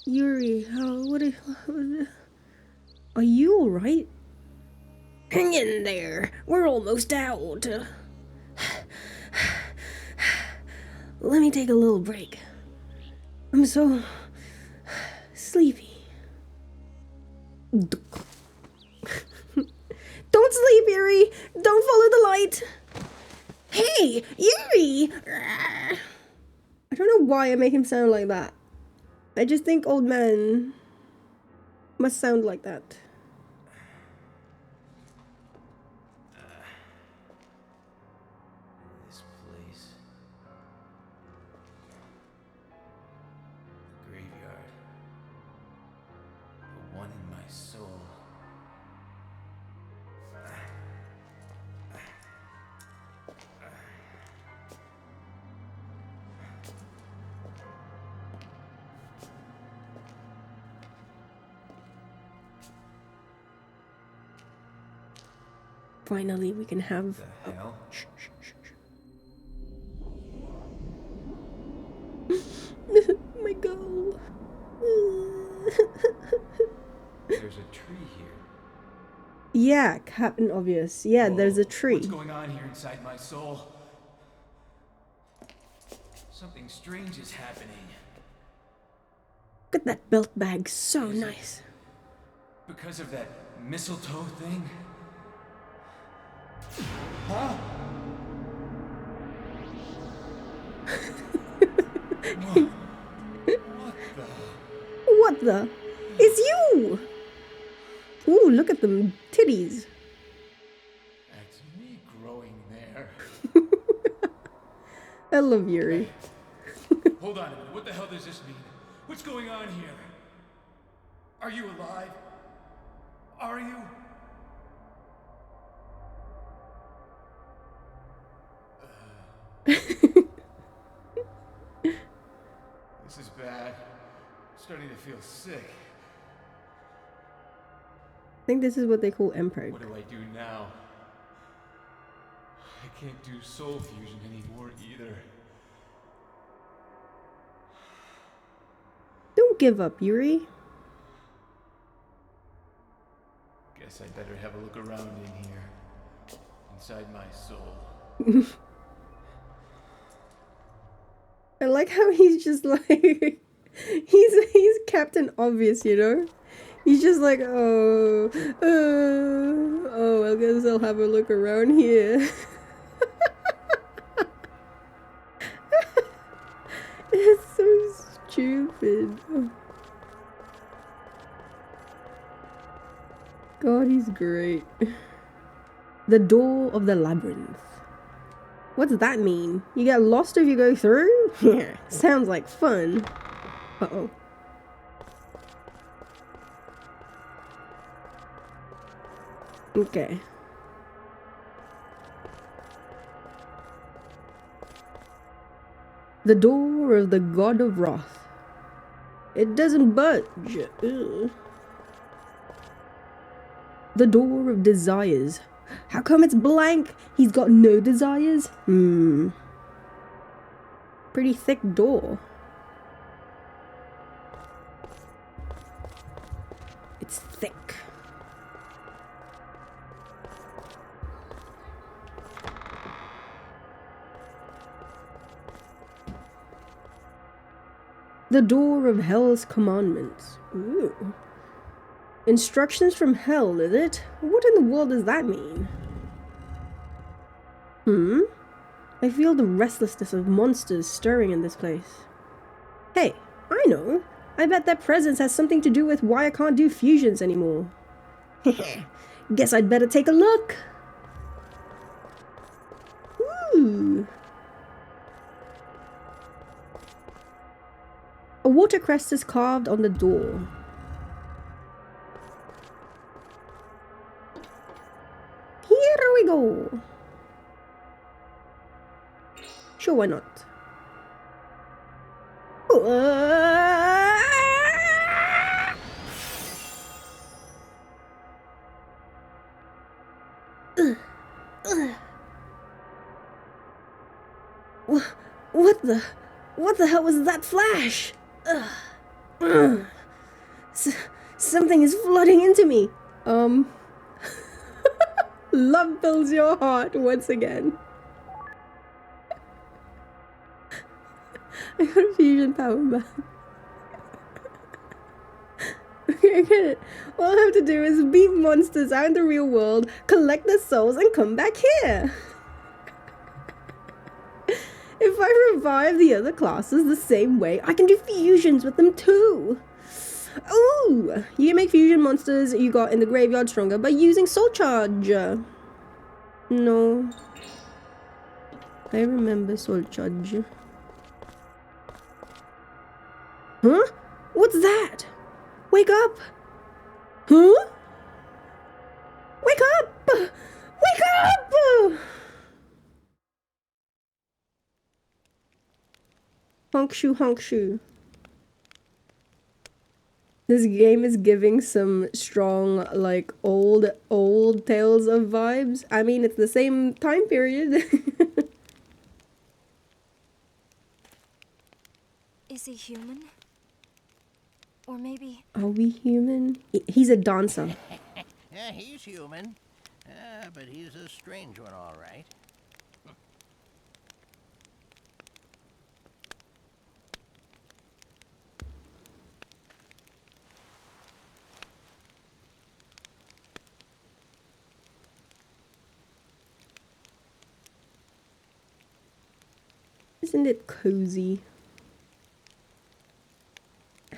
Speaker 1: Yuri, are you alright? Hang in there, we're almost out. Let me take a little break. I'm so sleepy. Don't sleep, Yuri! Don't follow the light! Hey, Yuri! I don't know why I make him sound like that. I just think old men must sound like that.
Speaker 2: This place. The graveyard. The one in my soul.
Speaker 1: Finally, we can have...
Speaker 2: The hell?
Speaker 1: Shh, shh, shh, shh. My girl.
Speaker 2: There's a tree here.
Speaker 1: Yeah, Captain Obvious. Yeah,
Speaker 2: Whoa,
Speaker 1: there's a tree.
Speaker 2: What's going on here inside my soul? Something strange is happening.
Speaker 1: Look at that belt bag. So
Speaker 2: Is it
Speaker 1: nice.
Speaker 2: Because of that mistletoe thing? Huh? Whoa. What the?
Speaker 1: What the? It's you! Ooh, look at them titties.
Speaker 2: That's me growing there.
Speaker 1: I love Yuri.
Speaker 2: Hold on a minute. What the hell does this mean? What's going on here? Are you alive? Are you? This is bad. I'm starting to feel sick.
Speaker 1: I think this is what they call Emperor.
Speaker 2: What do I do now? I can't do soul fusion anymore either.
Speaker 1: Don't give up, Yuri.
Speaker 2: Guess I better have a look around in here. Inside my soul.
Speaker 1: I like how he's just like... he's Captain Obvious, you know? He's just like, oh, I guess I'll have a look around here. It's so stupid. God, he's great. The door of the labyrinth. What's that mean? You get lost if you go through? Yeah, sounds like fun. Uh-oh. Okay. The door of the God of Wrath. It doesn't budge. Ugh. The door of desires. How come it's blank? He's got no desires? Pretty thick door. It's thick. The door of hell's commandments. Ooh. Instructions from hell, is it? What in the world does that mean? I feel the restlessness of monsters stirring in this place. Hey, I know. I bet that presence has something to do with why I can't do fusions anymore. Guess I'd better take a look. Ooh. A watercress is carved on the door. Here we go. Sure, why not? What the hell was that flash? Something is flooding into me. Love fills your heart once again. I got a fusion power back. Okay. I get it. All I have to do is beat monsters out in the real world, collect their souls, and come back here. If I revive the other classes the same way, I can do fusions with them too. Ooh! You can make fusion monsters you got in the graveyard stronger by using soul charge. No. I remember soul charge. Huh? What's that? Wake up! Huh? Wake up! Wake up! Honk shoe, honk shoe. This game is giving some strong, like, old Tales of vibes. I mean, it's the same time period.
Speaker 3: Is he human? Or maybe...
Speaker 1: Are we human? He's a dancer.
Speaker 4: Yeah, he's human. But he's a strange one, all right.
Speaker 1: Isn't it cozy?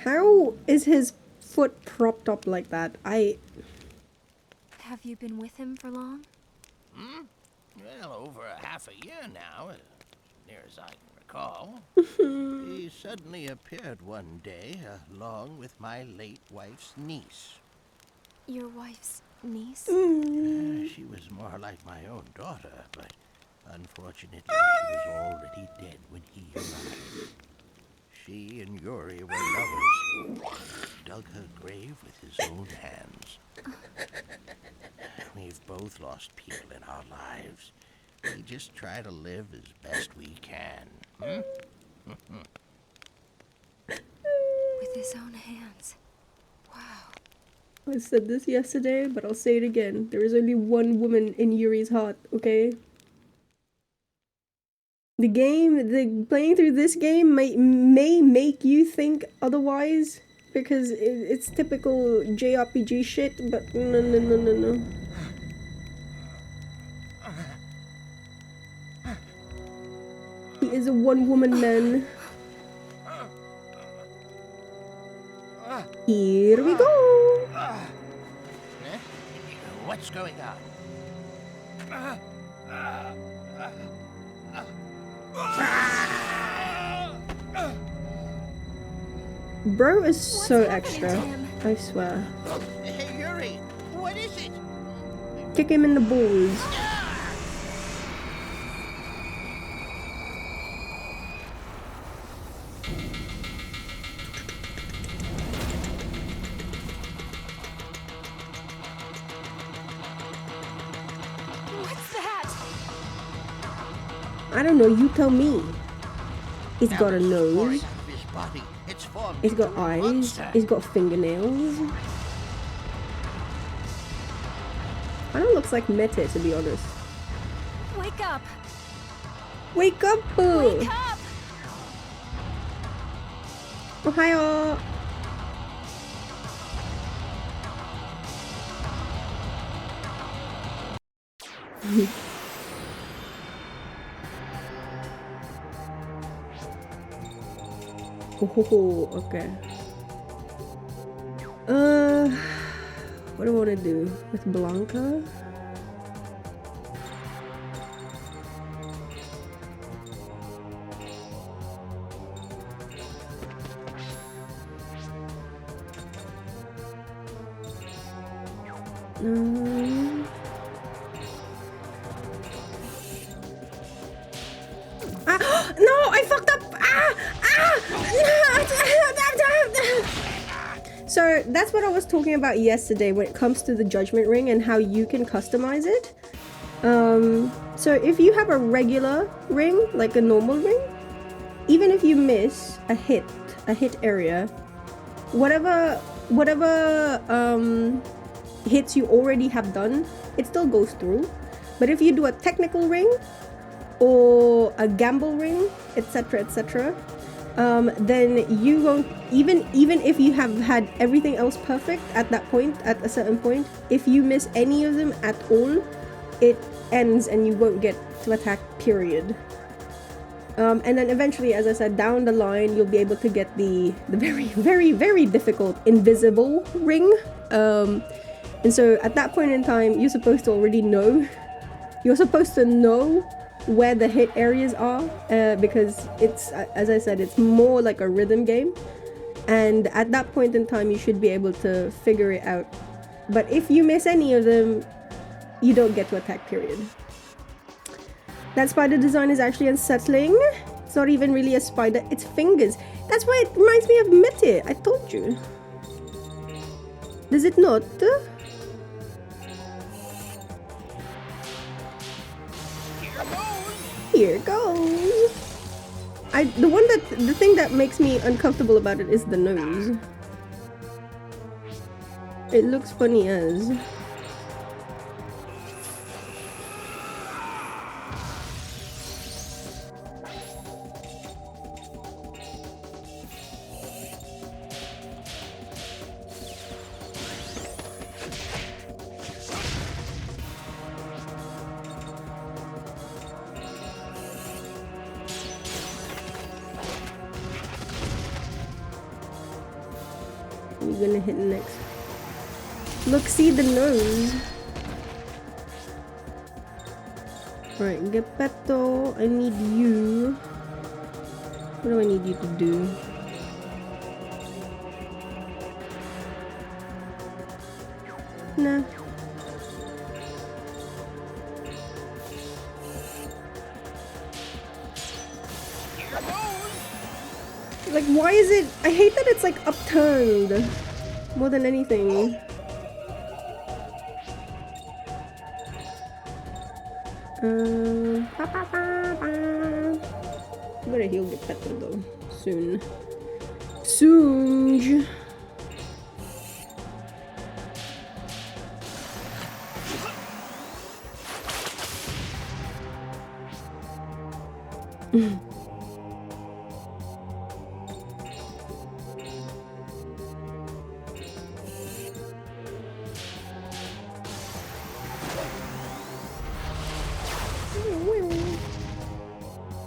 Speaker 1: How is his foot propped up like that?
Speaker 3: Have you been with him for long?
Speaker 4: Well, over half a year now, as near as I can recall. He suddenly appeared one day, along with my late wife's niece.
Speaker 3: Your wife's niece?
Speaker 4: She was more like my own daughter, but unfortunately she was already dead when he arrived. She and Yuri were lovers. He dug her grave with his own hands. We've both lost people in our lives. We just try to live as best we can.
Speaker 3: With his own hands. Wow.
Speaker 1: I said this yesterday, but I'll say it again. There is only one woman in Yuri's heart, okay? Playing through this game may make you think otherwise, because it's typical JRPG shit, but no. He is a one-woman man. Here we go!
Speaker 4: What's going on?
Speaker 1: Bro is so extra, I swear.
Speaker 4: Hey, Yuri, what is it?
Speaker 1: Kick him in the balls.
Speaker 3: What's that?
Speaker 1: I don't know, you tell me. He's got a nose. He's got eyes. He's got fingernails. Kind of looks like Mete, to be honest.
Speaker 3: Wake up!
Speaker 1: Wake up!
Speaker 3: Wake up!
Speaker 1: Ohio! Oh, okay. What do I want to do with Blanca? No, I fucked up. So that's what I was talking about yesterday when it comes to the judgment ring and how you can customize it. So if you have a regular ring, like a normal ring, even if you miss a hit area, whatever hits you already have done, it still goes through. But if you do a technical ring or a gamble ring, etc., then you won't, even if you have had everything else perfect at that point, at a certain point, if you miss any of them at all, it ends and you won't get to attack, period. And then eventually, as I said, down the line, you'll be able to get the very, very, very difficult invisible ring. And so at that point in time, you're supposed to already know. You're supposed to know where the hit areas are, because it's, as I said, it's more like a rhythm game. And at that point in time, you should be able to figure it out. But if you miss any of them, you don't get to attack, period. That spider design is actually unsettling. It's not even really a spider, it's fingers. That's why it reminds me of Mete. I told you. Does it not? Here goes. The thing that makes me uncomfortable about it is the nose. It looks funny as. You're gonna hit next. Look, see the nose. Alright, Geppetto, I need you. What do I need you to do? Nah. Like, why is it? I hate that it's like upturned more than anything. I'm gonna heal Geppetto though soon. Soon.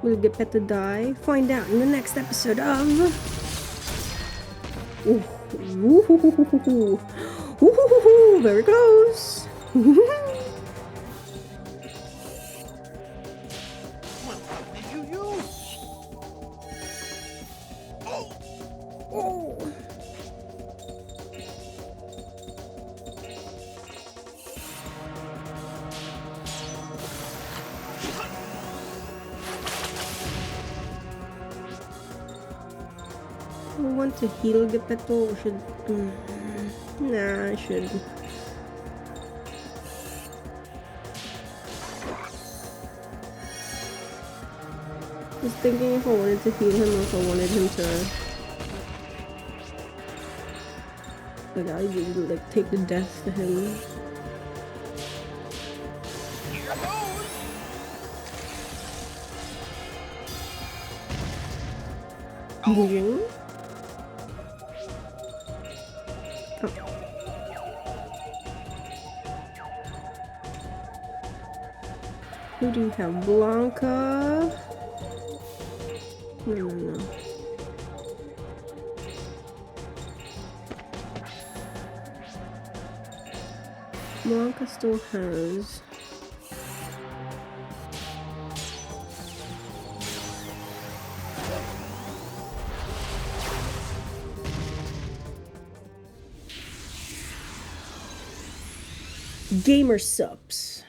Speaker 1: Will Geppetto die? Find out in the next episode of. Ooh. Ooh. Ooh. Very close.
Speaker 4: What did you use?
Speaker 1: Oh. I want to heal Geppetto, or should... Nah, I should. Just thinking if I wanted to heal him or if I wanted him to... Like, I would like take the death to him. Moving. Oh. Who do you have? Blanca? No. Blanca still has. Gamer subs.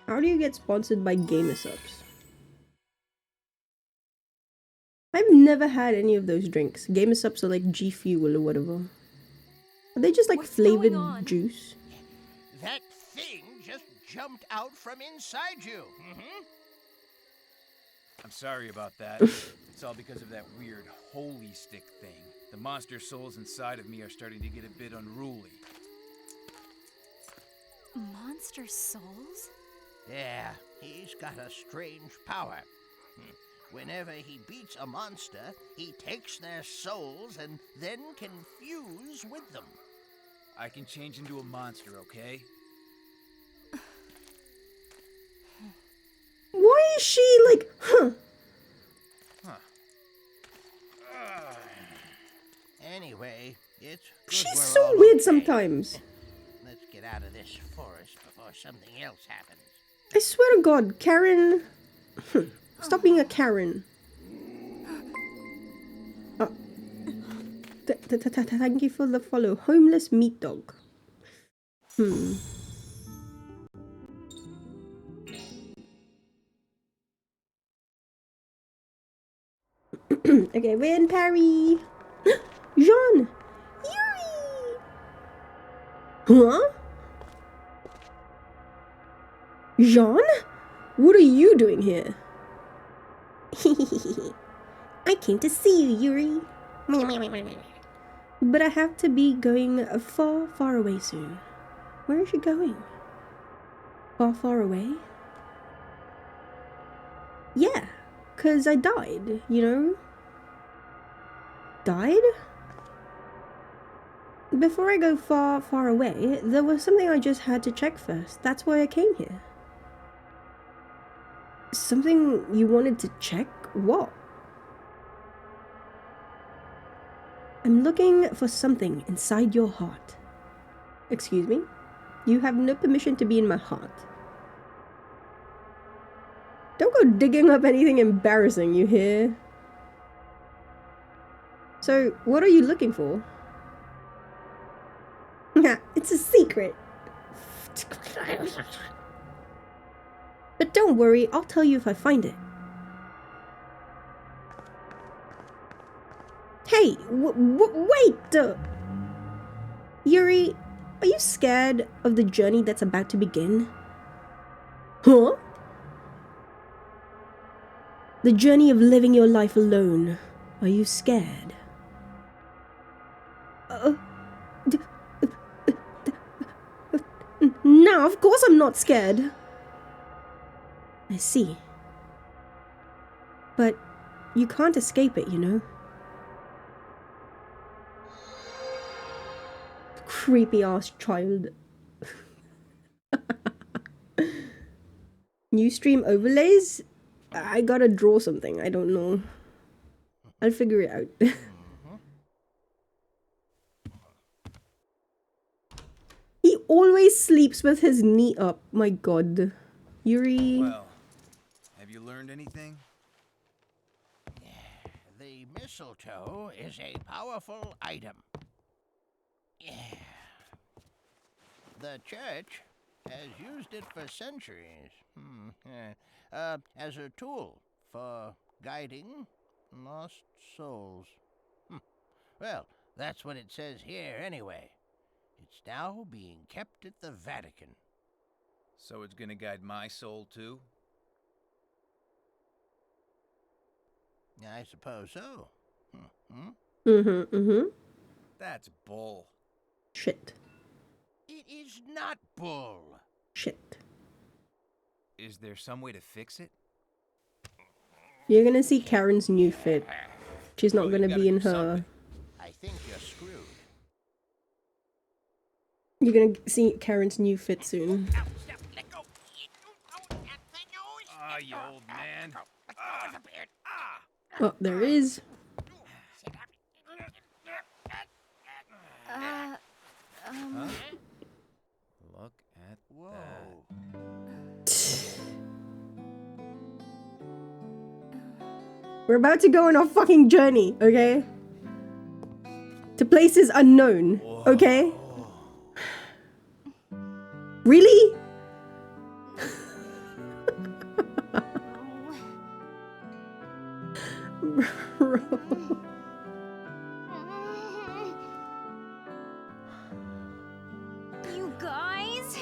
Speaker 1: How do you get sponsored by Gamer subs? I've never had any of those drinks. Gamer subs are like G Fuel or whatever. Are they just like
Speaker 3: What's
Speaker 1: flavored
Speaker 3: going on?
Speaker 4: That thing just jumped out from inside you.
Speaker 2: I'm sorry about that. It's all because of that weird holy stick thing. The monster souls inside of me are starting to get a bit unruly.
Speaker 3: Monster monster's souls?
Speaker 4: Yeah, he's got a strange power. Whenever he beats a monster, he takes their souls and then can fuse with them.
Speaker 5: I can change into a monster, okay?
Speaker 1: Why is she like, huh?
Speaker 4: Anyway, it's good
Speaker 1: She's
Speaker 4: we're
Speaker 1: so
Speaker 4: all
Speaker 1: weird
Speaker 4: okay.
Speaker 1: sometimes.
Speaker 4: Let's get out of this forest before something else happens.
Speaker 1: I swear to God, Karen. Stop being a Karen. Thank you for the follow. Homeless meat dog. Okay, win, Parry. Jean. Yuri. Huh? Jean? What are you doing here? I came to see you, Yuri. But I have to be going far, far away soon. Where is she going? Far, far away? Yeah, 'cause I died, you know? Died? Before I go far, far away, there was something I just had to check first. That's why I came here. Something you wanted to check? What? I'm looking for something inside your heart. Excuse me? You have no permission to be in my heart. Don't go digging up anything embarrassing, you hear? So, what are you looking for? It's a secret. But don't worry, I'll tell you if I find it. Hey, wait! Yuri, are you scared of the journey that's about to begin? Huh? The journey of living your life alone. Are you scared? No, of course I'm not scared. I see. But you can't escape it, you know? Creepy ass child. New stream overlays? I gotta draw something, I don't know. I'll figure it out. He always sleeps with his knee up, my god. Yuri.
Speaker 5: Well, have you learned anything?
Speaker 4: The mistletoe is a powerful item. The church has used it for centuries as a tool for guiding lost souls. Well, that's what it says here anyway. It's now being kept at the Vatican.
Speaker 5: So it's gonna guide my soul too?
Speaker 4: I suppose so.
Speaker 5: That's bull.
Speaker 1: Shit.
Speaker 4: It is not bull.
Speaker 1: Shit.
Speaker 5: Is there some way to fix it?
Speaker 1: You're gonna see Karen's new fit. She's not
Speaker 5: Well,
Speaker 1: gonna
Speaker 5: you gotta
Speaker 1: be in
Speaker 5: do
Speaker 1: her...
Speaker 5: something.
Speaker 4: I think you're screwed.
Speaker 1: You're gonna see Karen's new fit soon.
Speaker 4: Let go.
Speaker 5: Ah, you old man.
Speaker 1: Oh, there is.
Speaker 5: Look at
Speaker 4: Whoa.
Speaker 5: that.
Speaker 1: We're about to go on a fucking journey, okay? To places unknown, okay? Really? Bro.
Speaker 3: You guys?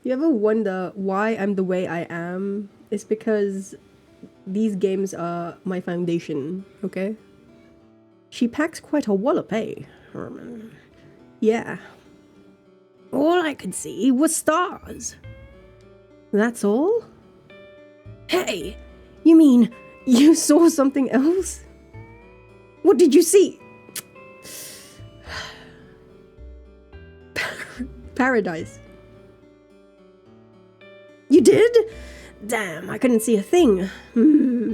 Speaker 1: You ever wonder why I'm the way I am? It's because these games are my foundation, okay? She packs quite a wallop, eh? Yeah. All I could see was stars. That's all? Hey, you mean you saw something else? What did you see? Paradise. You did? Damn, I couldn't see a thing.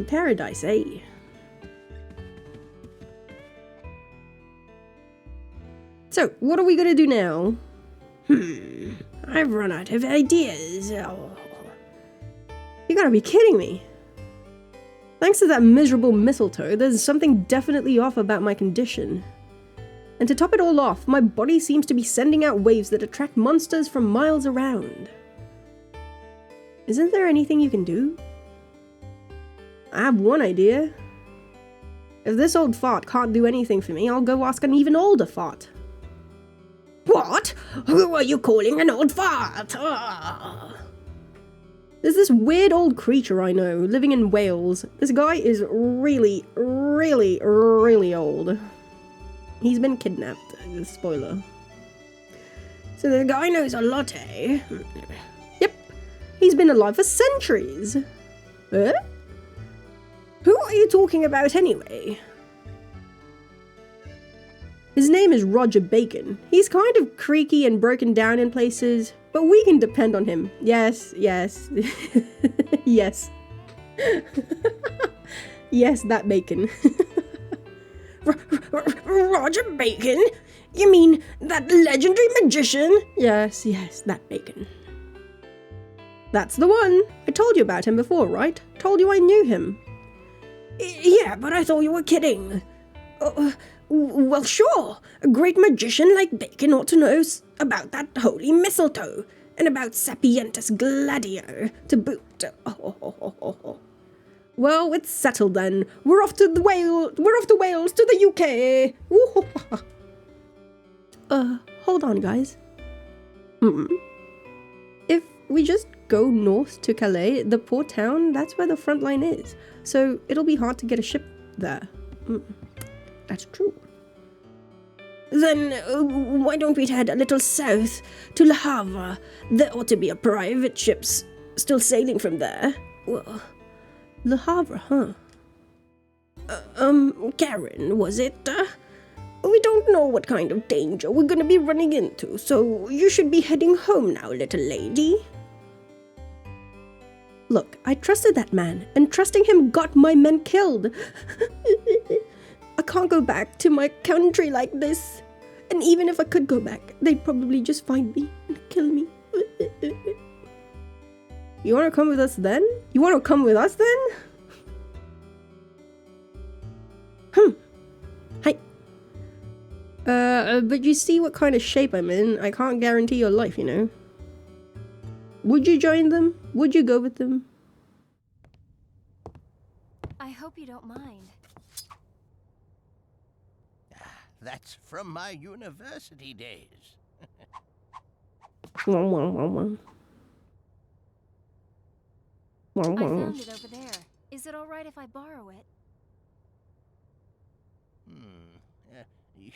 Speaker 1: Paradise, eh? So, what are we gonna do now? I've run out of ideas. Oh. You gotta be kidding me. Thanks to that miserable mistletoe, there's something definitely off about my condition. And to top it all off, my body seems to be sending out waves that attract monsters from miles around. Isn't there anything you can do? I have one idea. If this old fart can't do anything for me, I'll go ask an even older fart. What? Who are you calling an old fart? There's this weird old creature I know, living in Wales. This guy is really, really, really old. He's been kidnapped. Spoiler. So the guy knows a lot, eh? Yep. He's been alive for centuries. Who are you talking about anyway? His name is Roger Bacon. He's kind of creaky and broken down in places, but we can depend on him. Yes, yes. Yes. Yes, that Bacon. Roger Bacon? You mean that legendary magician? Yes, yes, that Bacon. That's the one. I told you about him before, right? Told you I knew him. Yeah, but I thought you were kidding. Well, sure. A great magician like Bacon ought to know about that holy mistletoe, and about Sapientus Gladio to boot. Well, it's settled then. We're off to Wales to the UK. Hold on, guys. If we just go north to Calais, the port town, that's where the front line is. So it'll be hard to get a ship there. That's true. Then why don't we head a little south to Le Havre? There ought to be a private ship still sailing from there. Well, Le Havre, huh? Karen, was it? We don't know what kind of danger we're gonna be running into, so you should be heading home now, little lady. Look, I trusted that man, and trusting him got my men killed. I can't go back to my country like this. And even if I could go back, they'd probably just find me and kill me. You wanna come with us then? You wanna come with us then? Hi. But you see what kind of shape I'm in. I can't guarantee your life, you know. Would you join them? Would you go with them?
Speaker 3: I hope you don't mind.
Speaker 4: That's from my university days.
Speaker 3: I found it over there. Is it all right if I borrow it?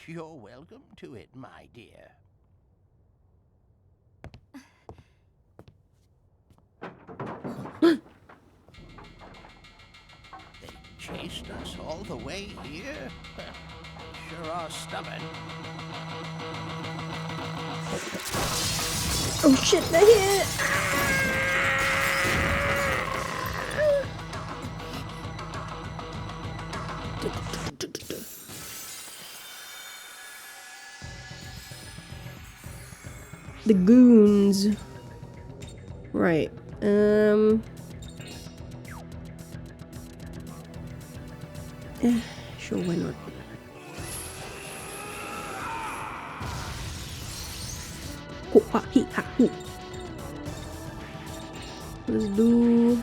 Speaker 4: You're welcome to it, my dear. They chased us all the way here? Sure are stubborn.
Speaker 1: Oh shit, they're here! The goons. Right. Sure, why not? Let's do...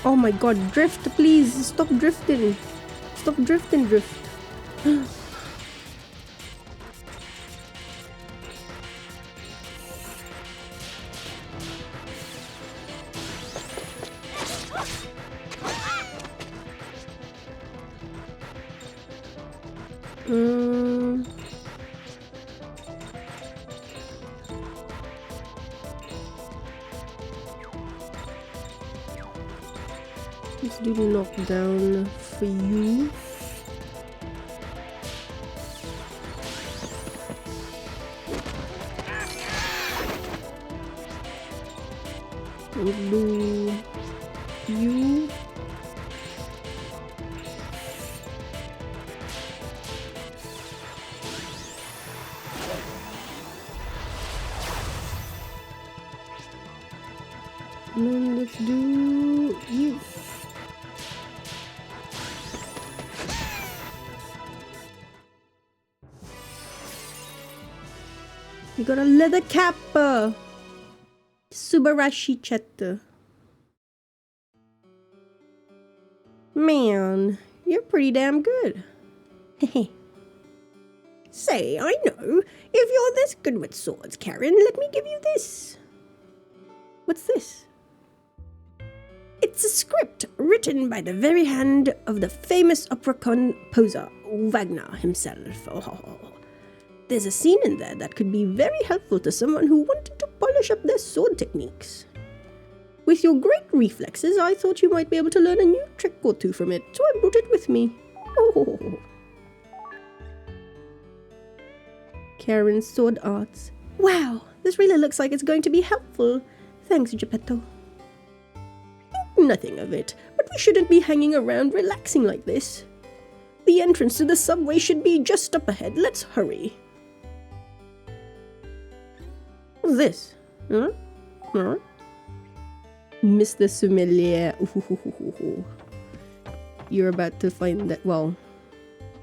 Speaker 1: Oh my god, drift, please. Stop drifting. Stop drifting, drift. Let's do the knockdown for you. Let's do you. And then let's do you. You got a leather cap. Subarashi Chetta. Man, you're pretty damn good. Say, I know. If you're this good with swords, Karen, let me give you this. What's this? It's a script written by the very hand of the famous opera composer, Wagner himself. Oh. There's a scene in there that could be very helpful to someone who wanted to polish up their sword techniques. With your great reflexes, I thought you might be able to learn a new trick or two from it, so I brought it with me. Oh. Karen's sword arts. Wow, this really looks like it's going to be helpful. Thanks, Geppetto. Nothing of it, but we shouldn't be hanging around relaxing like this. The entrance to the subway should be just up ahead. Let's hurry. What's this? Huh? Mr. Sommelier. You're about to find that. Well,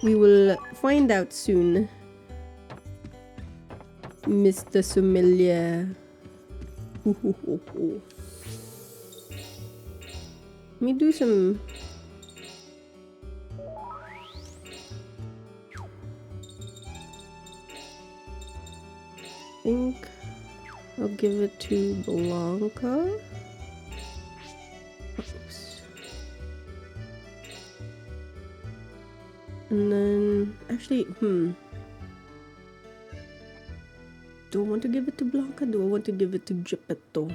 Speaker 1: we will find out soon. Mr. Sommelier. Let me do some. I think I'll give it to Blanca. Oops. And then, actually, do I want to give it to Blanca? Do I want to give it to Geppetto?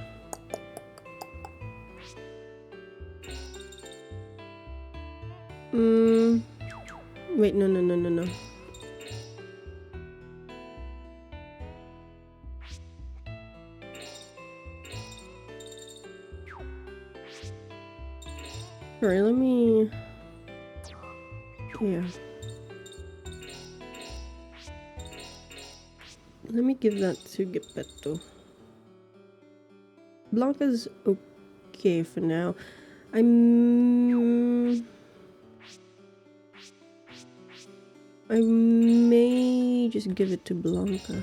Speaker 1: Wait, no. Alright, let me... Yeah. Let me give that to Geppetto. Blanca's okay for now. I may just give it to Blanca.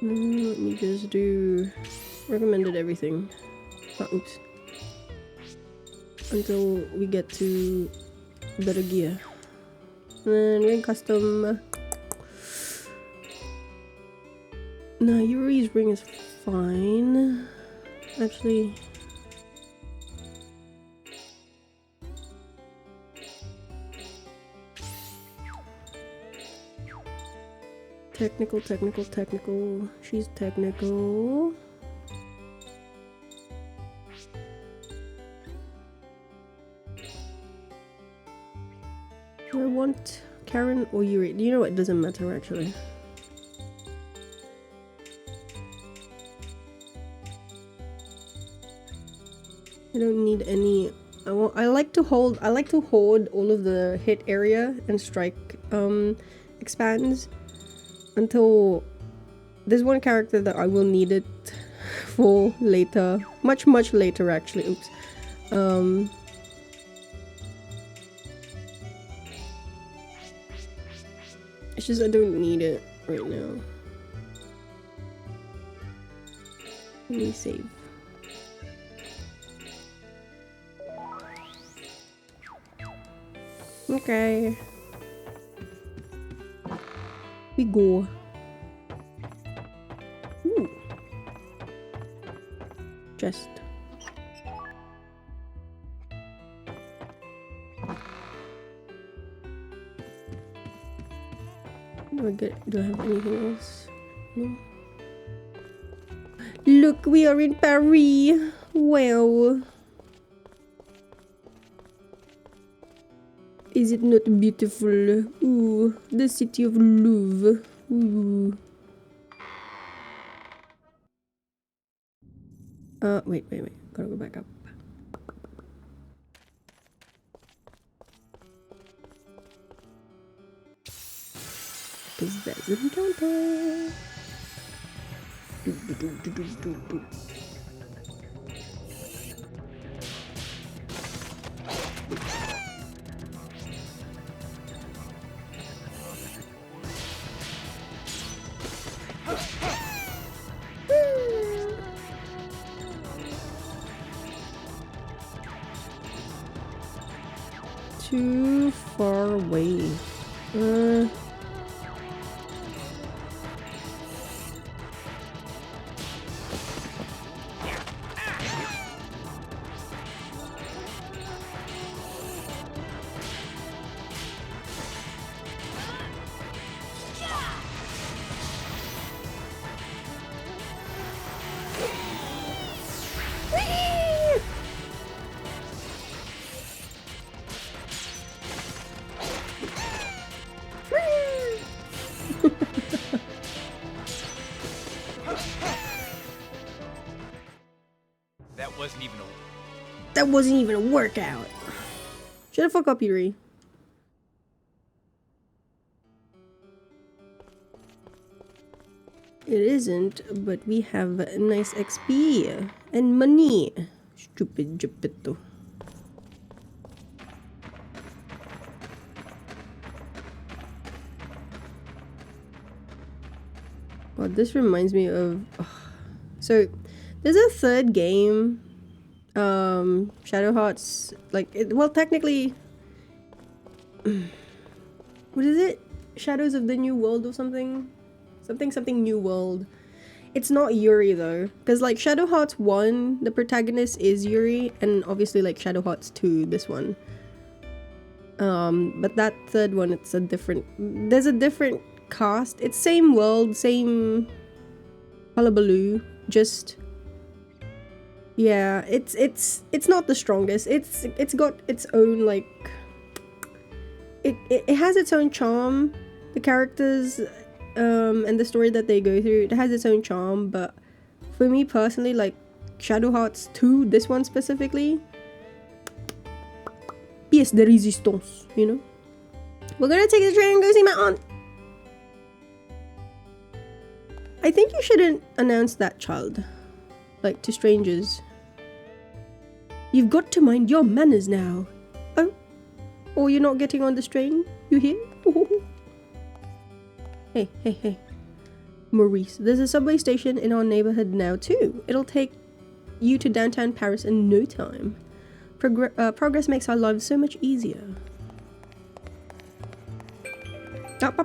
Speaker 1: Let me just do recommended everything. Oops. Until we get to better gear. And ring custom. No, Yuri's ring is fine. Actually. Technical. She's technical. Do I want Karen or Yuri? You know what? It doesn't matter actually. I don't need any. I like to hoard all of the hit area and strike expands until there's one character that I will need it for later, much later actually. Oops. It's just I don't need it right now. Let me save. Okay. We go. Ooh. Chest. Do I have anything else? No. Look, we are in Paris. Wow. Is it not beautiful? Ooh, the city of Louvre. Ooh. Wait. Gotta go back up. Because there's an encounter. Do. Too far away. That wasn't even a workout. Shut the fuck up, Yuri. It isn't, but we have nice XP and money. Stupid Geppetto. Well, this reminds me of... So, there's a third game. Shadow Hearts, like, well, technically, what is it? Shadows of the New World or something? Something New World. It's not Yuri though, because like Shadow Hearts 1, the protagonist is Yuri, and obviously like Shadow Hearts 2, this one. But that third one, it's a different, there's a different cast. It's same world, same hullabaloo, just... Yeah, it's not the strongest. It's got its own like it has its own charm. The characters and the story that they go through, it has its own charm, but for me personally, like Shadow Hearts 2, this one specifically, pièce de résistance, you know? We're gonna take the train and go see my aunt. I think you shouldn't announce that, child. Like, to strangers. You've got to mind your manners now. Oh? Oh, you're not getting on this train? You hear? Oh. Hey. Maurice, there's a subway station in our neighborhood now too. It'll take you to downtown Paris in no time. Progress makes our lives so much easier. Up.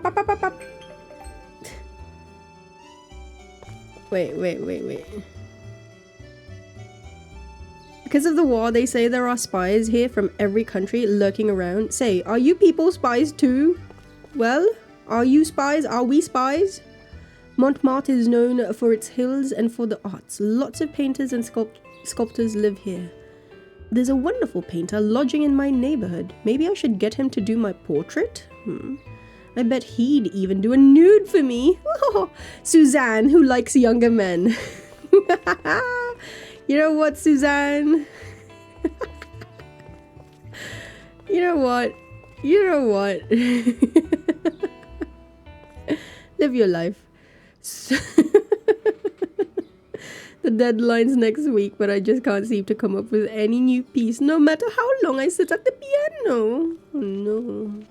Speaker 1: Wait. Because of the war, they say there are spies here from every country lurking around. Say, are you people spies too? Well, are you spies? Are we spies? Montmartre is known for its hills and for the arts. Lots of painters and sculptors live here. There's a wonderful painter lodging in my neighborhood. Maybe I should get him to do my portrait? I bet he'd even do a nude for me. Suzanne, who likes younger men. You know what, Suzanne? You know what? Live your life. The deadline's next week, but I just can't seem to come up with any new piece, no matter how long I sit at the piano. Oh no.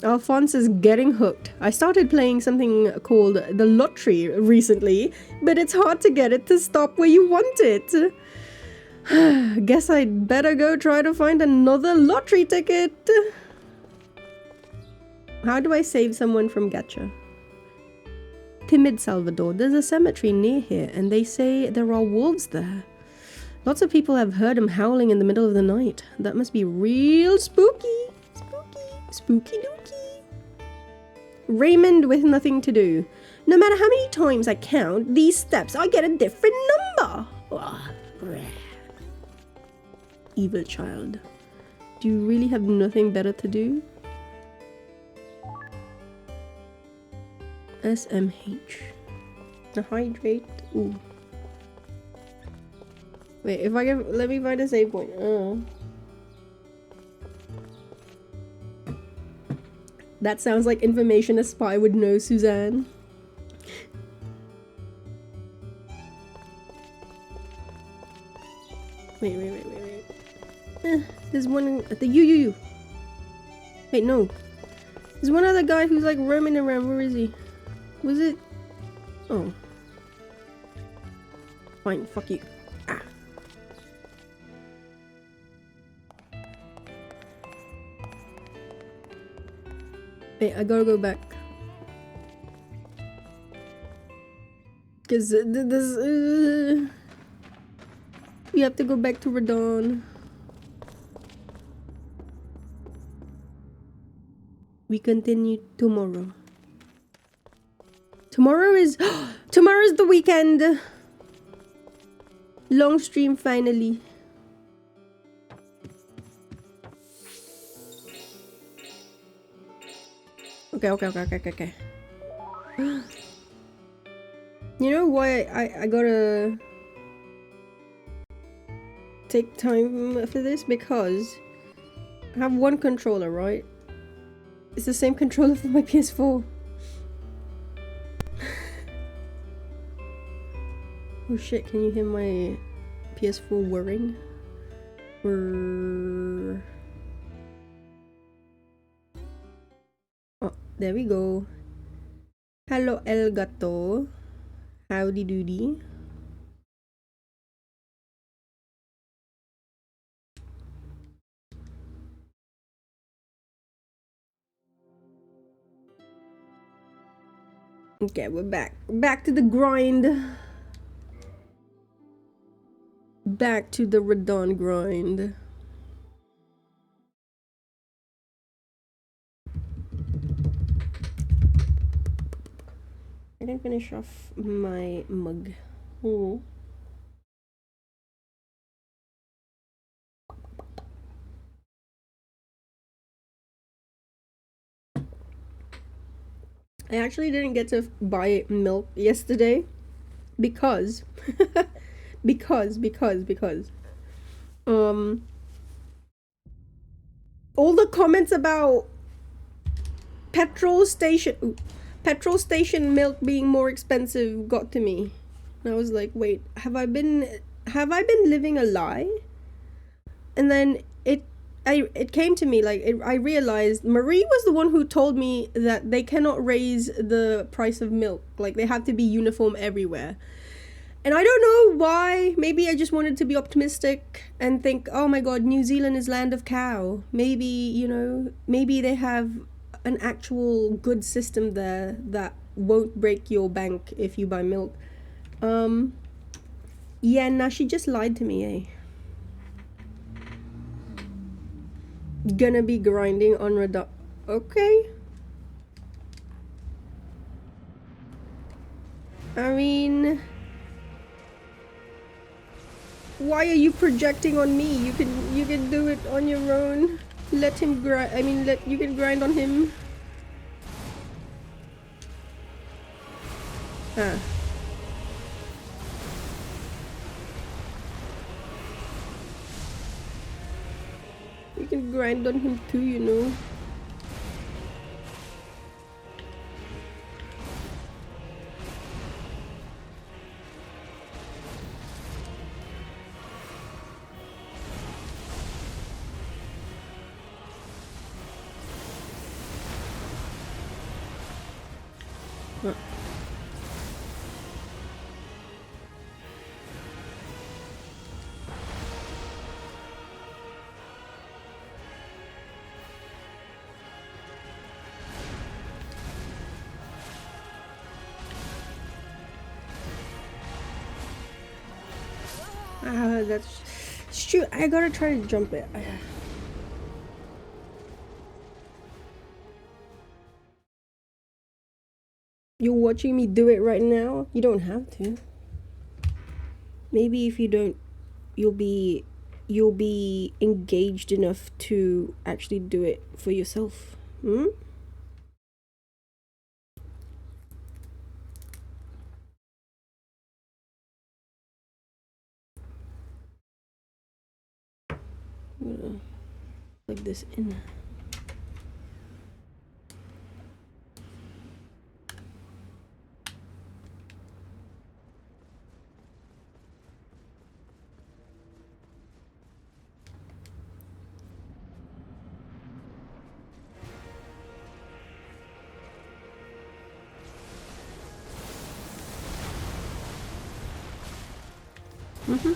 Speaker 1: Alphonse is getting hooked. I started playing something called the lottery recently, but it's hard to get it to stop where you want it. Guess I'd better go try to find another lottery ticket. How do I save someone from gacha? Timid Salvador. There's a cemetery near here, and they say there are wolves there. Lots of people have heard them howling in the middle of the night. That must be real spooky. Spooky dooky. Raymond with nothing to do. No matter how many times I count these steps, I get a different number. Evil child. Do you really have nothing better to do? SMH. The hydrate. Ooh. Wait, if I can, let me find a save point. That sounds like information a spy would know, Suzanne. Wait. There's one at the you. Wait, no. There's one other guy who's like roaming around. Where is he? Was it? Oh. Fine, fuck you. Ah. Wait, I gotta go back. Cause this we have to go back to Radahn. We continue tomorrow. Tomorrow's the weekend. Long stream finally. Okay. You know why I gotta take time for this? Because I have one controller, right? It's the same controller for my PS4. Oh shit, can you hear my PS4 whirring? Whirr. Oh, there we go. Hello, El Gato. Howdy doody. Okay, we're back. Back to the grind. Back to the Radahn grind. I didn't finish off my mug. Oh. I actually didn't get to buy milk yesterday because because all the comments about petrol station milk being more expensive got to me. And I was like, wait, have I been living a lie? And then it came to me, like, I realized Marie was the one who told me that they cannot raise the price of milk. Like, they have to be uniform everywhere. And I don't know why. Maybe I just wanted to be optimistic and think, oh my god, New Zealand is land of cow. Maybe, you know, maybe they have an actual good system there that won't break your bank if you buy milk. Yeah, nah, she just lied to me, eh? Gonna be grinding on Radahn. Okay. I mean, why are you projecting on me? You can do it on your own. Let him grind. I mean, you can grind on him. Ah. You can grind on him too, you know. Huh. That's it's true. I gotta try to jump it. You're watching me do it right now. You don't have to. Maybe if you don't, you'll be engaged enough to actually do it for yourself. Hmm? I'm gonna plug this in. Mm-hmm.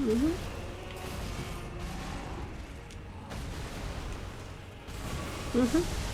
Speaker 1: Mm-hmm. Mm-hmm.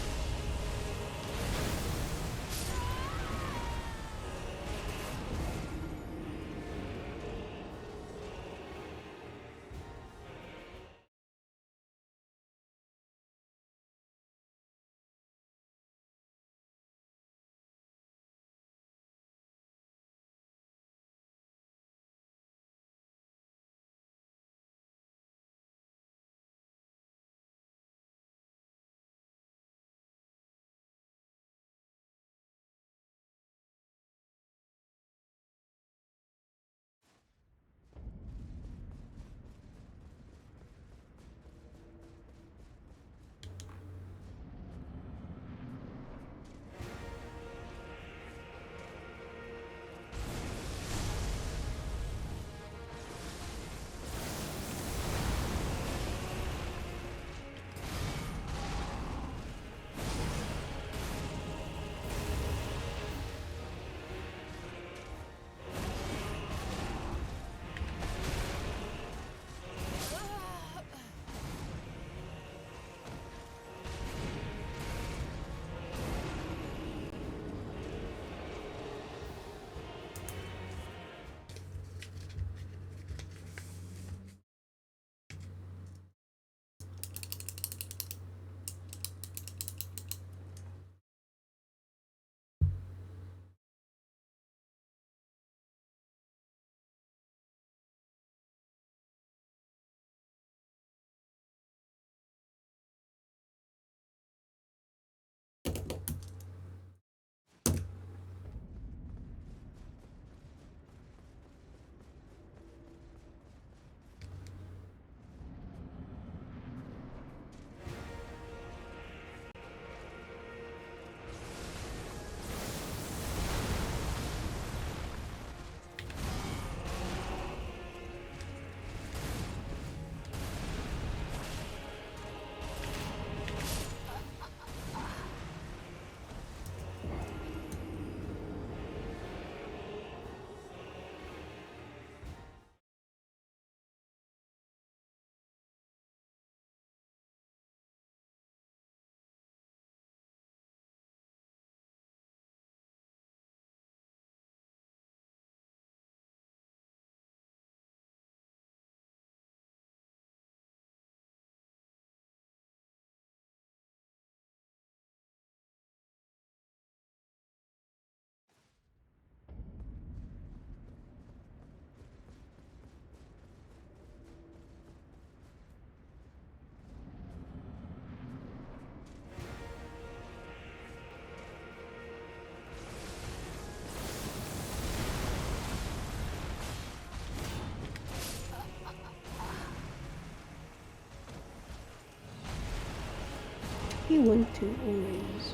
Speaker 1: he want to always.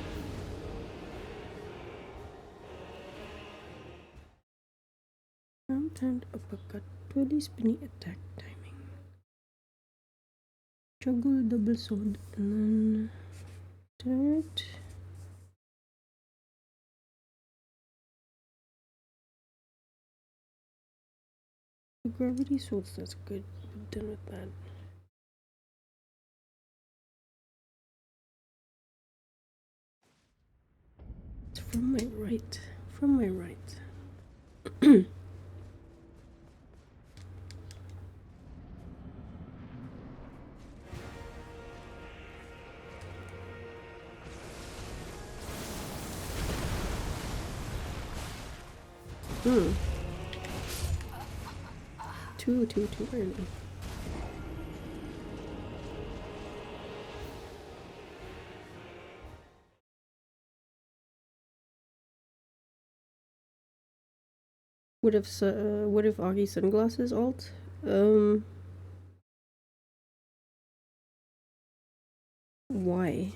Speaker 1: Round and uppercut, totally spinny attack timing. Juggle double sword and then turret. The gravity swords, that's good. We're done with that. It's from my right. From my right. Too early. What if Augie sunglasses alt? Why?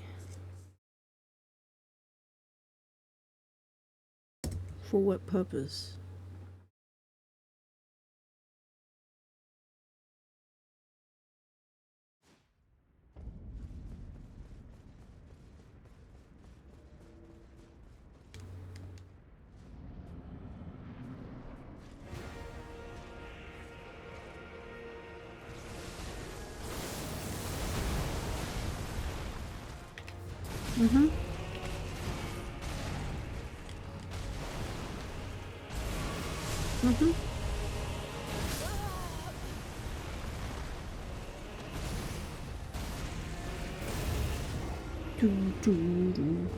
Speaker 1: For what purpose? Mm-hmm. Mm-hmm. Do.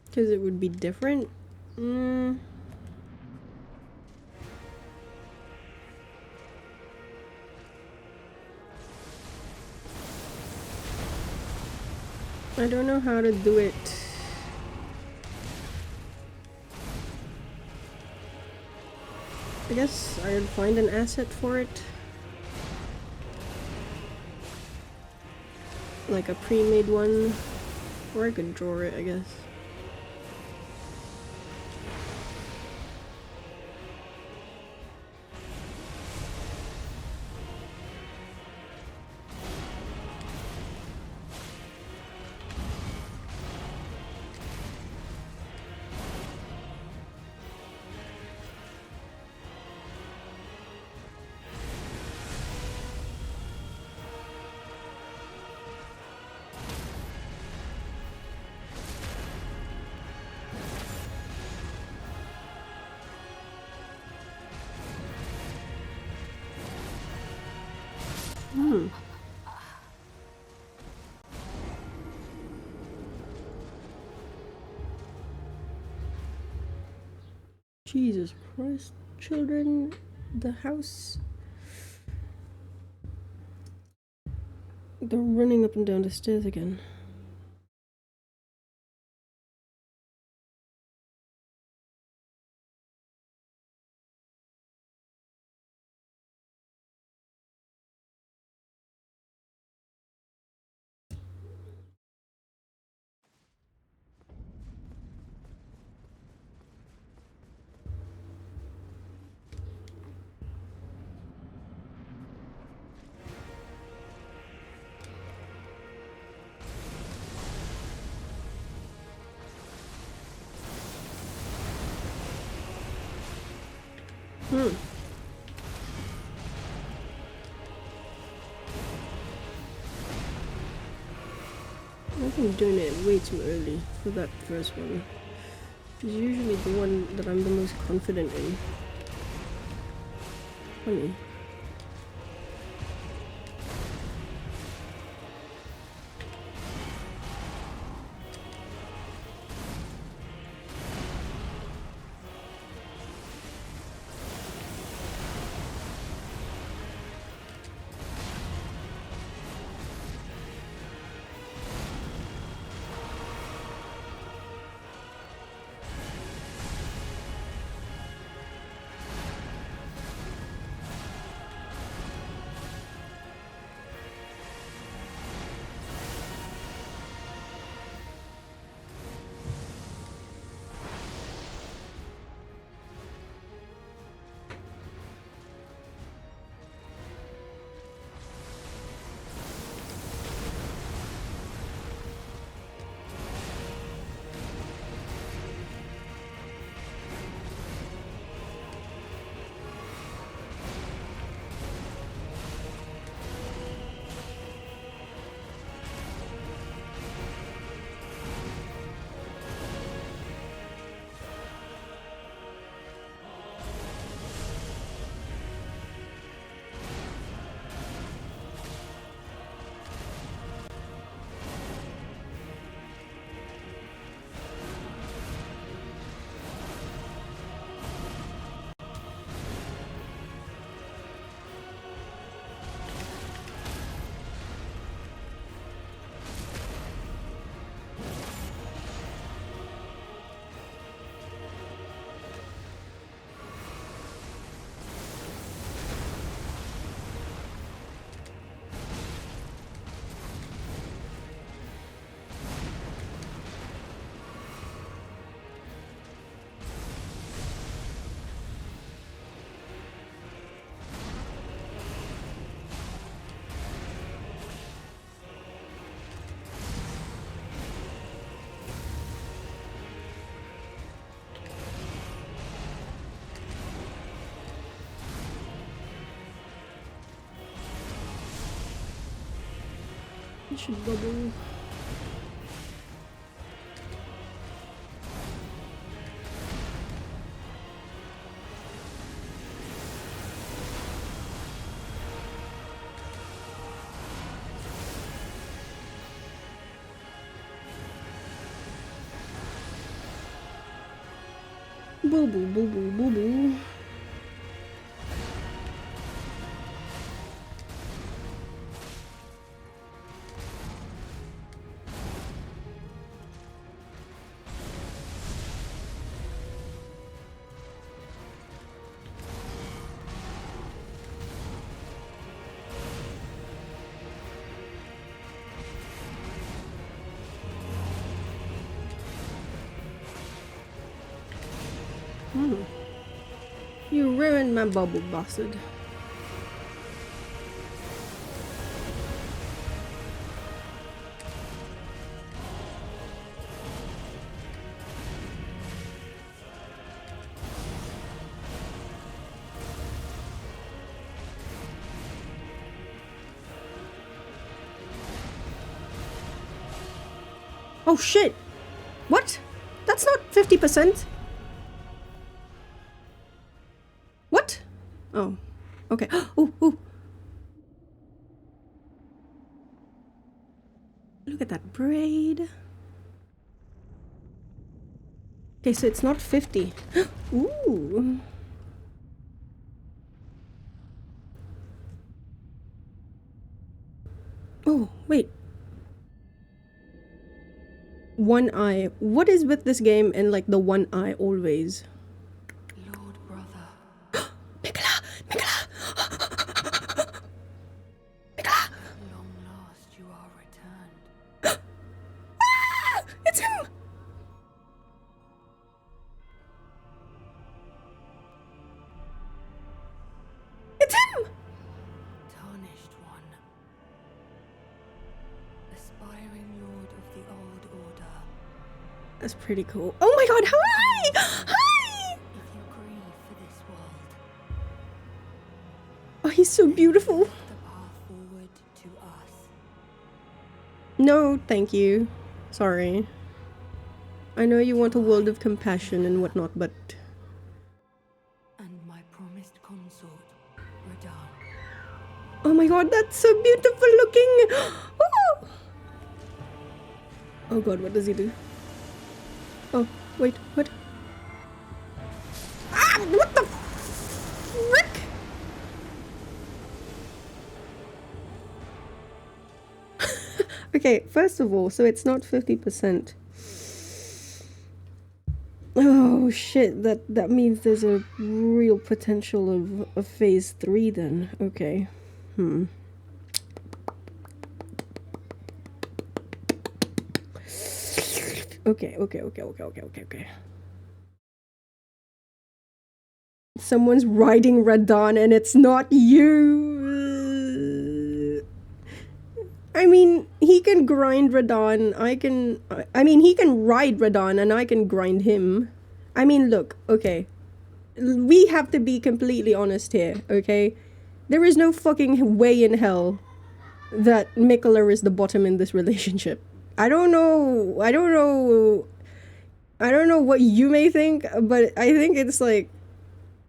Speaker 1: Because it would be different? I don't know how to do it. I guess I'd find an asset for it. Like a pre-made one. Or I could draw it, I guess. Jesus Christ, children, the house. They're running up and down the stairs again. I think doing it way too early for that first one. Which is usually the one that I'm the most confident in. Funny. It should bubble. Boo boo boo boo boo boo. You ruined my bubble, bastard. Oh shit! What? That's not 50%. What? Oh. Okay. Oh, oh. Look at that braid. Okay, so it's not 50. Ooh. Oh, wait. One eye. What is with this game and like the one eye always?
Speaker 3: Lord brother.
Speaker 1: Nicola! Nicola!
Speaker 3: At long last you are returned.
Speaker 1: Ah! It's him! It's him!
Speaker 3: Tarnished one. Aspiring lord of the old order.
Speaker 1: That's pretty cool. Oh my god, hi! Hi!
Speaker 3: If you grieve for this world,
Speaker 1: Oh, he's so beautiful.
Speaker 3: the path forward to us.
Speaker 1: No, thank you. Sorry. I know you want a world of compassion and whatnot, but...
Speaker 3: And my promised consort, radahn.
Speaker 1: Oh my god, that's so beautiful looking! Oh! Oh god, what does he do? Oh, wait, what? Ah, what the frick? Okay, first of all, so it's not 50%. Oh shit, that means there's a real potential of a phase 3 then. Okay. Okay. Someone's riding radahn and it's not you. I mean, he can grind radahn. I mean, he can ride radahn and I can grind him. I mean, look, okay. We have to be completely honest here, okay? There is no fucking way in hell that Mikola is the bottom in this relationship. I don't know what you may think, but I think it's like,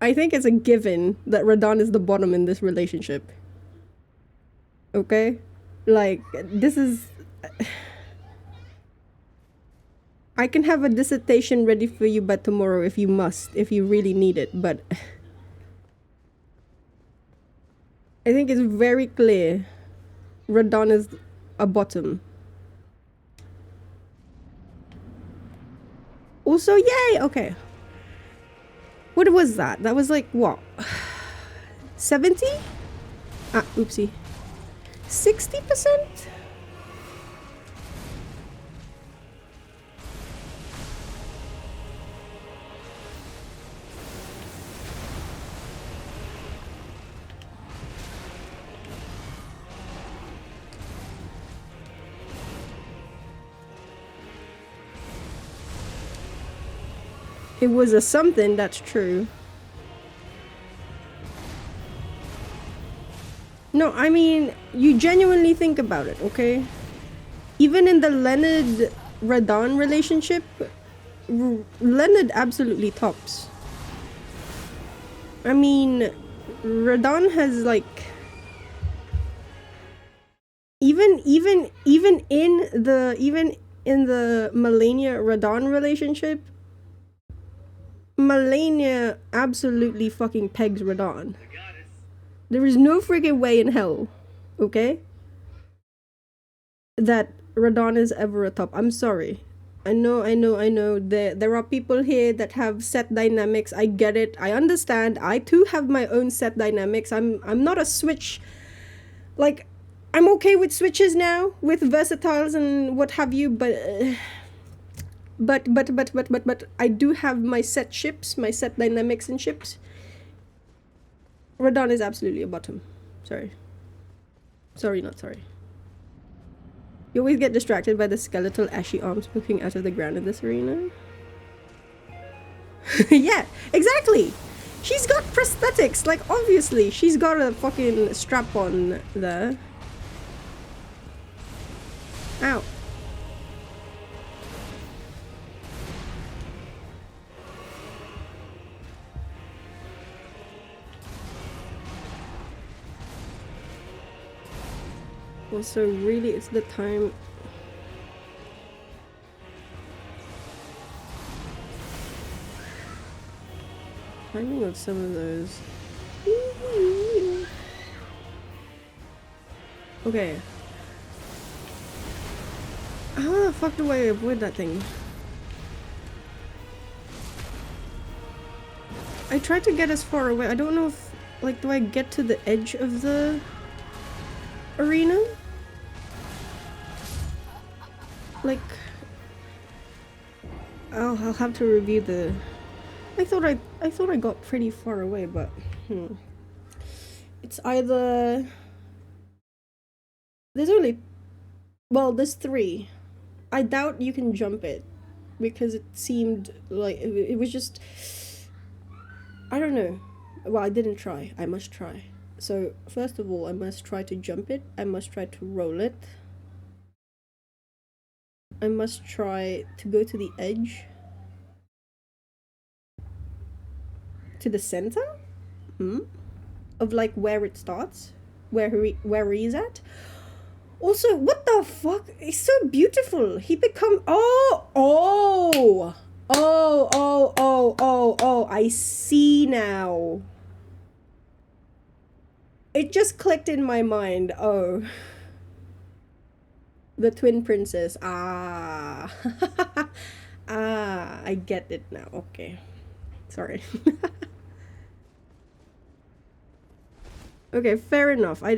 Speaker 1: I think it's a given that radahn is the bottom in this relationship. Okay? Like, this is... I can have a dissertation ready for you by tomorrow if you must, if you really need it, but... I think it's very clear radahn is a bottom. Also, yay! Okay. What was that? That was like, what? 70? Ah, oopsie. 60%? It was a something, that's true. No, I mean, you genuinely think about it, okay? Even in the Leonard Radahn relationship, Leonard absolutely tops. I mean, Radahn has like even in the Melania Radahn relationship, Melania absolutely fucking pegs Radahn. There is no freaking way in hell, okay, that Radahn is ever a top. I'm sorry. I know. There are people here that have set dynamics. I get it. I understand. I too have my own set dynamics. I'm not a switch. Like, I'm okay with switches now, with versatiles and what have you, but I do have my set ships, my set dynamics and ships. Radahn is absolutely a bottom. Sorry. Sorry, not sorry. You always get distracted by the skeletal ashy arms poking out of the ground in this arena. Yeah, exactly! She's got prosthetics, like obviously. She's got a fucking strap on there. Ow. Also, really, it's the time. Timing of some of those. Okay. How the fuck do I avoid that thing? I tried to get as far away. I don't know if, like, do I get to the edge of the arena? Like, I'll have to review the. I thought I got pretty far away, but it's either there's only, well, there's 3. I doubt you can jump it because it seemed like it was just, I don't know. Well, I didn't try. I must try. So first of all, I must try to jump it. I must try to roll it. I must try to go to the edge. To the center? Of like where it starts? Where he's at? Also, what the fuck? It's so beautiful. He become oh, I see now. It just clicked in my mind. Oh. The twin princess. Ah. Ah, I get it now. Okay. Sorry. Okay, fair enough. I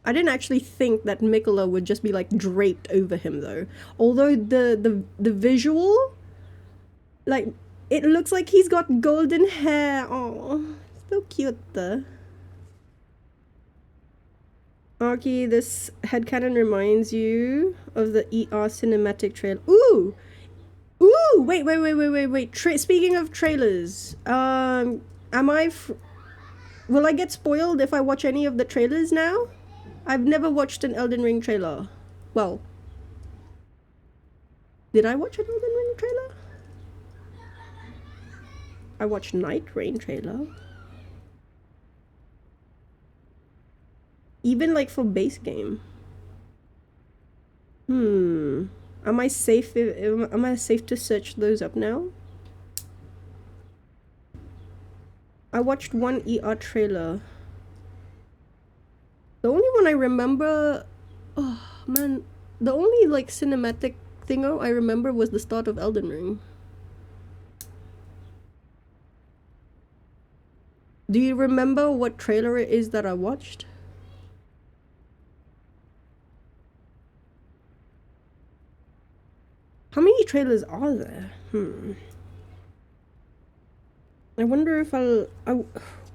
Speaker 1: didn't actually think that Mikola would just be like draped over him though. Although the visual, like, it looks like he's got golden hair. Oh, so cute though. Arky, this headcanon reminds you of the ER cinematic trailer. Ooh! Ooh! Wait. Speaking of trailers, am I... will I get spoiled if I watch any of the trailers now? I've never watched an Elden Ring trailer. Well... did I watch an Elden Ring trailer? I watched Night Rain trailer. Even like for base game. Am I safe to search those up now? I watched one ER trailer. The only one I remember, oh man, the only like cinematic thingo I remember was the start of Elden Ring. Do you remember what trailer it is that I watched? How many trailers are there? I wonder if I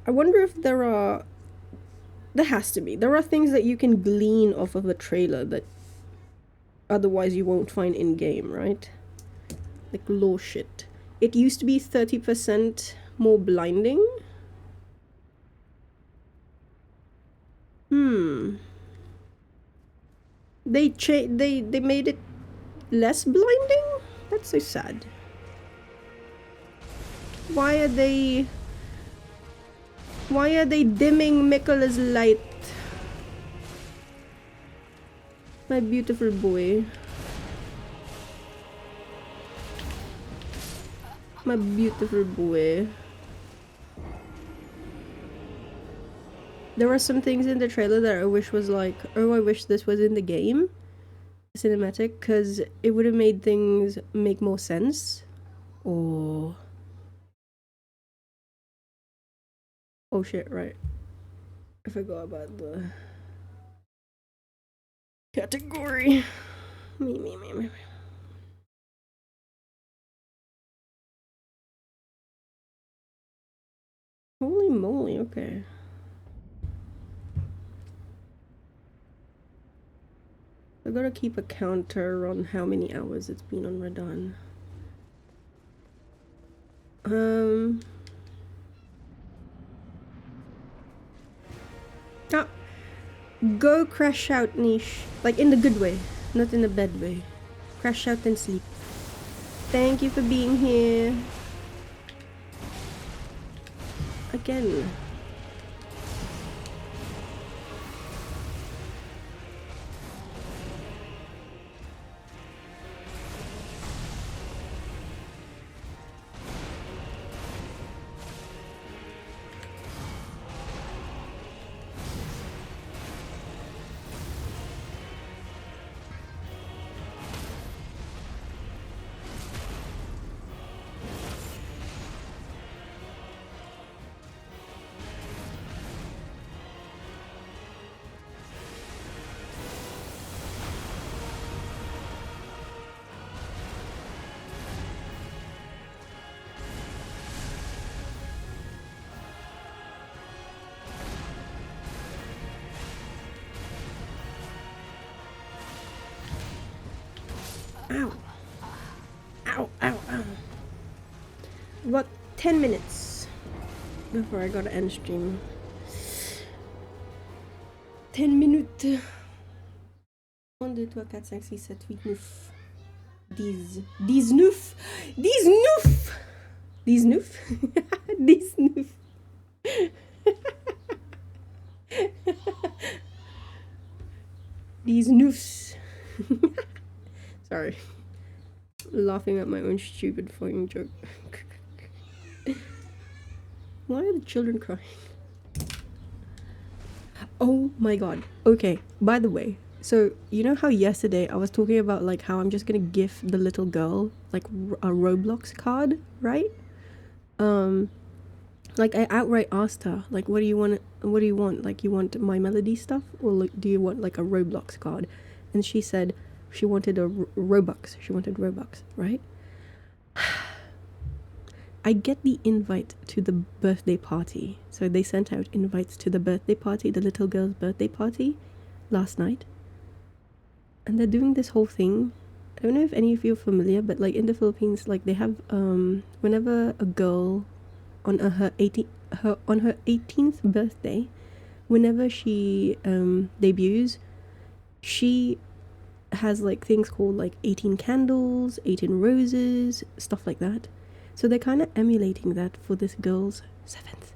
Speaker 1: wonder if there are... there has to be. There are things that you can glean off of a trailer that otherwise you won't find in-game, right? Like lore shit. It used to be 30% more blinding. they made it less blinding? That's so sad. Why are they dimming Mikola's light? My beautiful boy. My beautiful boy. There were some things in the trailer that I wish was like, oh, I wish this was in the game. Cinematic, because it would have made things make more sense. Or... oh shit, right. I forgot about the category. Me. Holy moly, okay. I gotta keep a counter on how many hours it's been on radahn. Ah, go crash out, niche. Like in the good way, not in the bad way. Crash out and sleep. Thank you for being here. Again. Ow. Ow, ow, ow. About 10 minutes before I gotta end stream. 10 minutes. 1, 2, 3, 4, 5, 6, 7, 8, 9. 10. 19. 19. 19. 19. Sorry. Laughing at my own stupid fucking joke. Why are the children crying? Oh my god. Okay, by the way, so you know how yesterday I was talking about like how I'm just gonna gift the little girl like a Roblox card, right? Like I outright asked her like, what do you want, like you want my melody stuff, or like do you want like a Roblox card? And she said she wanted a Robux. She wanted Robux, right? I get the invite to the birthday party. So they sent out invites to the birthday party, the little girl's birthday party, last night. And they're doing this whole thing. I don't know if any of you are familiar, but like in the Philippines, like they have whenever a girl on her 18th birthday, whenever she debuts, she has like things called like 18 candles, 18 roses, stuff like that. So they're kind of emulating that for this girl's seventh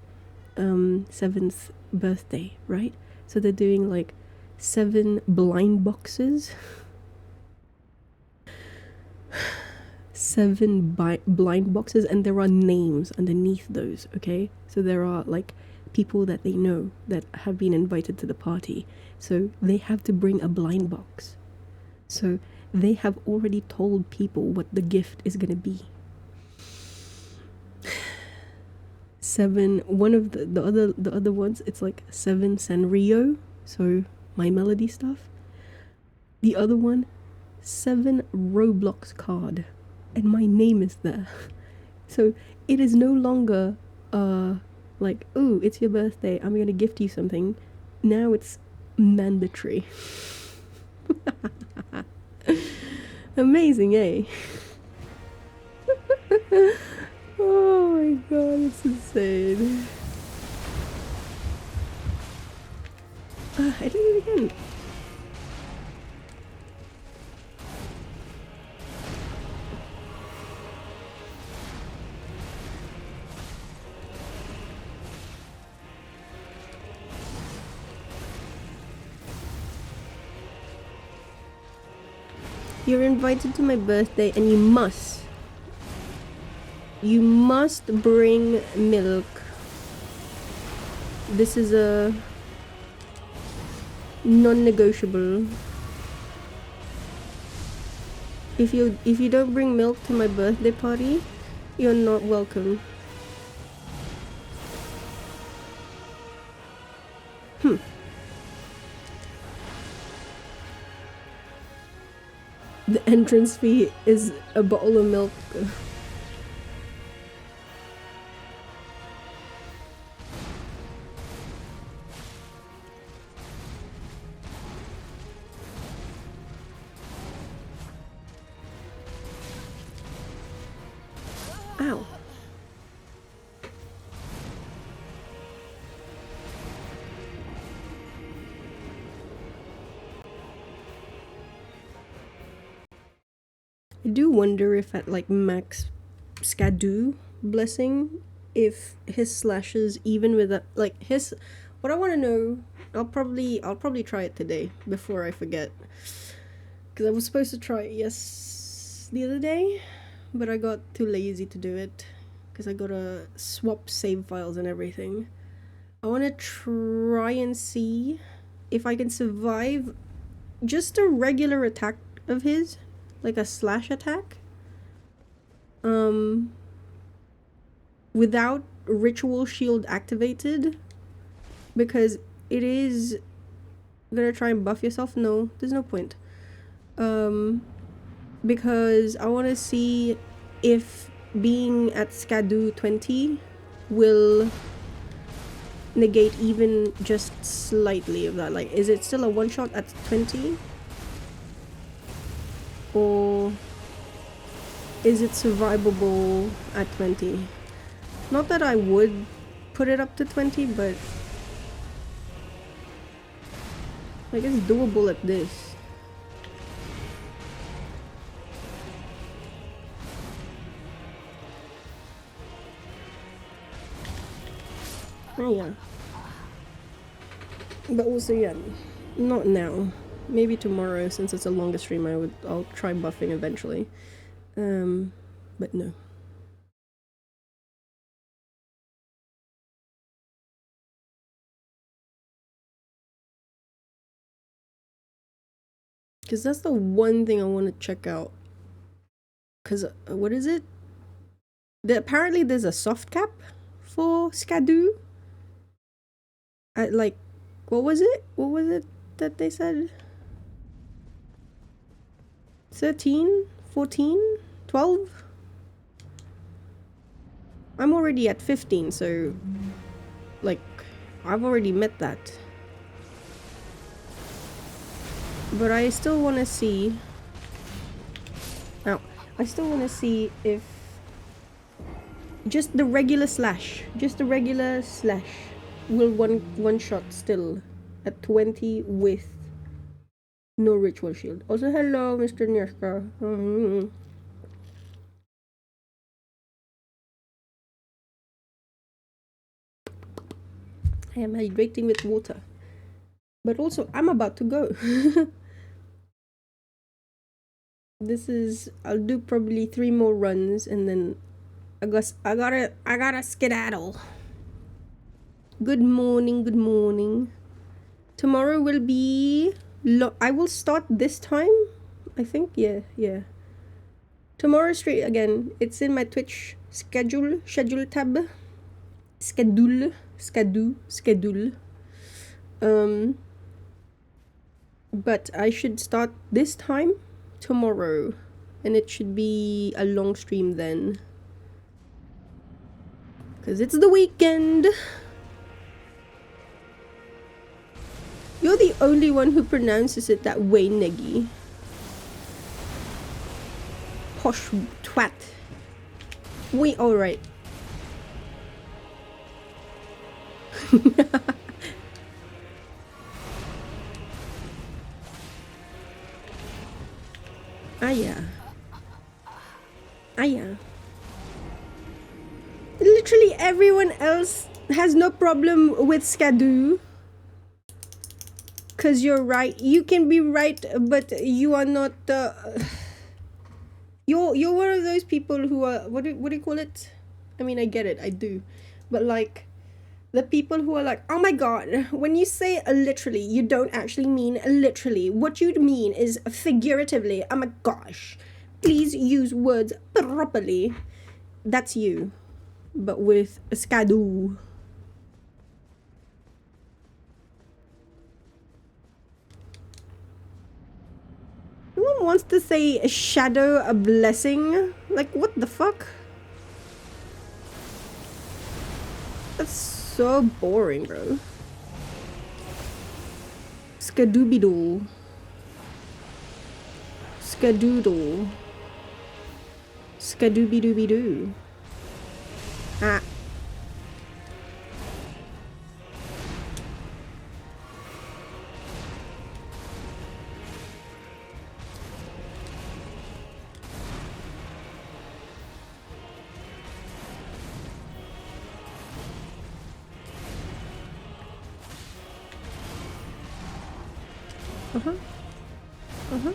Speaker 1: birthday, right? So they're doing like 7 blind boxes, 7 blind boxes, and there are names underneath those. Okay, so there are like people that they know that have been invited to the party, so they have to bring a blind box. So they have already told people what the gift is gonna be. 7, one of the other ones, it's like 7 Sanrio, so my melody stuff. The other one, 7 Roblox card, and my name is there. So it is no longer like, oh, it's your birthday, I'm gonna gift you something. Now it's mandatory. Amazing, eh? Oh my god, it's insane. I did it again. You're invited to my birthday and you must bring milk. This is a non-negotiable. If you don't bring milk to my birthday party, you're not welcome. The entrance fee is a bottle of milk. Ow. I do wonder if at like max Skadu blessing, if his slashes even with that, like his, what I want to know, I'll probably try it today before I forget, because I was supposed to try it the other day, but I got too lazy to do it because I gotta swap save files and everything. I want to try and see if I can survive just a regular attack of his, like a slash attack, without ritual shield activated, because it is gonna try and buff yourself. No, there's no point, because I want to see if being at Skadu 20 will negate even just slightly of that. Like, is it still a one shot at 20? Or is it survivable at 20? Not that I would put it up to 20, but like it's doable at this. Oh yeah. But also yeah, not now. Maybe tomorrow, since it's a longer stream, I'll try buffing eventually. But no. Because that's the one thing I want to check out. Because, what is it? Apparently there's a soft cap for Skadu. Like, what was it? What was it that they said? 13? 14? 12? I'm already at 15, so like I've already met that. But I still want to see. Now, I still want to see if just the regular slash, will one shot still at 20 with no ritual shield. Also, hello, Mr. Nirka. I am hydrating with water. But also, I'm about to go. I'll do probably 3 more runs and then I gotta skedaddle. Good morning. Tomorrow will be I will start this time, I think. Yeah. Tomorrow straight again. It's in my Twitch schedule tab. Schedule. But I should start this time tomorrow, and it should be a long stream then, because it's the weekend. You're the only one who pronounces it that way, Neggy. Posh twat. Wait, alright. Yeah. Literally everyone else has no problem with Skadu. Cause you're right. You can be right, but you are not. You're one of those people who are what do you call it? I mean, I get it, I do, but like the people who are like, oh my god, when you say literally, you don't actually mean literally. What you mean is figuratively. Oh my gosh, please use words properly. That's you, but with a skadoo. No one wants to say a shadow, a blessing. Like, what the fuck? That's so boring, bro. Skadooby-doo. Skadoodle. Skadooby-dooby-doo. Ah. Uh-huh. Uh-huh.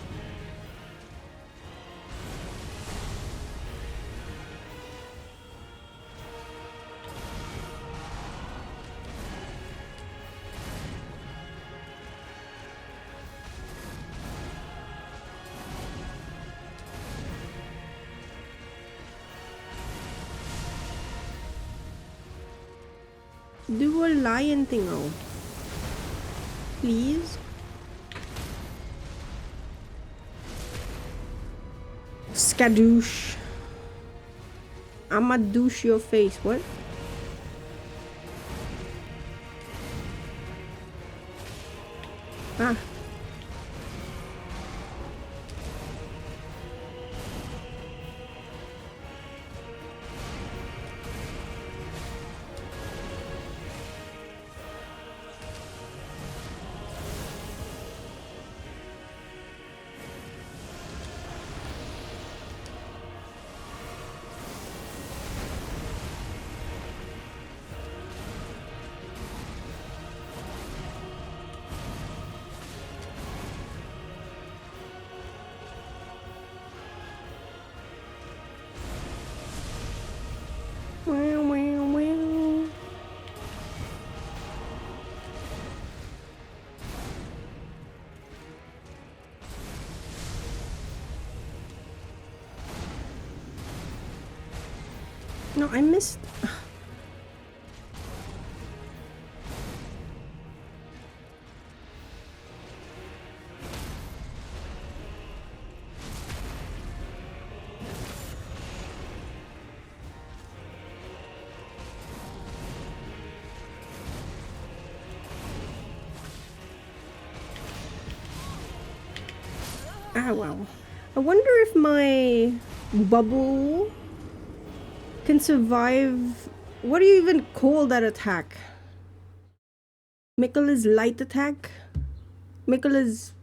Speaker 1: Do a lion thing, oh. Please. Skadoosh. I'ma douche your face. What? Ah. Wow, wow, wow. No, I missed. Ah, wow. I wonder if my bubble can survive. What do you even call that attack? Mikola's light attack? Mikola's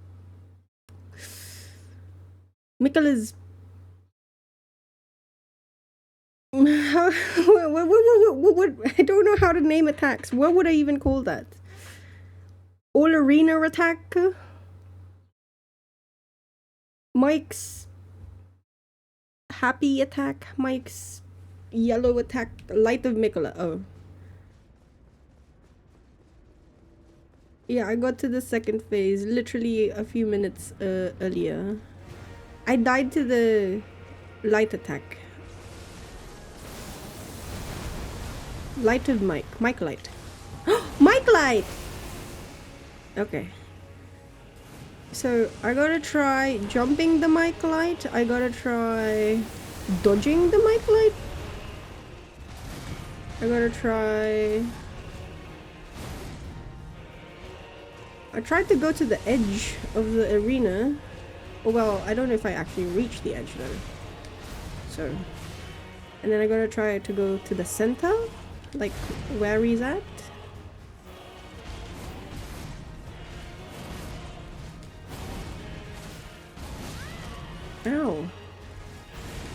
Speaker 1: what I don't know how to name attacks. What would I even call that? All arena attack? Mike's happy attack? Mike's yellow attack? Light of Mikola. Oh. Yeah, I got to the second phase literally a few minutes earlier. I died to the light attack. Light of Mike. Mike light. Mike light! Okay. So I gotta try jumping the mic light. I gotta try dodging the mic light. I gotta try. I tried to go to the edge of the arena. Well, I don't know if I actually reached the edge though. So, and then I gotta try to go to the center, like where he's at. Ow.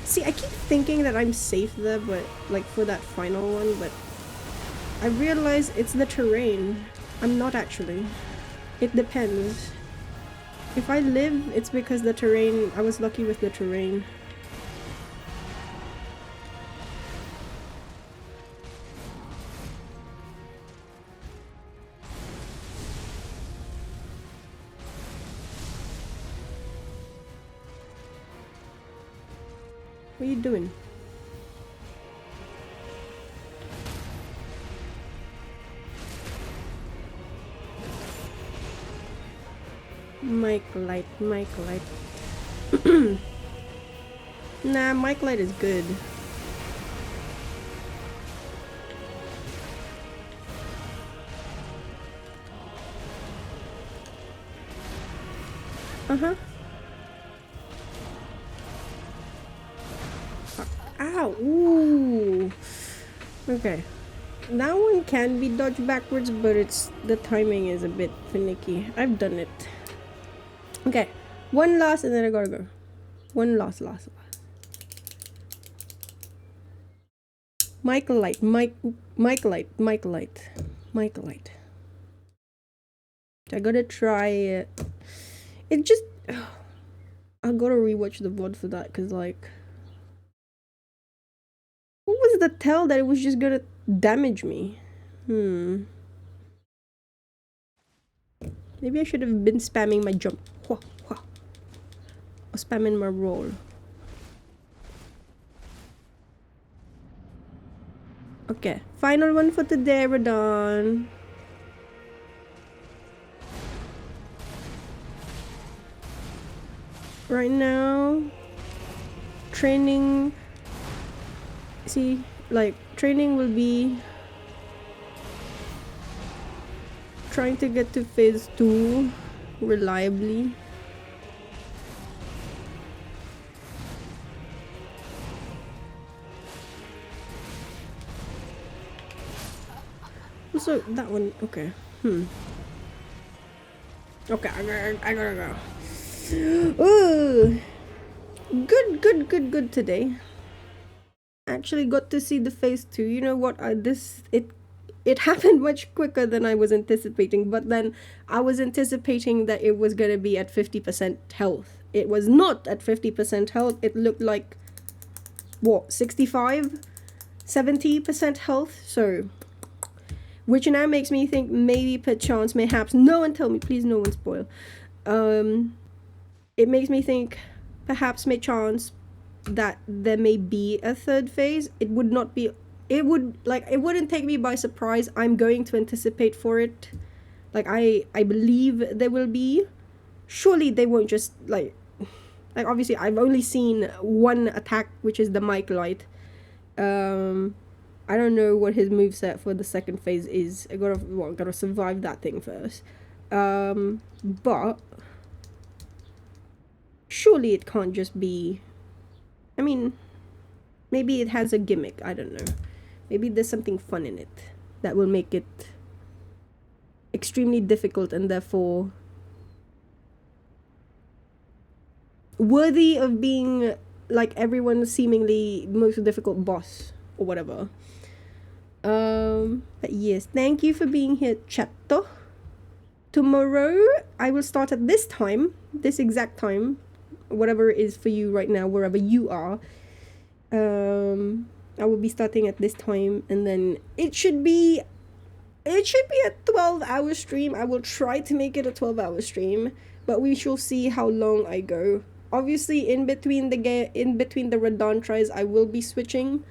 Speaker 1: See, I keep thinking that I'm safe there, but like for that final one, but I realize it's the terrain. I'm not actually. It depends. If I live, it's because the terrain, I was lucky with the terrain. What are you doing? Mic light. Nah, mic light is good. Uh-huh. Ow! Ooh! Okay. That one can be dodged backwards, but the timing is a bit finicky. I've done it. Okay. One last and then I gotta go. One last. Michael light. I gotta try it. It just... I gotta rewatch the VOD for that, cause like... What was the tell that it was just gonna damage me? Maybe I should have been spamming my jump. Or spamming my roll. Okay, final one for today, Radahn. Right now, training... See, like, training will be trying to get to phase 2 reliably. So, that one, okay. Okay, I gotta go. Ooh! Good today. Actually got to see the phase 2. You know what, it happened much quicker than I was anticipating, but then I was anticipating that it was gonna be at 50% health. It was not at 50% health. It looked like, what, 65? 70% health? So, which now makes me think maybe, perchance, mayhaps, no one tell me, please no one spoil. It makes me think, perhaps, maychance, that there may be a third phase. It wouldn't take me by surprise. I'm going to anticipate for it. Like, I believe there will be. Surely they won't just, like obviously I've only seen one attack, which is the mic light. I don't know what his moveset for the second phase is. I gotta survive that thing first. But surely it can't just be... I mean, maybe it has a gimmick. I don't know. Maybe there's something fun in it that will make it extremely difficult and therefore worthy of being like everyone's seemingly most difficult boss or whatever. But yes, thank you for being here, chatto. Tomorrow I will start at this time, this exact time, whatever it is for you right now, wherever you are. I will be starting at this time, and then it should be a 12-hour stream. I will try to make it a 12-hour stream, but we shall see how long I go. Obviously, in between the radahn tries, I will be switching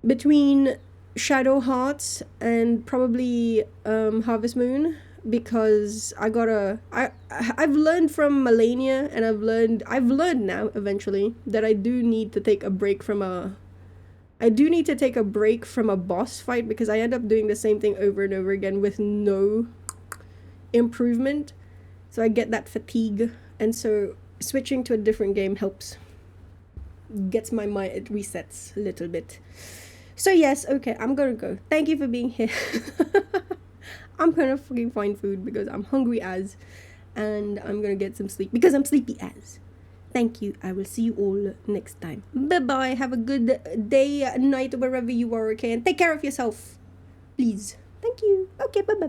Speaker 1: between Shadow Hearts and probably Harvest Moon, because I've learned from Melania, and I've learned now eventually that I do need to take a break from a boss fight, because I end up doing the same thing over and over again with no improvement. So I get that fatigue, and so switching to a different game helps. Gets my mind, it resets a little bit. So yes, okay, I'm gonna go. Thank you for being here. I'm gonna fucking find food because I'm hungry as, and I'm gonna get some sleep because I'm sleepy as. Thank you. I will see you all next time. Bye-bye. Have a good day, night, wherever you are, okay? And take care of yourself. Please. Thank you. Okay, bye-bye.